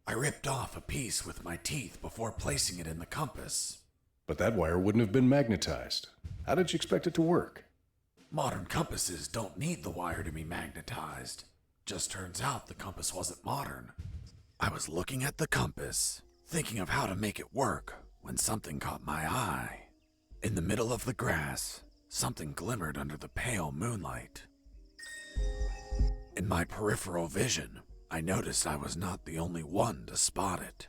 I ripped off a piece with my teeth before placing it in the compass. But that wire wouldn't have been magnetized. How did you expect it to work? Modern compasses don't need the wire to be magnetized. Just turns out the compass wasn't modern. I was looking at the compass, thinking of how to make it work, when something caught my eye. In the middle of the grass, something glimmered under the pale moonlight. In my peripheral vision, I noticed I was not the only one to spot it.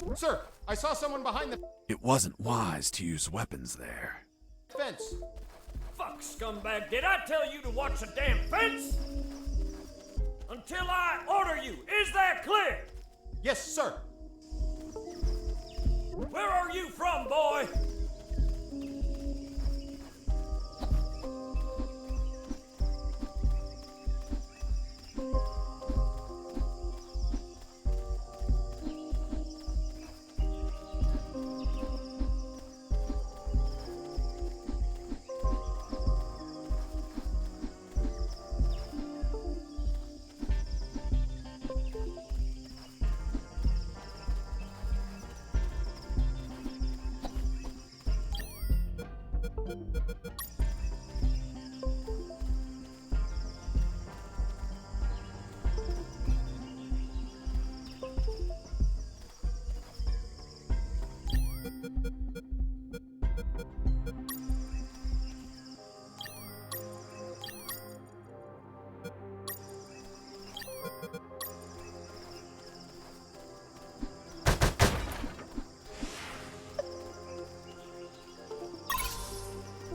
watch. Sir, I saw someone behind the It wasn't wise to use weapons there. fence. Fuck, scumbag, did I tell you to watch the damn fence? Until I order you, is that clear? Yes, sir. Where are you from, boy?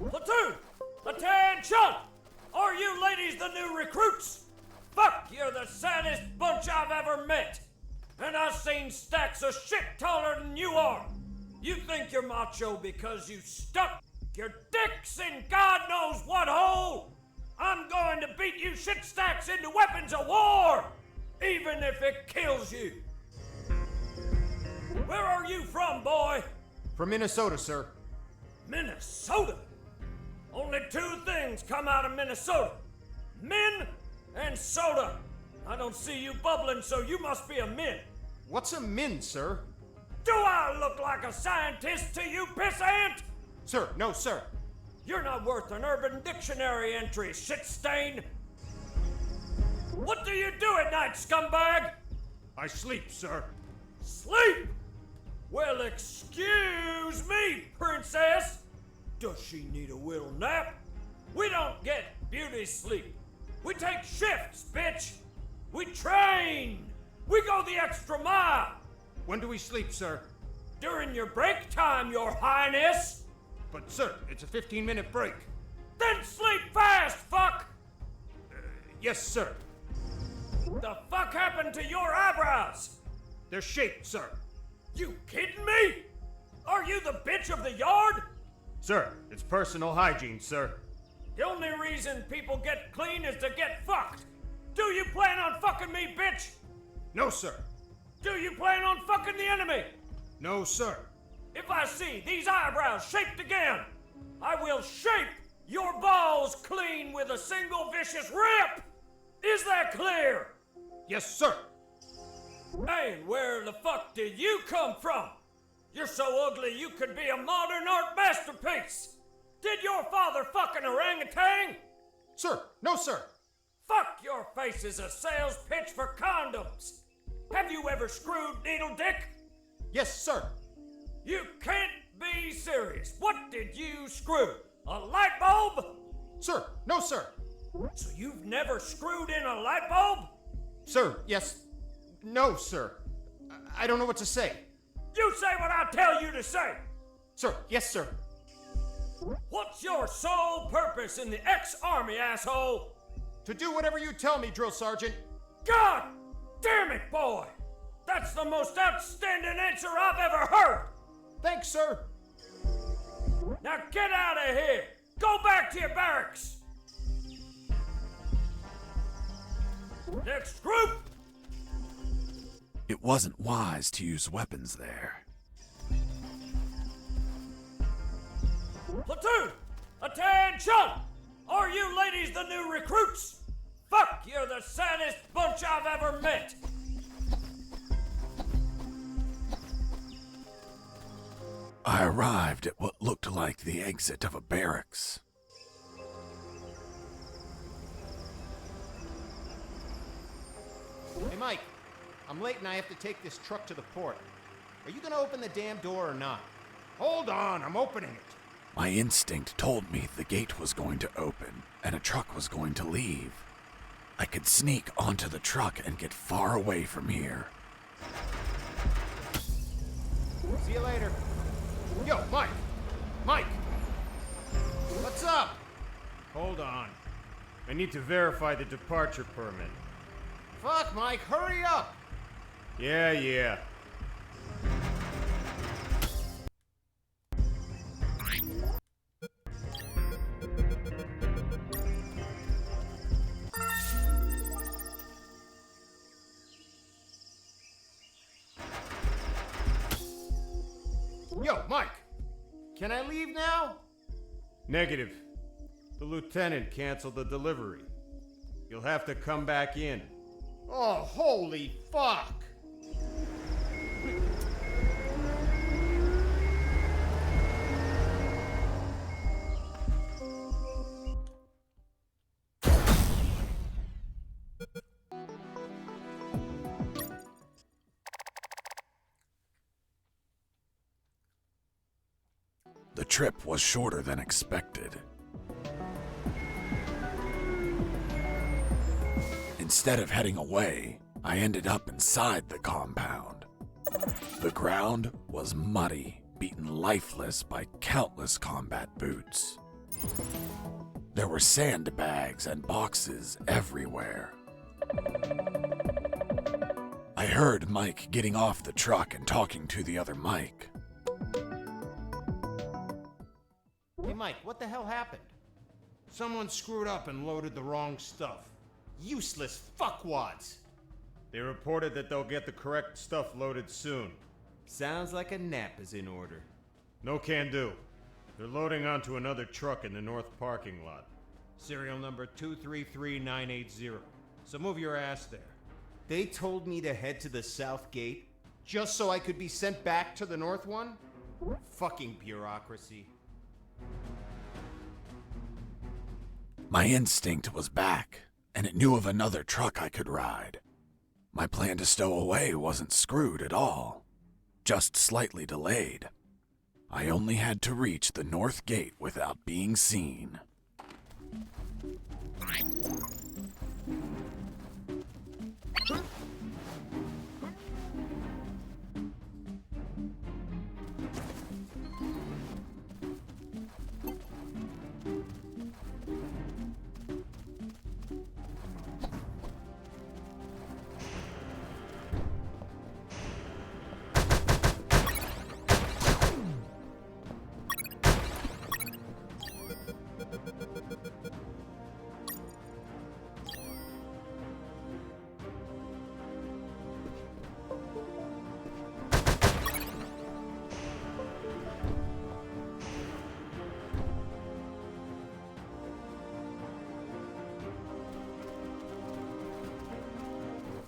Platoon! Attention! Are you ladies the new recruits? Fuck, you're the saddest bunch I've ever met. And I've seen stacks of shit taller than you are. You think you're macho because you stuck your dicks in God knows what hole? I'm going to beat you shit stacks into weapons of war, even if it kills you. Where are you from, boy? From Minnesota, sir. Minnesota? Only two things come out of Minnesota. Men and soda. I don't see you bubbling, so you must be a min. What's a min, sir? Do I look like a scientist to you, pissant? Sir, no, sir. You're not worth an Urban Dictionary entry, shit stain. What do you do at night, scumbag? I sleep, sir. Sleep? Well, excuse me, princess. Does she need a little nap? We don't get beauty sleep. We take shifts, bitch. We train. We go the extra mile. When do we sleep, sir? During your break time, your highness. But, sir, it's a 15-minute break. Then sleep fast, fuck! Yes, sir. The fuck happened to your eyebrows? They're shaped, sir. You kidding me? Are you the bitch of the yard? Sir, it's personal hygiene, sir. The only reason people get clean is to get fucked. Do you plan on fucking me, bitch? No, sir. Do you plan on fucking the enemy? No, sir. If I see these eyebrows shaped again, I will shape your balls clean with a single vicious rip! Is that clear? Yes, sir. And where the fuck did you come from? You're so ugly you could be a modern art masterpiece! Did your father fuck an orangutan? Sir, no, sir. Fuck, your face is a sales pitch for condoms! Have you ever screwed needle dick? Yes, sir. You can't be serious. What did you screw? A light bulb? Sir, no, sir. So you've never screwed in a light bulb? Sir, yes. No, sir. I don't know what to say. You say what I tell you to say! Sir, yes, sir. What's your sole purpose in the ex-army, asshole? To do whatever you tell me, drill sergeant. God damn it, boy! That's the most outstanding answer I've ever heard! Thanks, sir. Now get out of here! Go back to your barracks! Next group! It wasn't wise to use weapons there. Platoon! Attention! Are you ladies the new recruits? Fuck, you're the saddest bunch I've ever met! I arrived at what looked like the exit of a barracks. Hey, Mike. I'm late and I have to take this truck to the port. Are you gonna open the damn door or not? Hold on, I'm opening it. My instinct told me the gate was going to open and a truck was going to leave. I could sneak onto the truck and get far away from here. Yo, Mike! Mike! What's up? Hold on. I need to verify the departure permit. Fuck, Mike, hurry up! Yeah. Yo, Mike! Can I leave now? Negative. The lieutenant canceled the delivery. You'll have to come back in. Oh, holy fuck! The trip was shorter than expected. Instead of heading away, I ended up inside the compound. The ground was muddy, beaten lifeless by countless combat boots. There were sandbags and boxes everywhere. I heard Mike getting off the truck and talking to the other Mike. Hey, Mike, what the hell happened? Someone screwed up and loaded the wrong stuff. Useless fuckwads! They reported that they'll get the correct stuff loaded soon. Sounds like a nap is in order. No can do. They're loading onto another truck in the north parking lot. Serial number 233980. So move your ass there. They told me to head to the south gate just so I could be sent back to the north one? Fucking bureaucracy. My instinct was back, and it knew of another truck I could ride. My plan to stow away wasn't screwed at all, just slightly delayed. I only had to reach the north gate without being seen.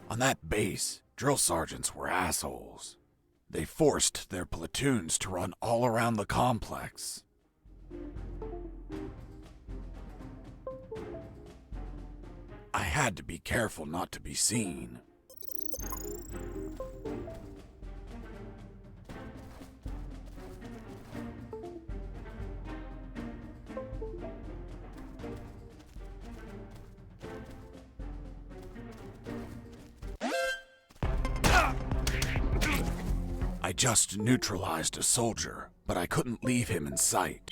On that base, drill sergeants were assholes. They forced their platoons to run all around the complex. I had to be careful not to be seen. I just neutralized a soldier, but I couldn't leave him in sight.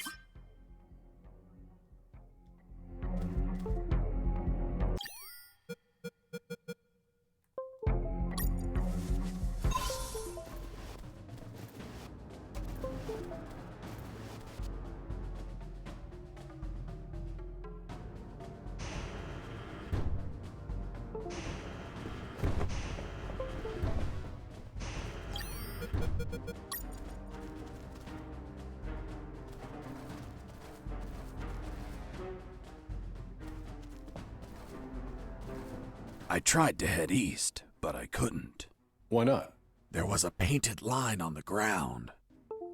I tried to head east, but I couldn't. Why not? There was a painted line on the ground.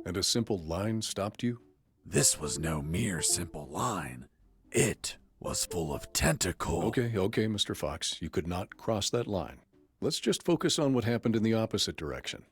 And a simple line stopped you? This was no mere simple line. It was full of tentacles. Okay, Mr. Fox. You could not cross that line. Let's just focus on what happened in the opposite direction.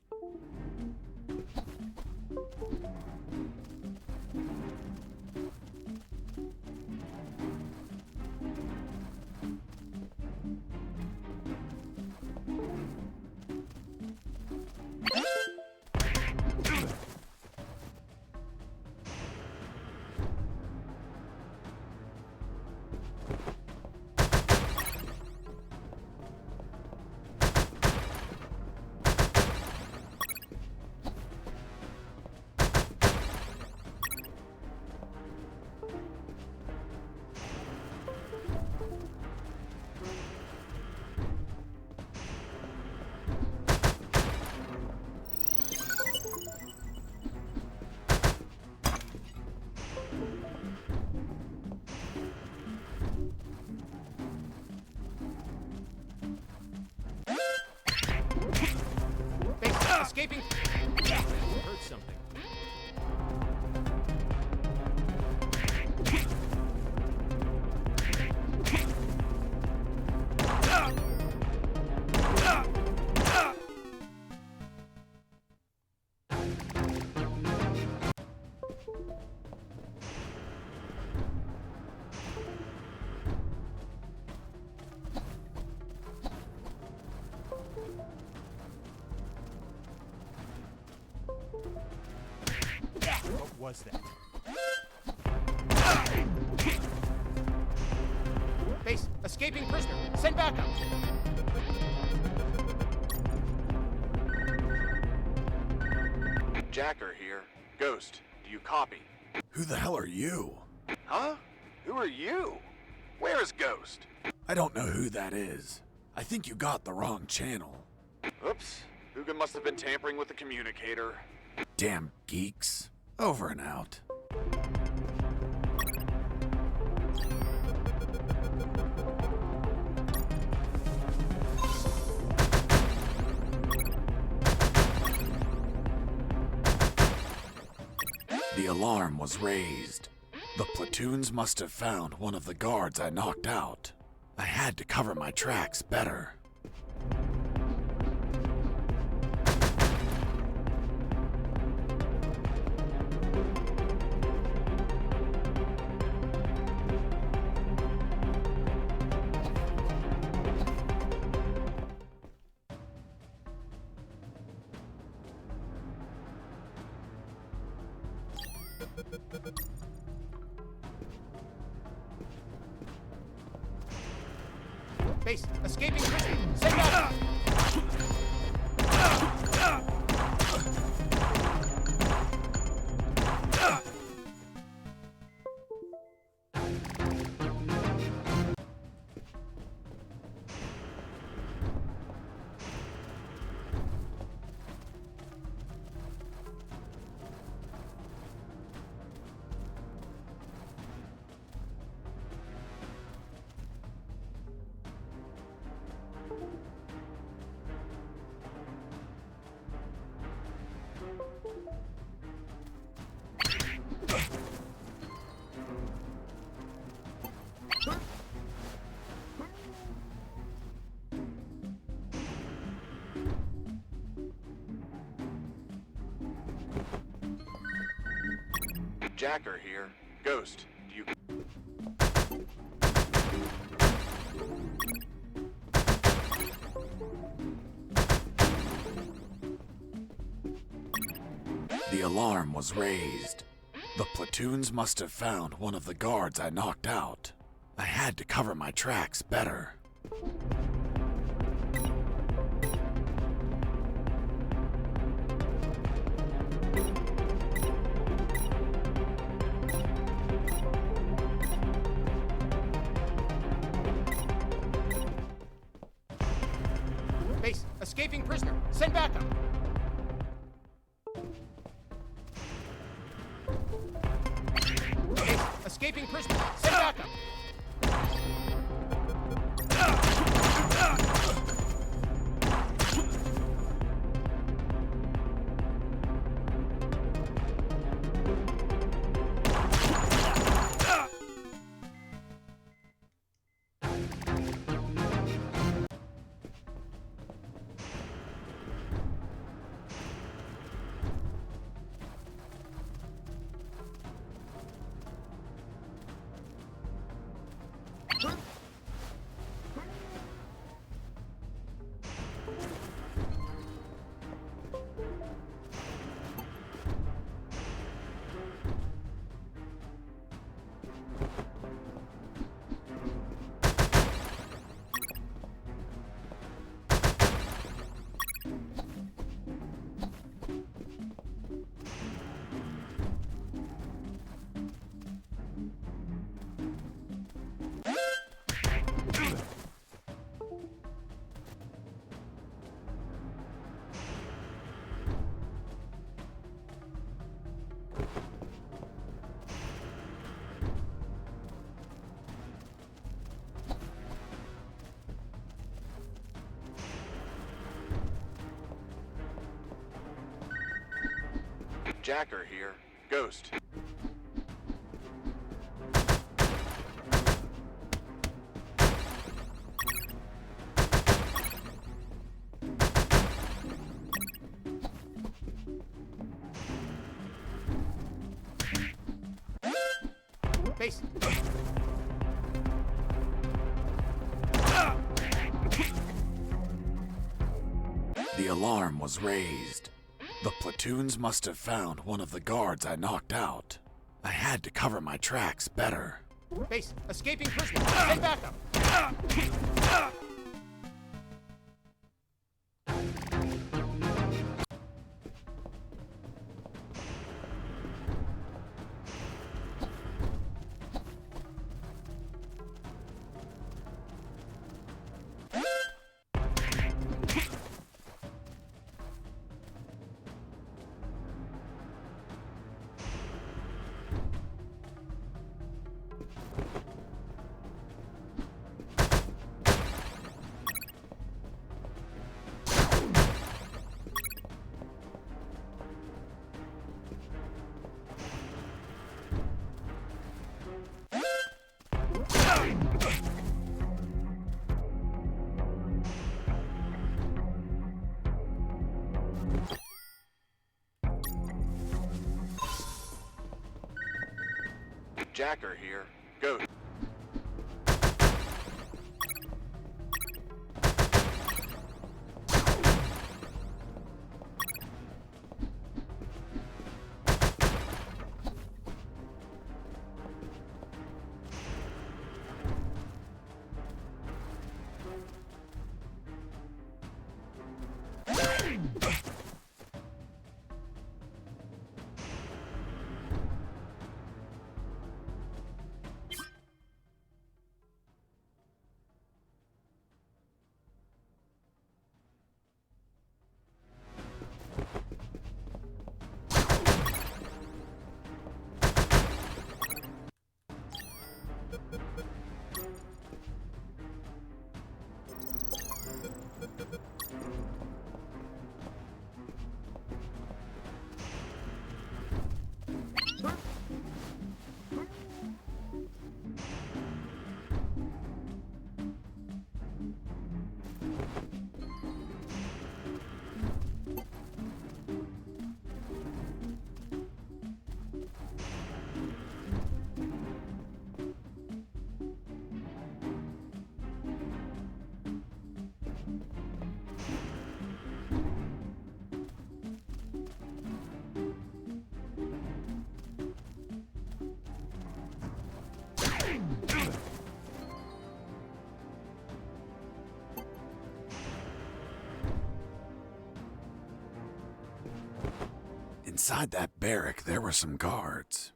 was that? Base, escaping prisoner. Send backup. Jacker here. Ghost, do you copy? Who the hell are you? Huh? Who are you? Where's Ghost? I don't know who that is. I think you got the wrong channel. Oops. Hoogan must have been tampering with the communicator. Damn geeks. Over and out. The alarm was raised. The platoons must have found one of the guards I knocked out. I had to cover my tracks better. Base, escaping prisoner. Send backup. Jacker here. Ghost, do you... The alarm was raised. The platoons must have found one of the guards I knocked out. I had to cover my tracks better. Base, escaping prisoner. Send backup. Base, escaping prisoner. Send backup. Jacker here. Ghost. Base. The alarm was raised. The platoons must have found one of the guards I knocked out. I had to cover my tracks better. Base, escaping prisoner. Send backup. Jacker here. Go. Inside that barrack, there were some guards.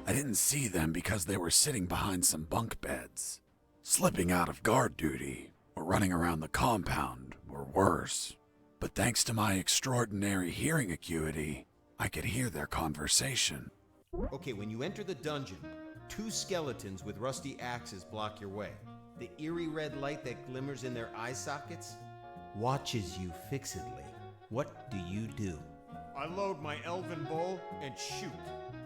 I didn't see them because they were sitting behind some bunk beds, slipping out of guard duty, or running around the compound, or worse. But thanks to my extraordinary hearing acuity, I could hear their conversation. Okay, when you enter the dungeon, 2 skeletons with rusty axes block your way. The eerie red light that glimmers in their eye sockets watches you fixedly. What do you do? I load my elven bow and shoot.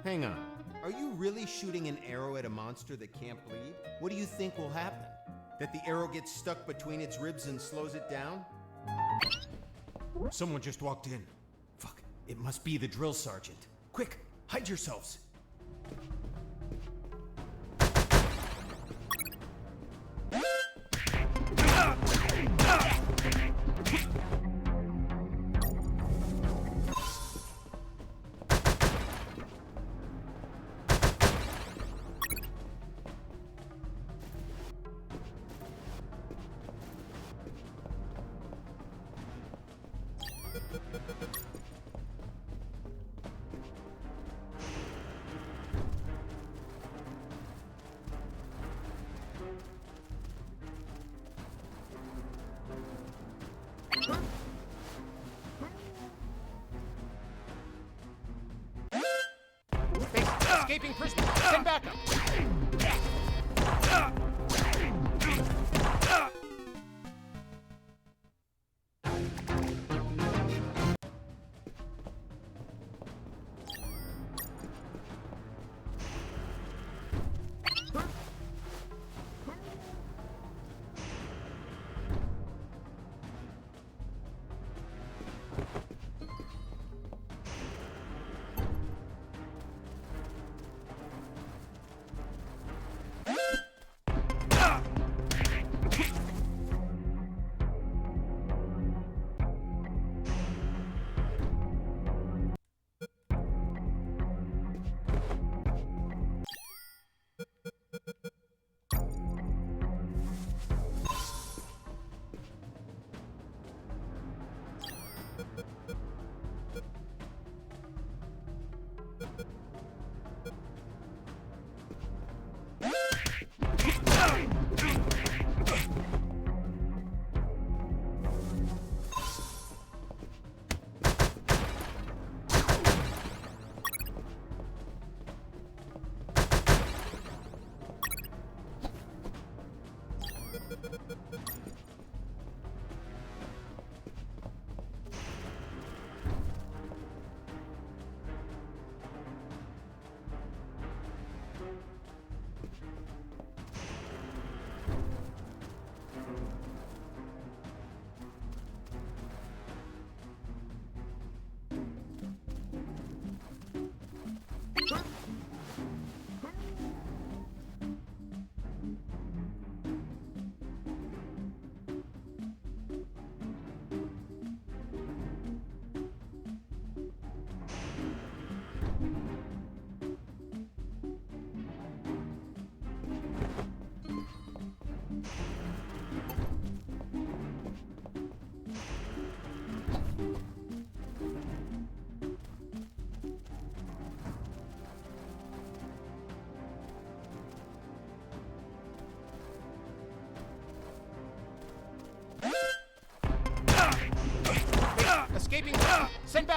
Hang on. Are you really shooting an arrow at a monster that can't bleed? What do you think will happen? That the arrow gets stuck between its ribs and slows it down? Someone just walked in. Fuck, it must be the drill sergeant. Quick, hide yourselves. Escaping prisoner. Send backup.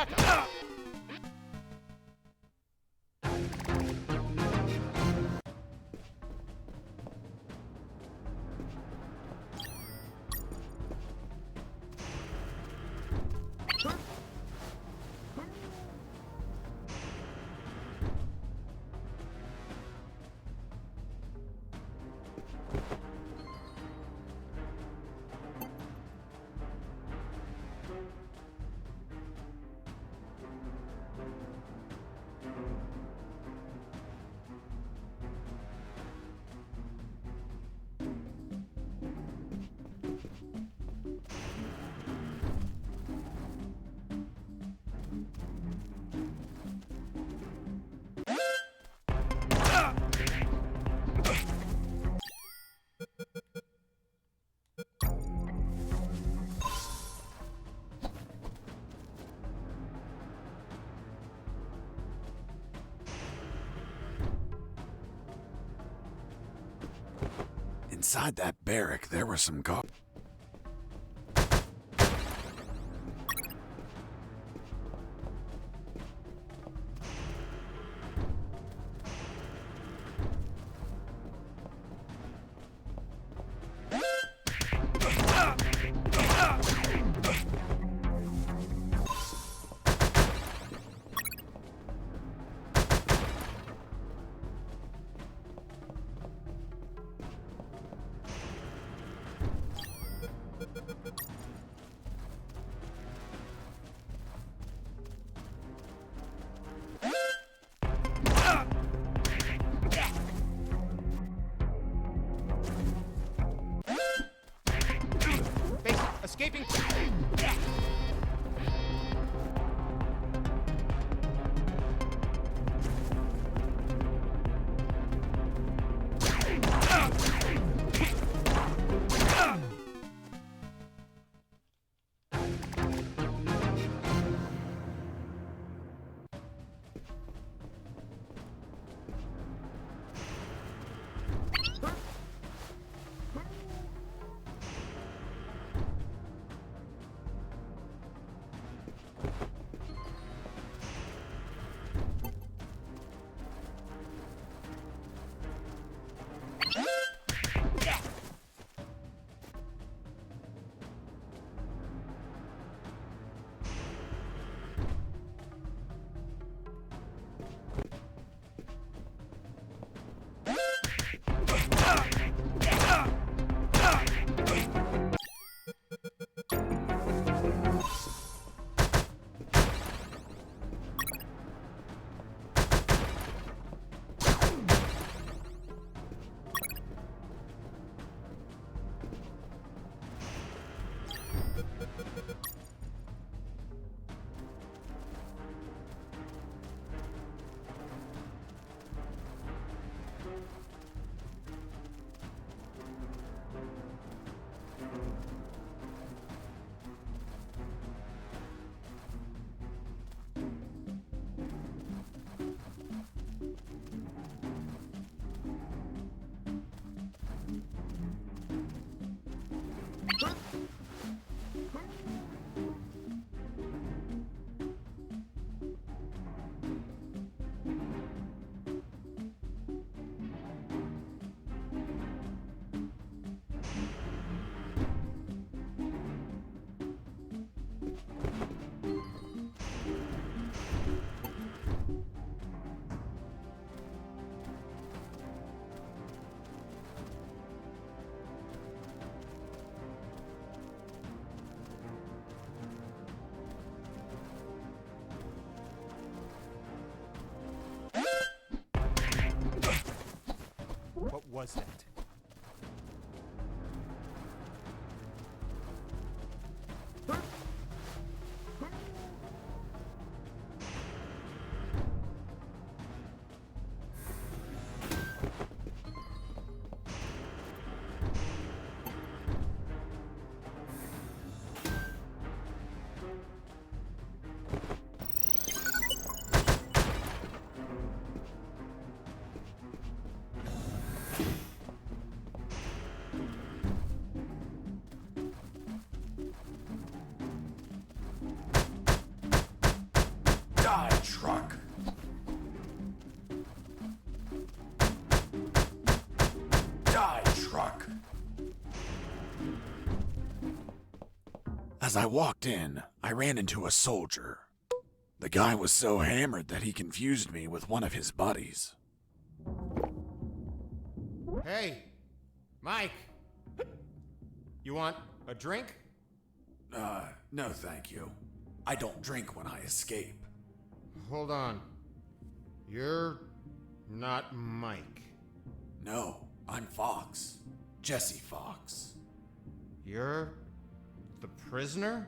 backup! Inside that barrack, there were some Escaping. What was that? As I walked in, I ran into a soldier. The guy was so hammered that he confused me with one of his buddies. Hey, Mike. You want a drink? No thank you. I don't drink when I escape. Hold on. You're not Mike. No, I'm Fox. Jesse Fox. You're the prisoner?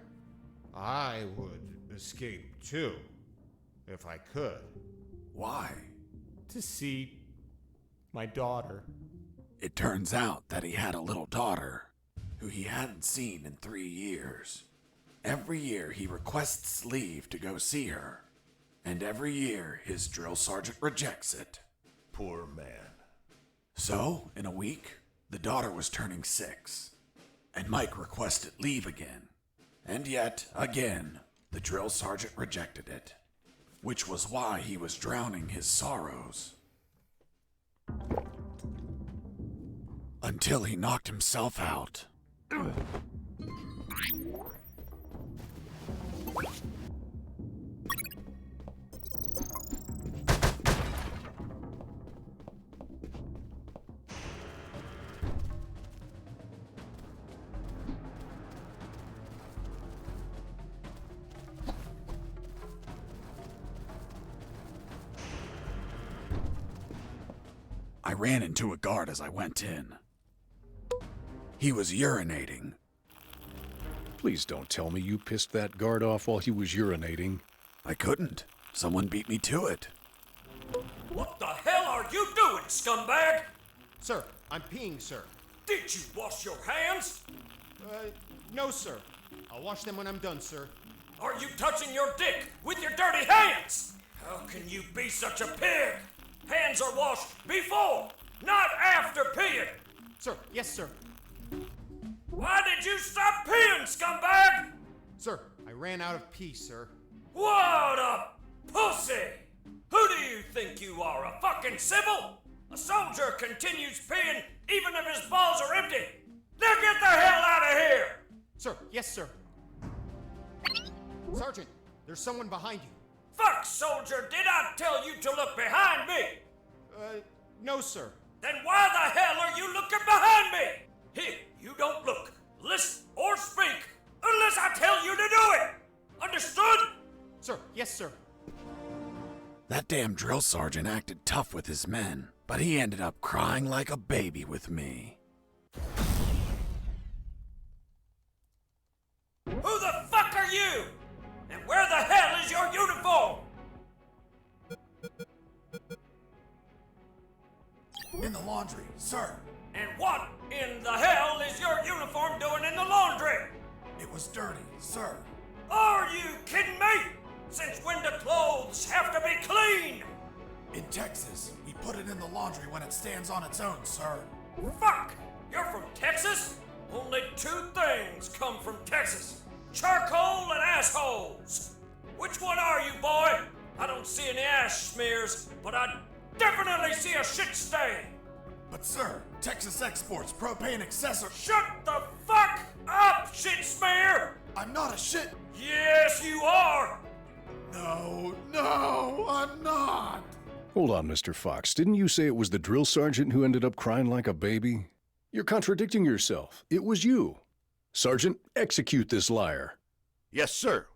I would escape too, if I could. Why? To see my daughter. It turns out that he had a little daughter who he hadn't seen in 3 years. Every year he requests leave to go see her, and every year his drill sergeant rejects it. Poor man. So, in a week, the daughter was turning 6, and Mike requested leave again. And yet, again, the drill sergeant rejected it, which was why he was drowning his sorrows. Until he knocked himself out. I ran into a guard as I went in. He was urinating. Please don't tell me you pissed that guard off while he was urinating. I couldn't. Someone beat me to it. What the hell are you doing, scumbag? Sir, I'm peeing, sir. Did you wash your hands? No, sir. I'll wash them when I'm done, sir. Are you touching your dick with your dirty hands? How can you be such a pig? Hands are washed before, not after peeing. Sir, yes, sir. Why did you stop peeing, scumbag? Sir, I ran out of pee, sir. What a pussy! Who do you think you are, a fucking civil? A soldier continues peeing even if his balls are empty. Now get the hell out of here! Sir, yes, sir. Sergeant, there's someone behind you. Fuck, soldier, did I tell you to look behind me? No, sir. Then why the hell are you looking behind me? Here, you don't look, listen, or speak unless I tell you to do it. Understood? Sir, yes, sir. That damn drill sergeant acted tough with his men, but he ended up crying like a baby with me. Who the fuck are you? And where the hell is your uniform? In the laundry, sir. And what in the hell is your uniform doing in the laundry? It was dirty, sir. Are you kidding me? Since when do clothes have to be clean? In Texas, we put it in the laundry when it stands on its own, sir. Fuck! You're from Texas? Only 2 things come from Texas. Charcoal and assholes. Which one are you, boy? I don't see any ash smears, but I definitely see a shit stain. But sir, Texas exports propane accessories. Shut the fuck up, shit smear! I'm not a shit. Yes, you are! No, I'm not. Hold on, Mr. Fox. Didn't you say it was the drill sergeant who ended up crying like a baby? You're contradicting yourself. It was you. Sergeant, execute this liar. Yes, sir.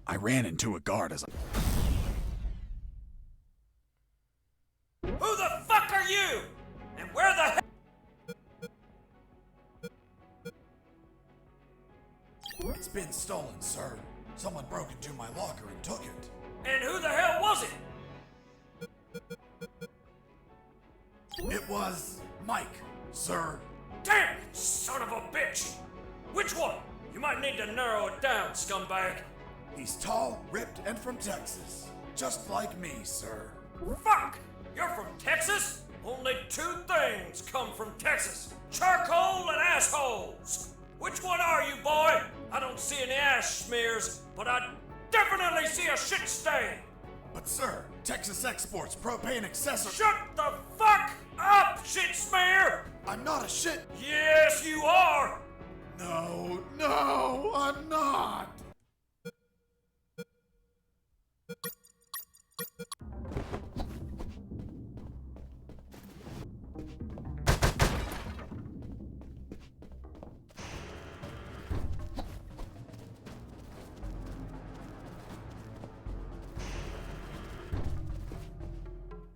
I ran into a guard as I... Who the fuck are you? And where the hell? It's been stolen, sir. Someone broke into my locker and took it. And who the hell was it? It was Mike, sir. Damn it, son of a bitch! Which one? You might need to narrow it down, scumbag. He's tall, ripped, and from Texas. Just like me, sir. Fuck! You're from Texas? Only two things come from Texas. Charcoal and assholes. Which one are you, boy? I don't see any ash smears, but I definitely see a shit stain. But sir, Texas exports propane accessories. Shut the fuck up, shit smear! I'm not a shit. Yes, you are! No, I'm not.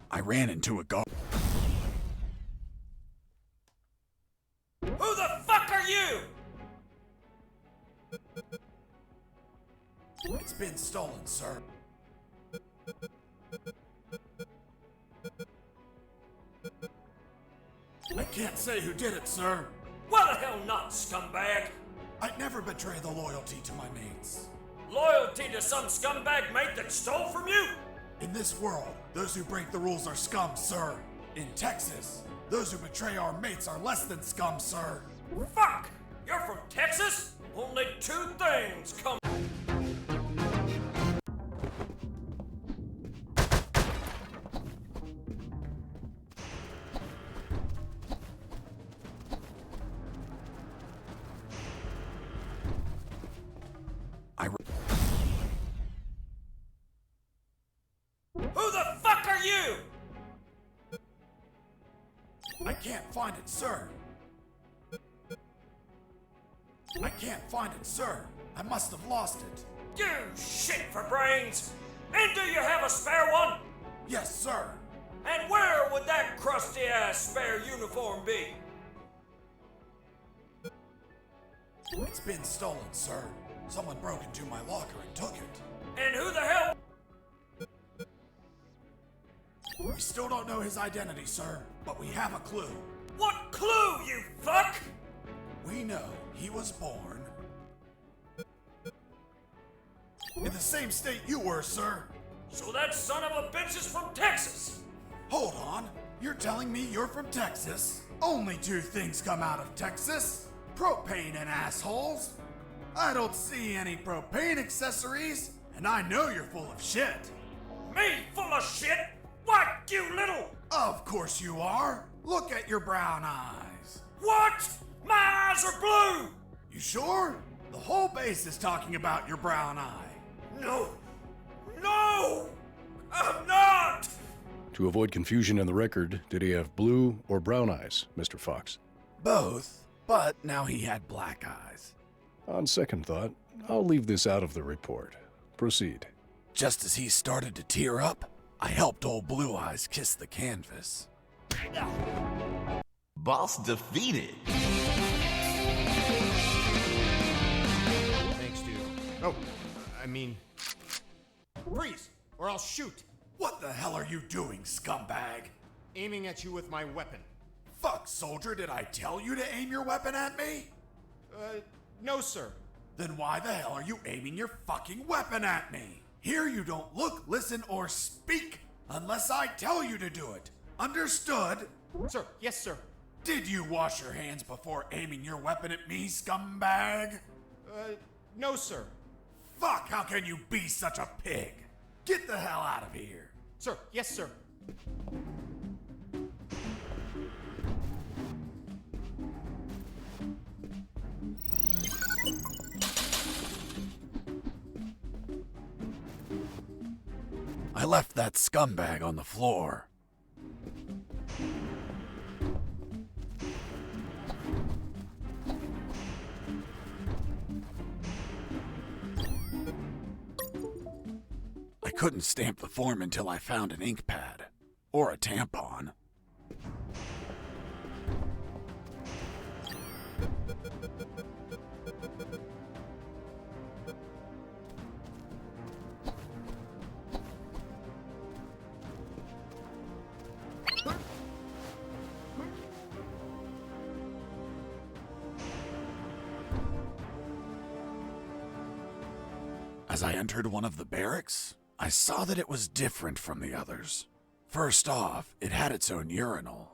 I ran into a guard. Who the fuck are you? It's been stolen, sir. I can't say who did it, sir. Why the hell not, scumbag? I'd never betray the loyalty to my mates. Loyalty to some scumbag mate that stole from you? In this world, those who break the rules are scum, sir. In Texas, those who betray our mates are less than scum, sir. Fuck! You're from Texas? Only two things come. Who the fuck are you? I can't find it, sir. I can't find it, sir. I must have lost it. You shit for brains! And do you have a spare one? Yes, sir. And where would that crusty ass spare uniform be? It's been stolen, sir. Someone broke into my locker and took it. And who the hell? We still don't know his identity, sir, but we have a clue. What clue, you fuck? We know he was born in the same state you were, sir. So that son of a bitch is from Texas. Hold on. You're telling me you're from Texas? Only two things come out of Texas: propane and assholes. I don't see any propane accessories, and I know you're full of shit. Me full of shit? What, you little? Of course you are. Look at your brown eyes. What? My eyes are blue! You sure? The whole base is talking about your brown eye. No! No! I'm not! To avoid confusion in the record, did he have blue or brown eyes, Mr. Fox? Both, but now he had black eyes. On second thought, I'll leave this out of the report. Proceed. Just as he started to tear up, I helped old Blue Eyes kiss the canvas. Boss defeated. Thanks, dude. Oh, I mean... Freeze, or I'll shoot. What the hell are you doing, scumbag? Aiming at you with my weapon. Fuck, soldier, did I tell you to aim your weapon at me? No, sir. Then why the hell are you aiming your fucking weapon at me? Here you don't look, listen, or speak unless I tell you to do it. Understood? Sir, yes, sir. Did you wash your hands before aiming your weapon at me, scumbag? No, sir. Fuck, how can you be such a pig? Get the hell out of here. Sir, yes, sir. I left that scumbag on the floor. I couldn't stamp the form until I found an ink pad or a tampon. As I entered one of the barracks, I saw that it was different from the others. First off, it had its own urinal.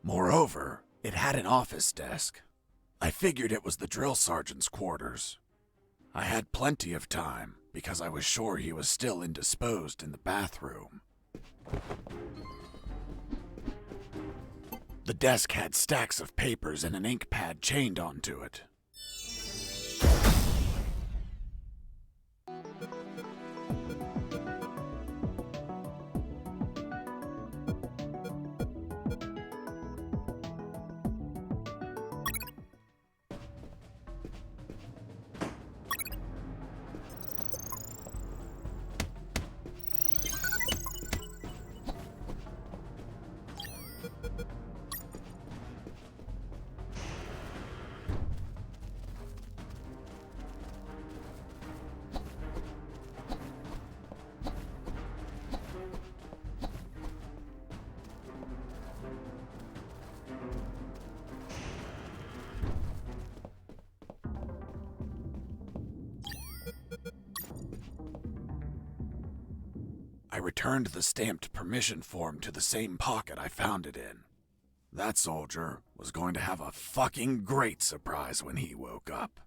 Moreover, it had an office desk. I figured it was the drill sergeant's quarters. I had plenty of time because I was sure he was still indisposed in the bathroom. The desk had stacks of papers and an ink pad chained onto it. I returned the stamped permission form to the same pocket I found it in. That soldier was going to have a fucking great surprise when he woke up.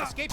Escape!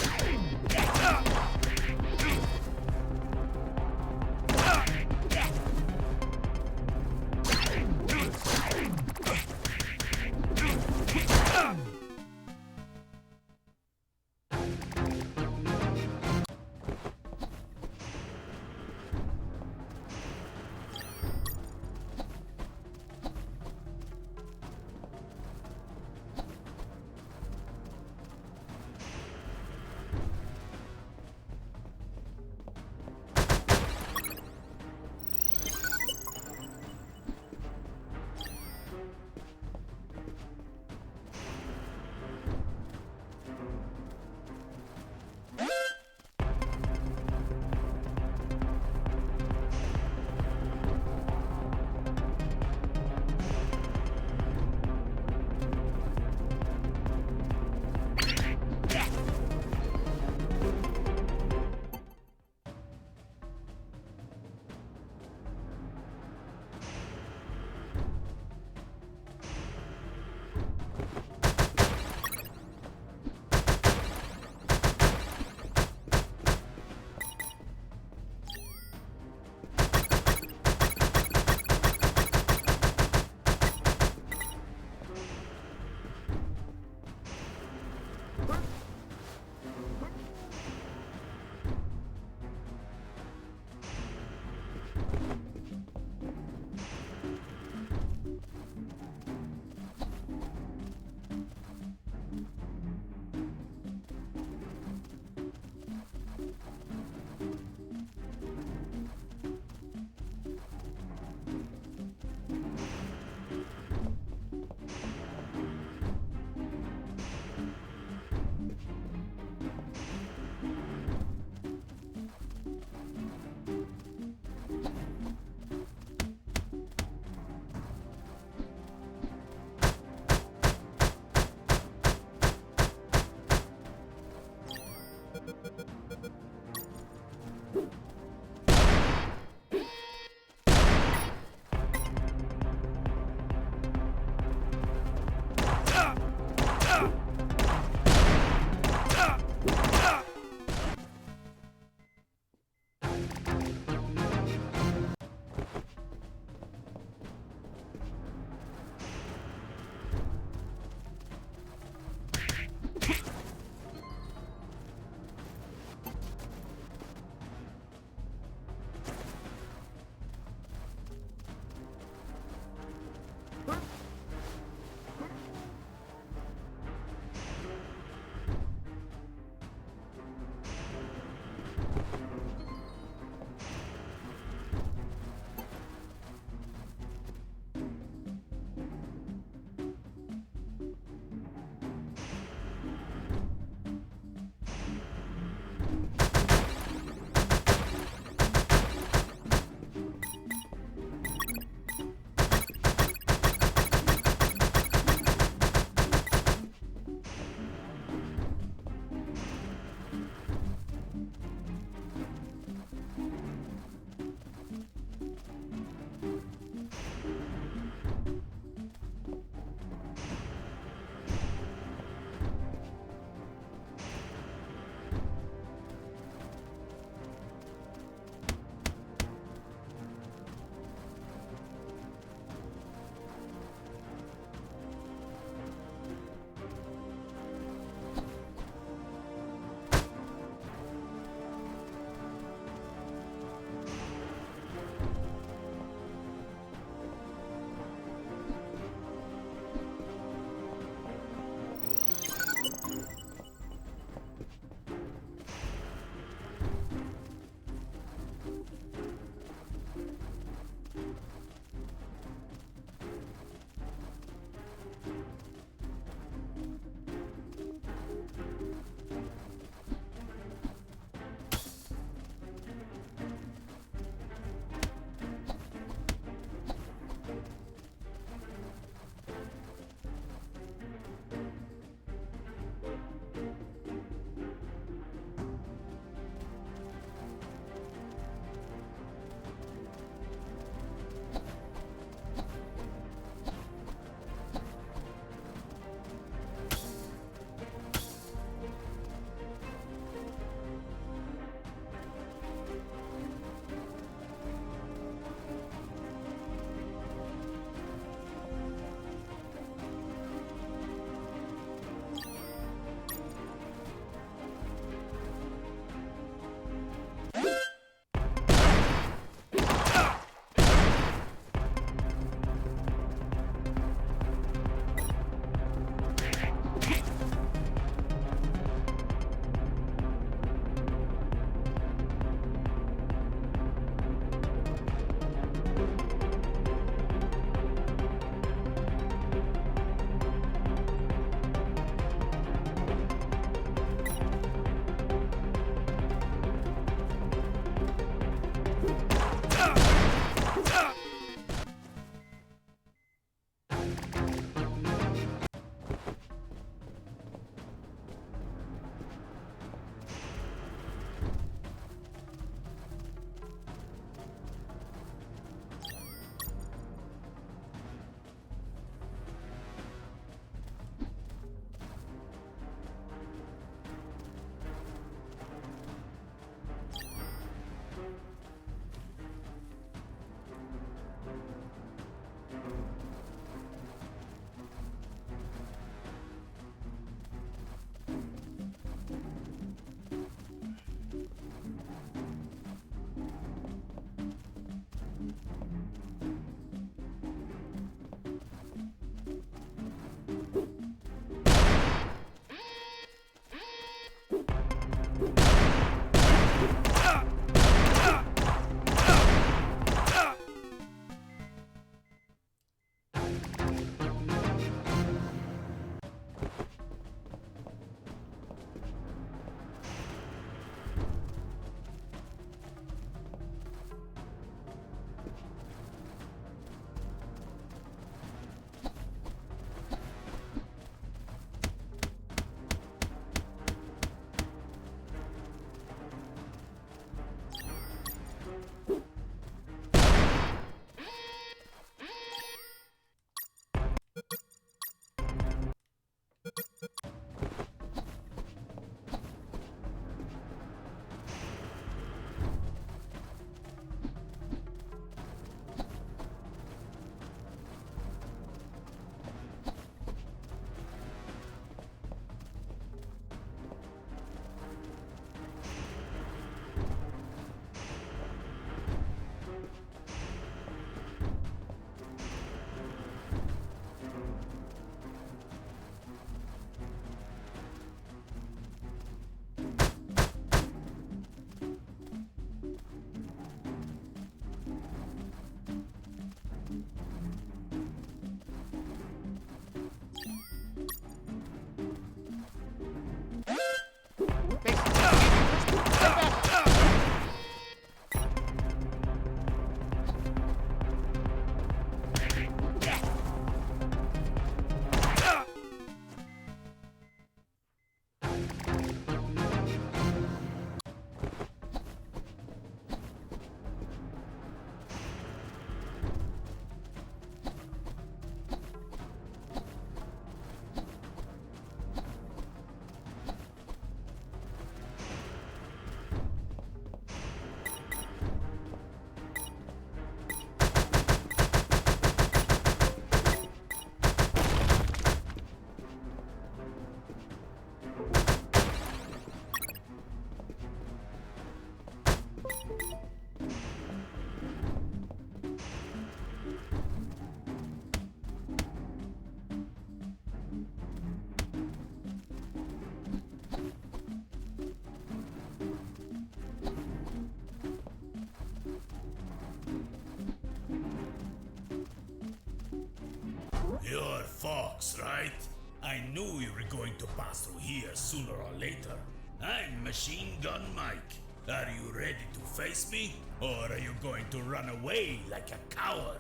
right. I knew you were going to pass through here sooner or later. I'm Machine Gun Mike. Are you ready to face me? Or are you going to run away like a coward?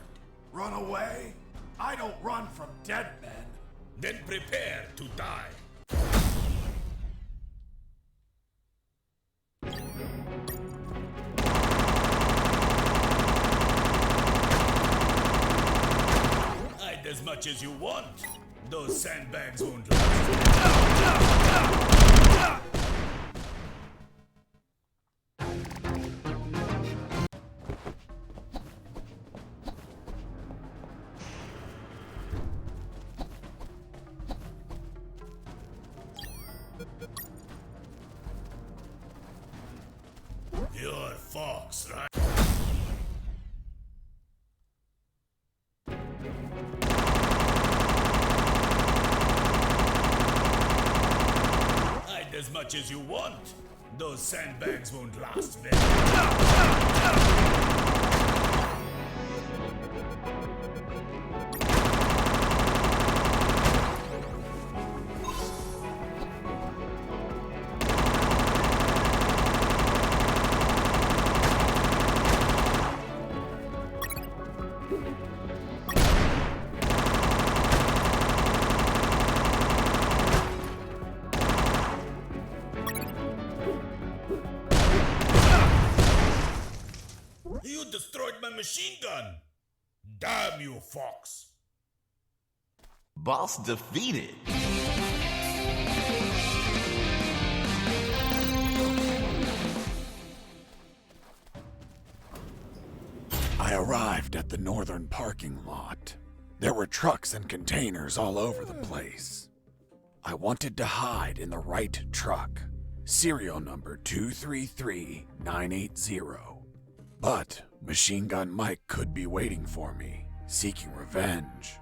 Run away? I don't run from dead men. Then prepare to die. Hide as much as you want. Those sandbags won't last. You're Fox, right? Hide as much as you want. Those sandbags won't last very long. You destroyed my machine gun! Damn you, Fox! Boss defeated. I arrived at the northern parking lot. There were trucks and containers all over the place. I wanted to hide in the right truck, serial number 233980. But Machine Gun Mike could be waiting for me, seeking revenge.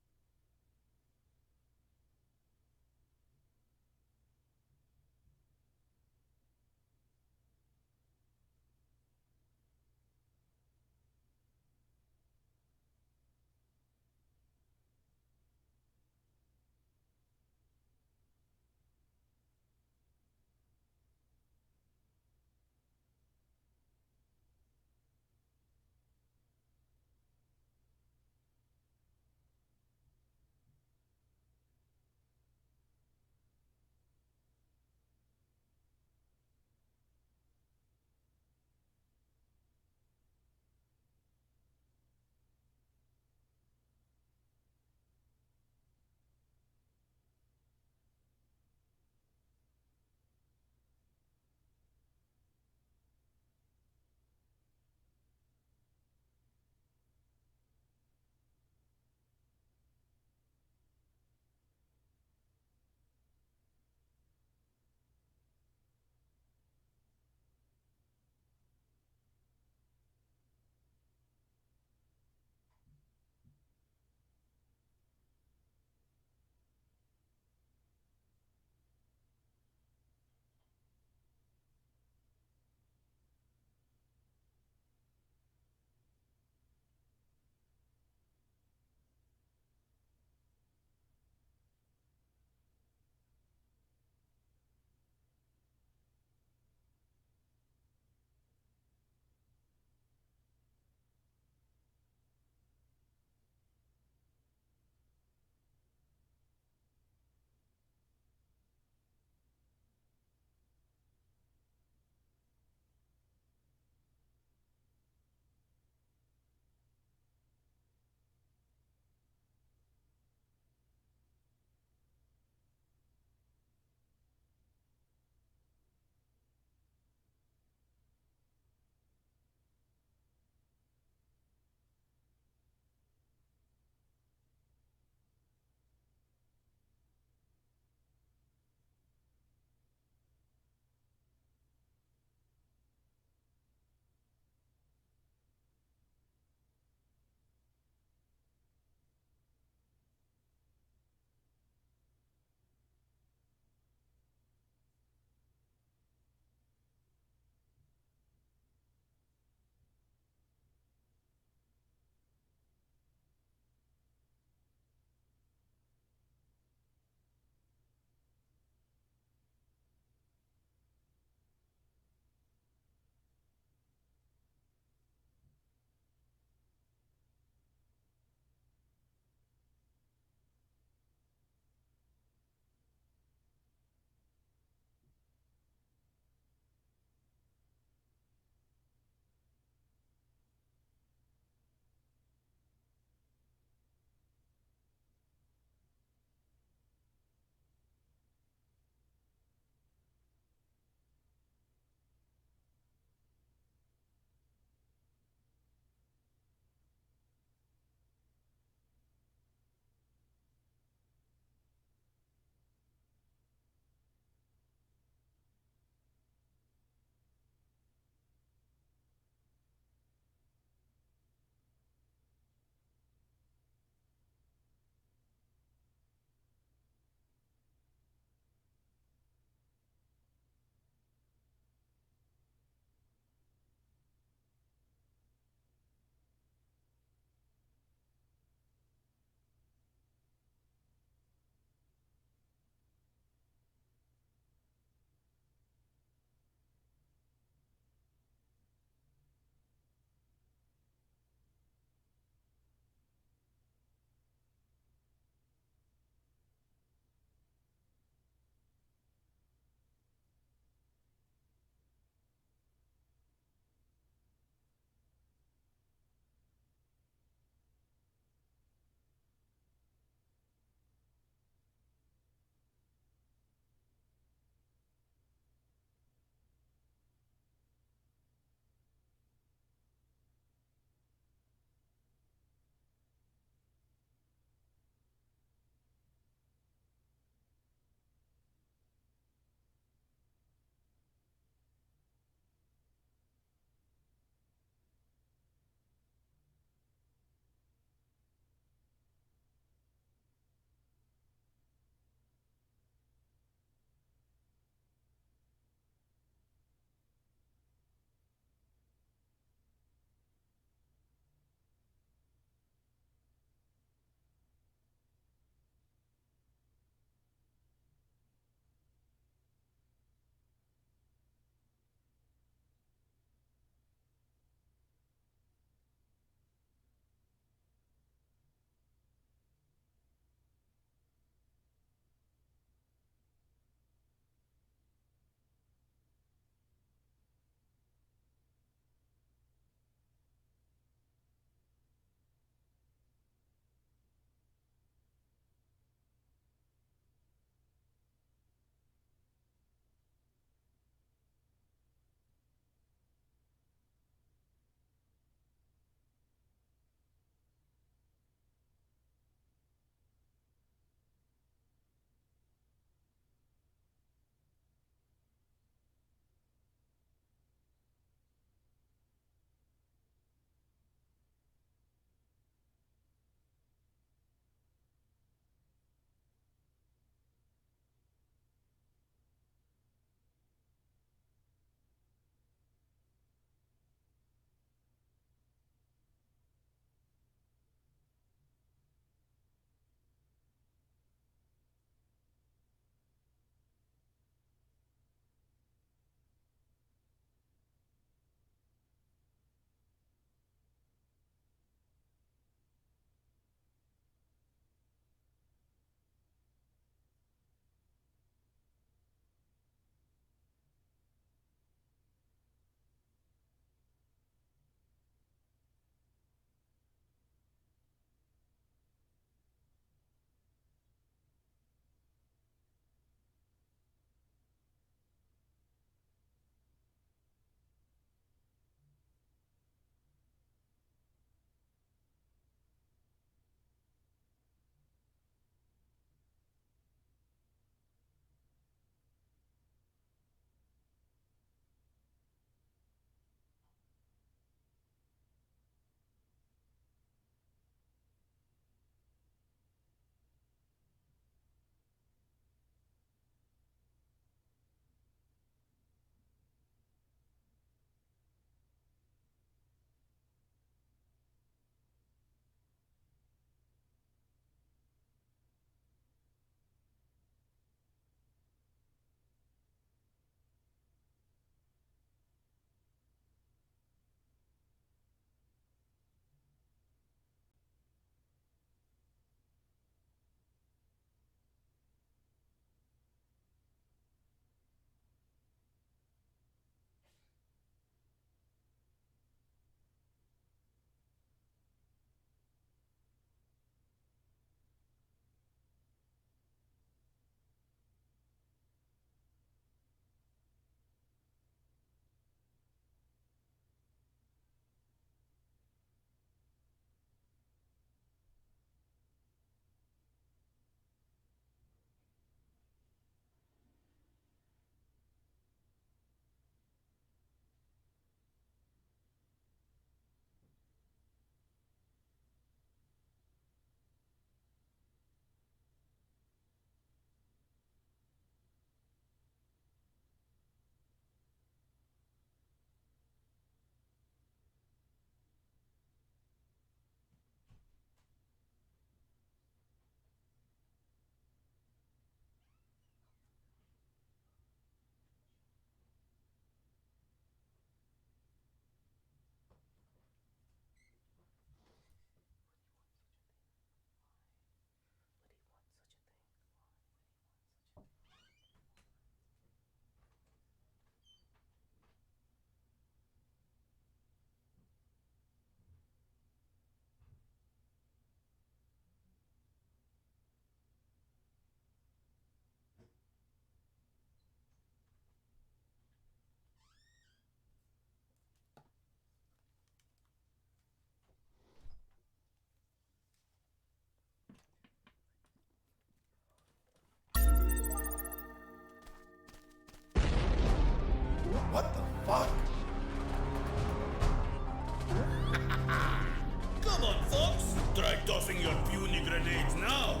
your puny grenades now?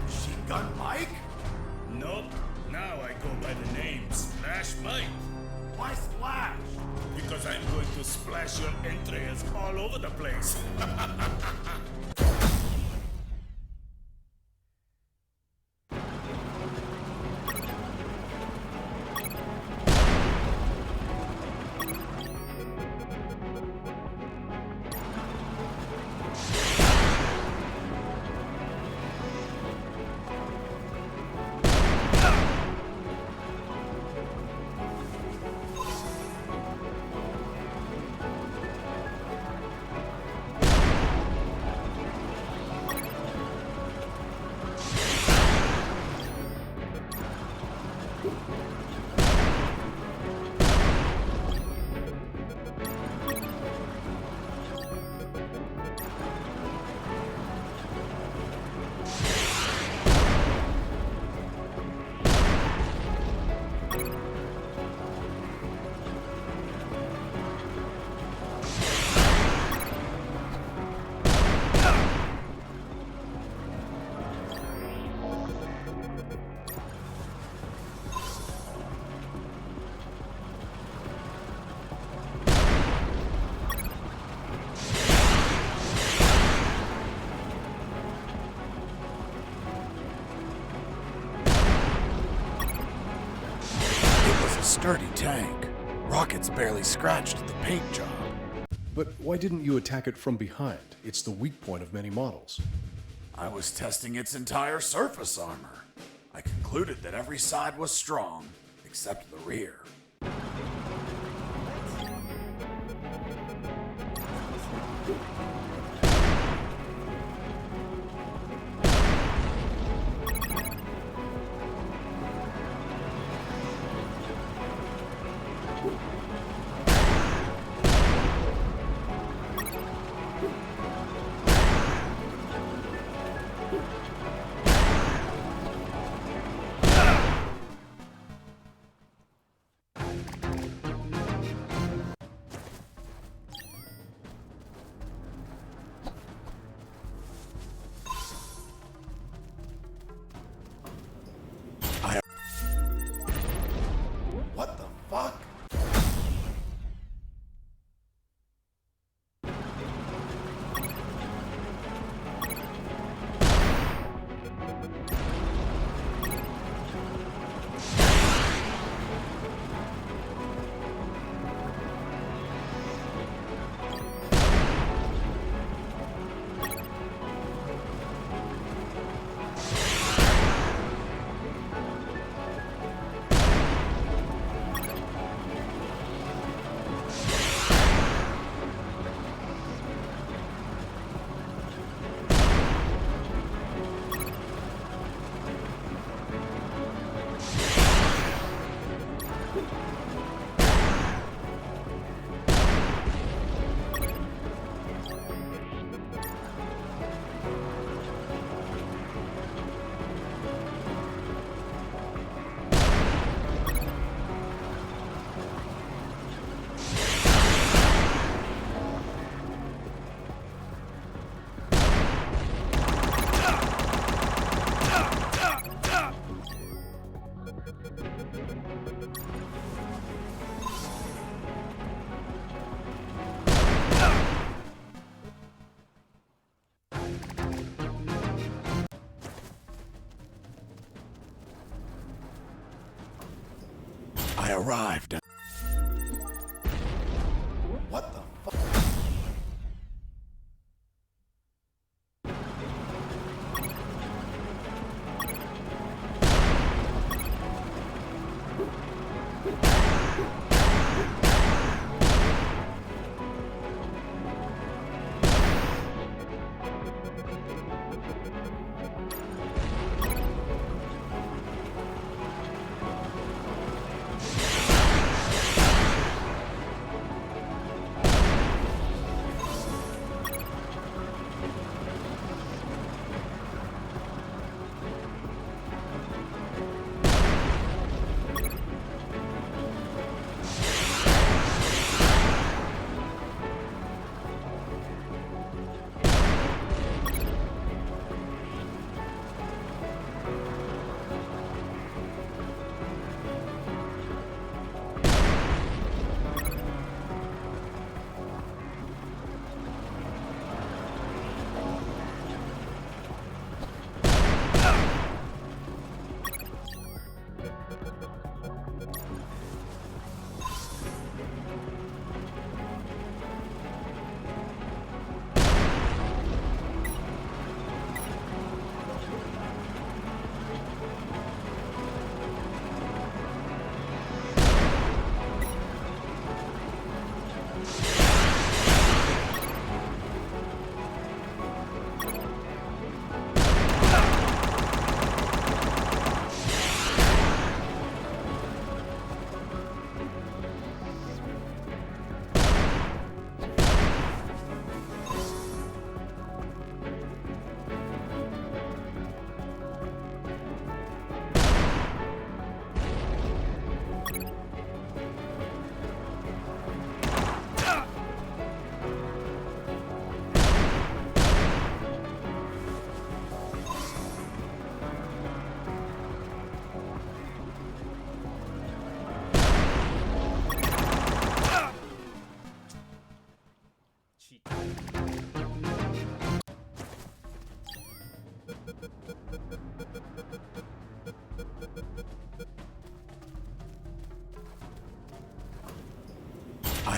Machine Gun Mike? Nope. Now I go by the name Splash Mike. Why Splash? Because I'm going to splash your entrails all over the place. Sturdy tank. Rockets barely scratched the paint job. But why didn't you attack it from behind? It's the weak point of many models. I was testing its entire surface armor. I concluded that every side was strong, except the rear. What the fuck? I arrived. What the fuck?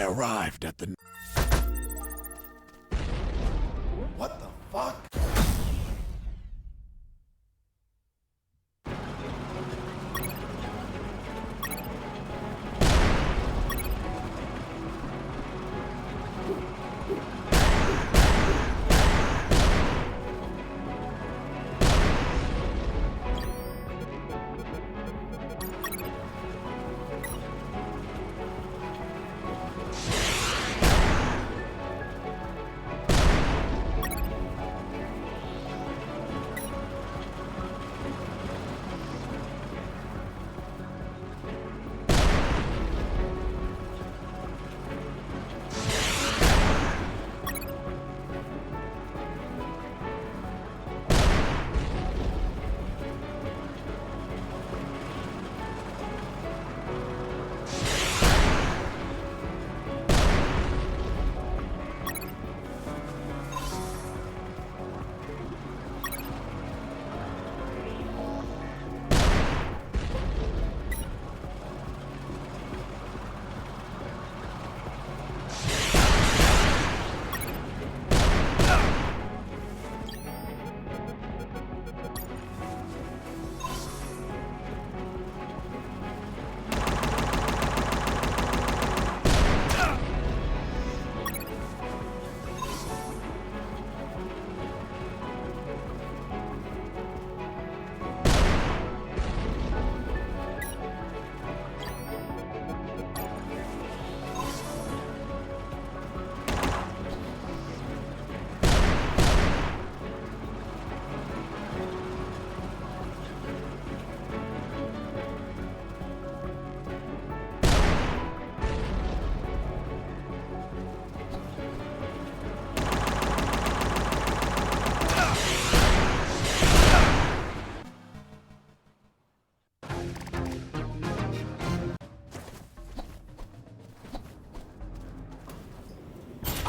arrived at the... What the fuck?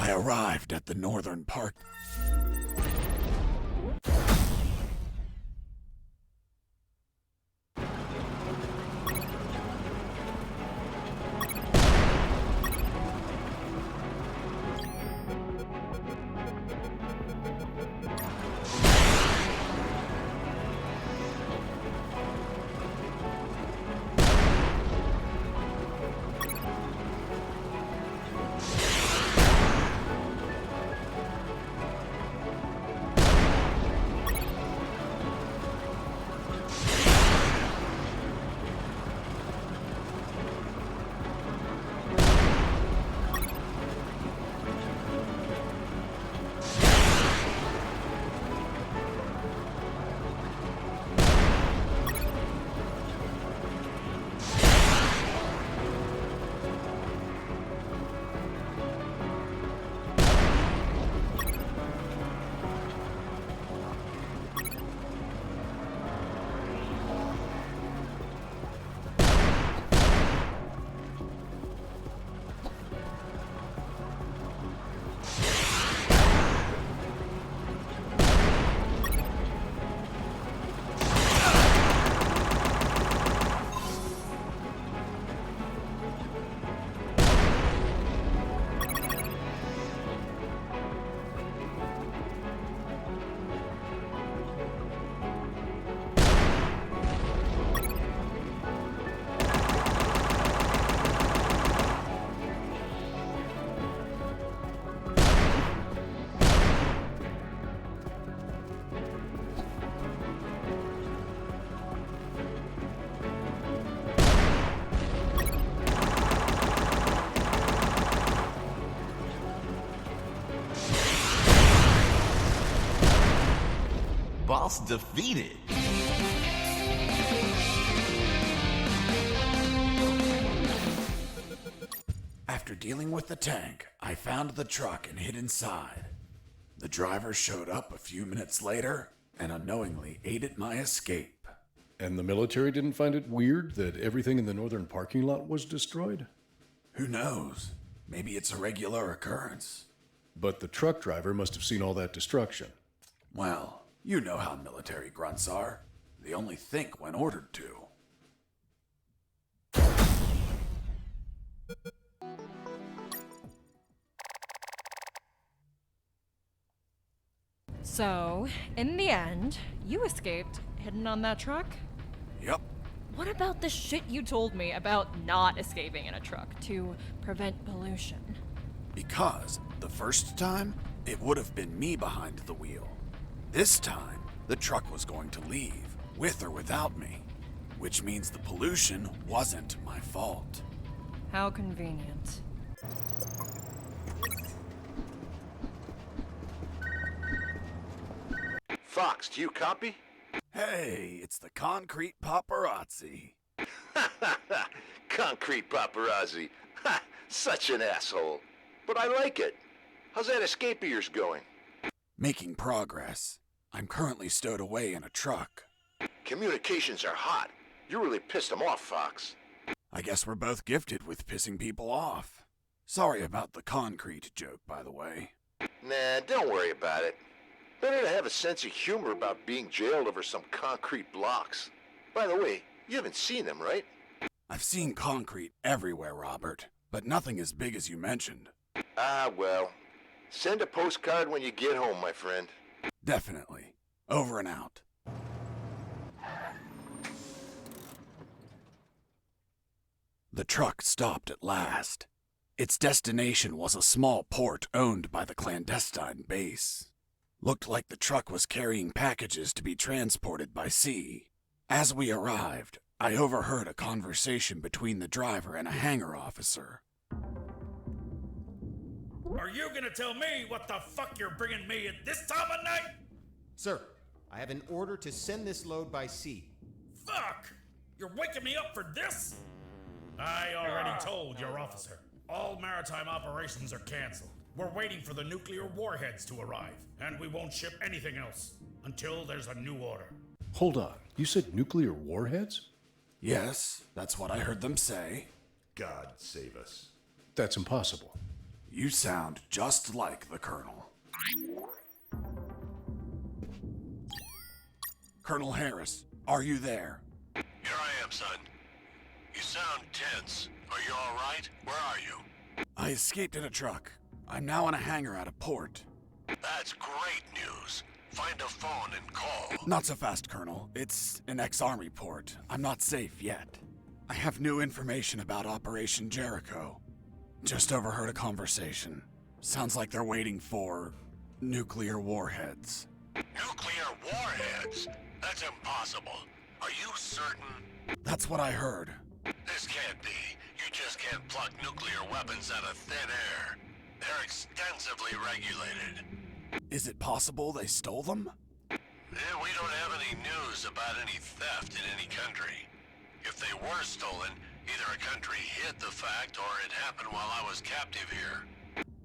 I arrived at the northern park. Boss defeated. After dealing with the tank, I found the truck and hid inside. The driver showed up a few minutes later and unknowingly aided my escape. And the military didn't find it weird that everything in the northern parking lot was destroyed? Who knows? Maybe it's a regular occurrence. But the truck driver must have seen all that destruction. Well, you know how military grunts are. They only think when ordered to. So, in the end, you escaped, hidden on that truck? Yep. What about the shit you told me about not escaping in a truck to prevent pollution? Because the first time, it would have been me behind the wheel. This time, the truck was going to leave, with or without me. Which means the pollution wasn't my fault. How convenient. Fox, do you copy? Hey, it's the concrete paparazzi. Concrete paparazzi. Ha! Such an asshole. But I like it. How's that escape of yours going? Making progress. I'm currently stowed away in a truck. Communications are hot. You really pissed them off, Fox. I guess we're both gifted with pissing people off. Sorry about the concrete joke, by the way. Nah, don't worry about it. Better to have a sense of humor about being jailed over some concrete blocks. By the way, you haven't seen them, right? I've seen concrete everywhere, Robert, but nothing as big as you mentioned. Ah, well. Send a postcard when you get home, my friend. Definitely. Over and out. The truck stopped at last. Its destination was a small port owned by the clandestine base. Looked like the truck was carrying packages to be transported by sea. As we arrived, I overheard a conversation between the driver and a hangar officer. Are you gonna tell me what the fuck you're bringing me at this time of night? Sir, I have an order to send this load by sea. Fuck! You're waking me up for this? I already told your officer. All maritime operations are canceled. We're waiting for the nuclear warheads to arrive, and we won't ship anything else until there's a new order. Hold on. You said nuclear warheads? Yes, that's what I heard them say. God save us. That's impossible. You sound just like the Colonel. Colonel Harris, are you there? Here I am, son. You sound tense. Are you all right? Where are you? I escaped in a truck. I'm now in a hangar at a port. That's great news. Find a phone and call. Not so fast, Colonel. It's an ex-Army port. I'm not safe yet. I have new information about Operation Jericho. Just overheard a conversation. Sounds like they're waiting for nuclear warheads. Nuclear warheads? That's impossible. Are you certain? That's what I heard. This can't be. You just can't pluck nuclear weapons out of thin air. They're extensively regulated. Is it possible they stole them? We don't have any news about any theft in any country. If they were stolen, either a country hid the fact or it happened while I was captive here.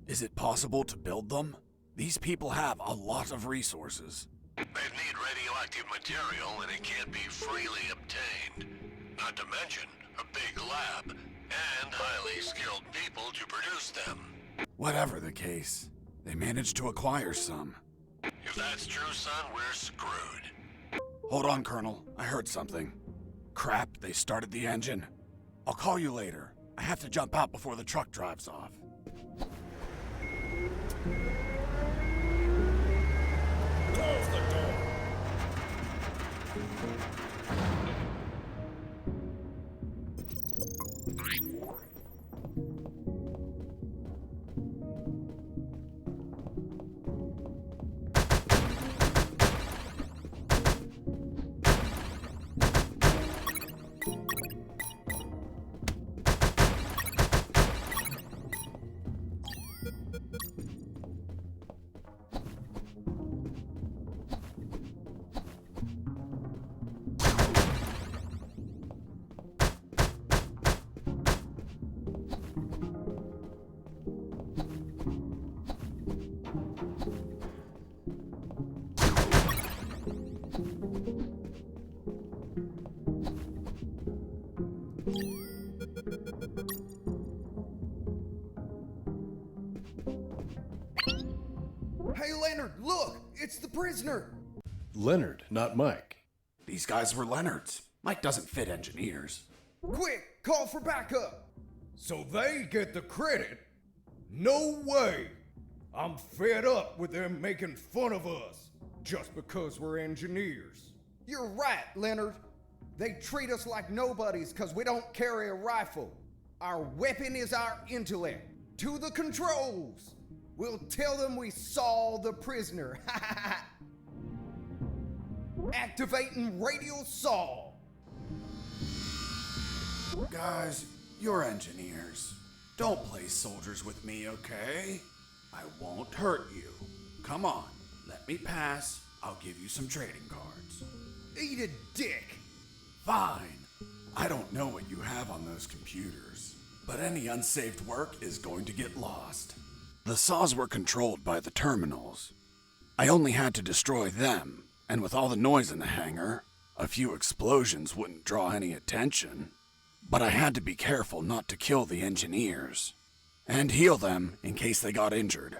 Is it possible to build them? These people have a lot of resources. They'd need radioactive material and it can't be freely obtained. Not to mention a big lab and highly skilled people to produce them. Whatever the case, they managed to acquire some. If that's true, son, we're screwed. Hold on, Colonel. I heard something. Crap, they started the engine. I'll call you later. I have to jump out before the truck drives off. Close the door. Hey, Leonard, look! It's the prisoner! Leonard, not Mike. These guys were Leonard's. Mike doesn't fit engineers. Quick, call for backup! So they get the credit? No way! I'm fed up with them making fun of us. just because we're engineers. You're right, Leonard. They treat us like nobodies because we don't carry a rifle. Our weapon is our intellect. To the controls! We'll tell them we saw the prisoner. Activating radial saw. Guys, you're engineers. Don't play soldiers with me, okay? I won't hurt you. Come on, let me pass. I'll give you some trading cards. Eat a dick. Fine. I don't know what you have on those computers, but any unsaved work is going to get lost. The saws were controlled by the terminals. I only had to destroy them, and with all the noise in the hangar, a few explosions wouldn't draw any attention. But I had to be careful not to kill the engineers, and heal them in case they got injured.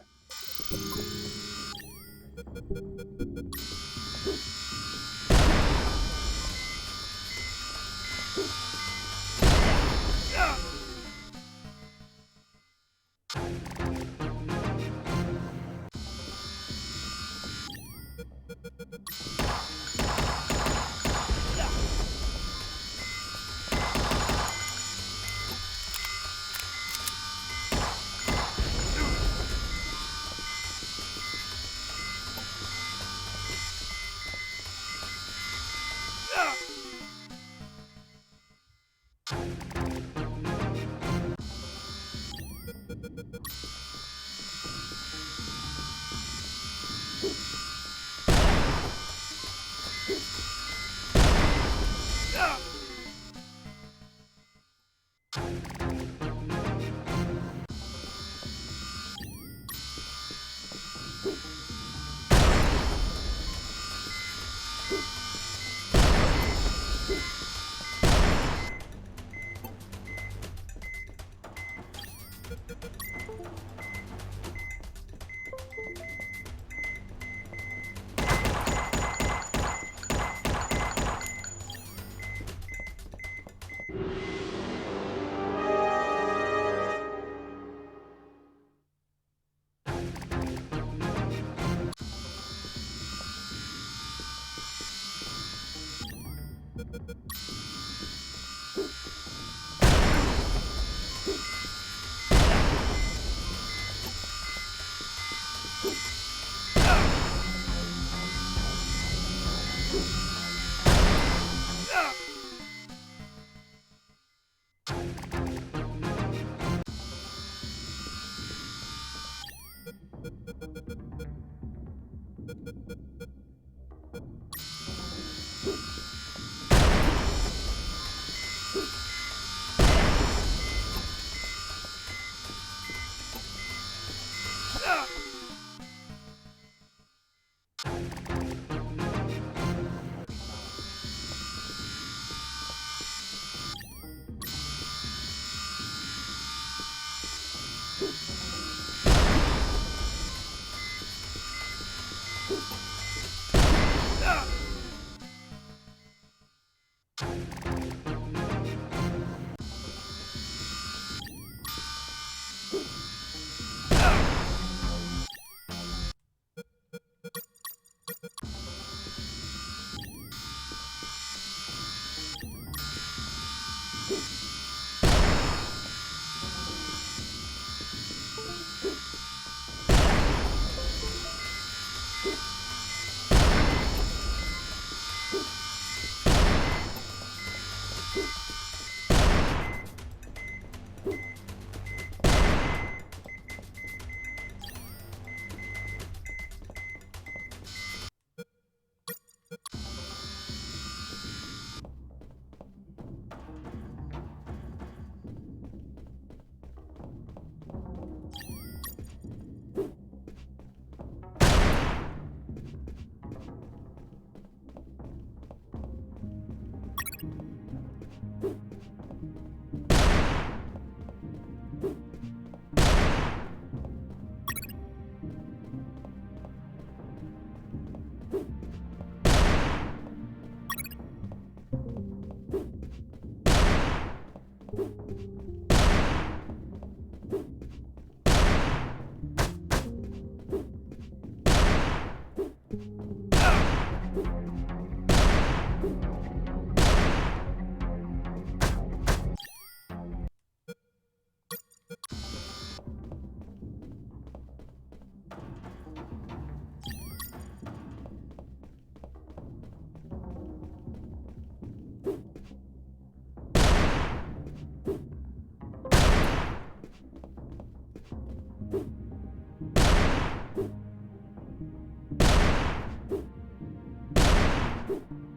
Oh man.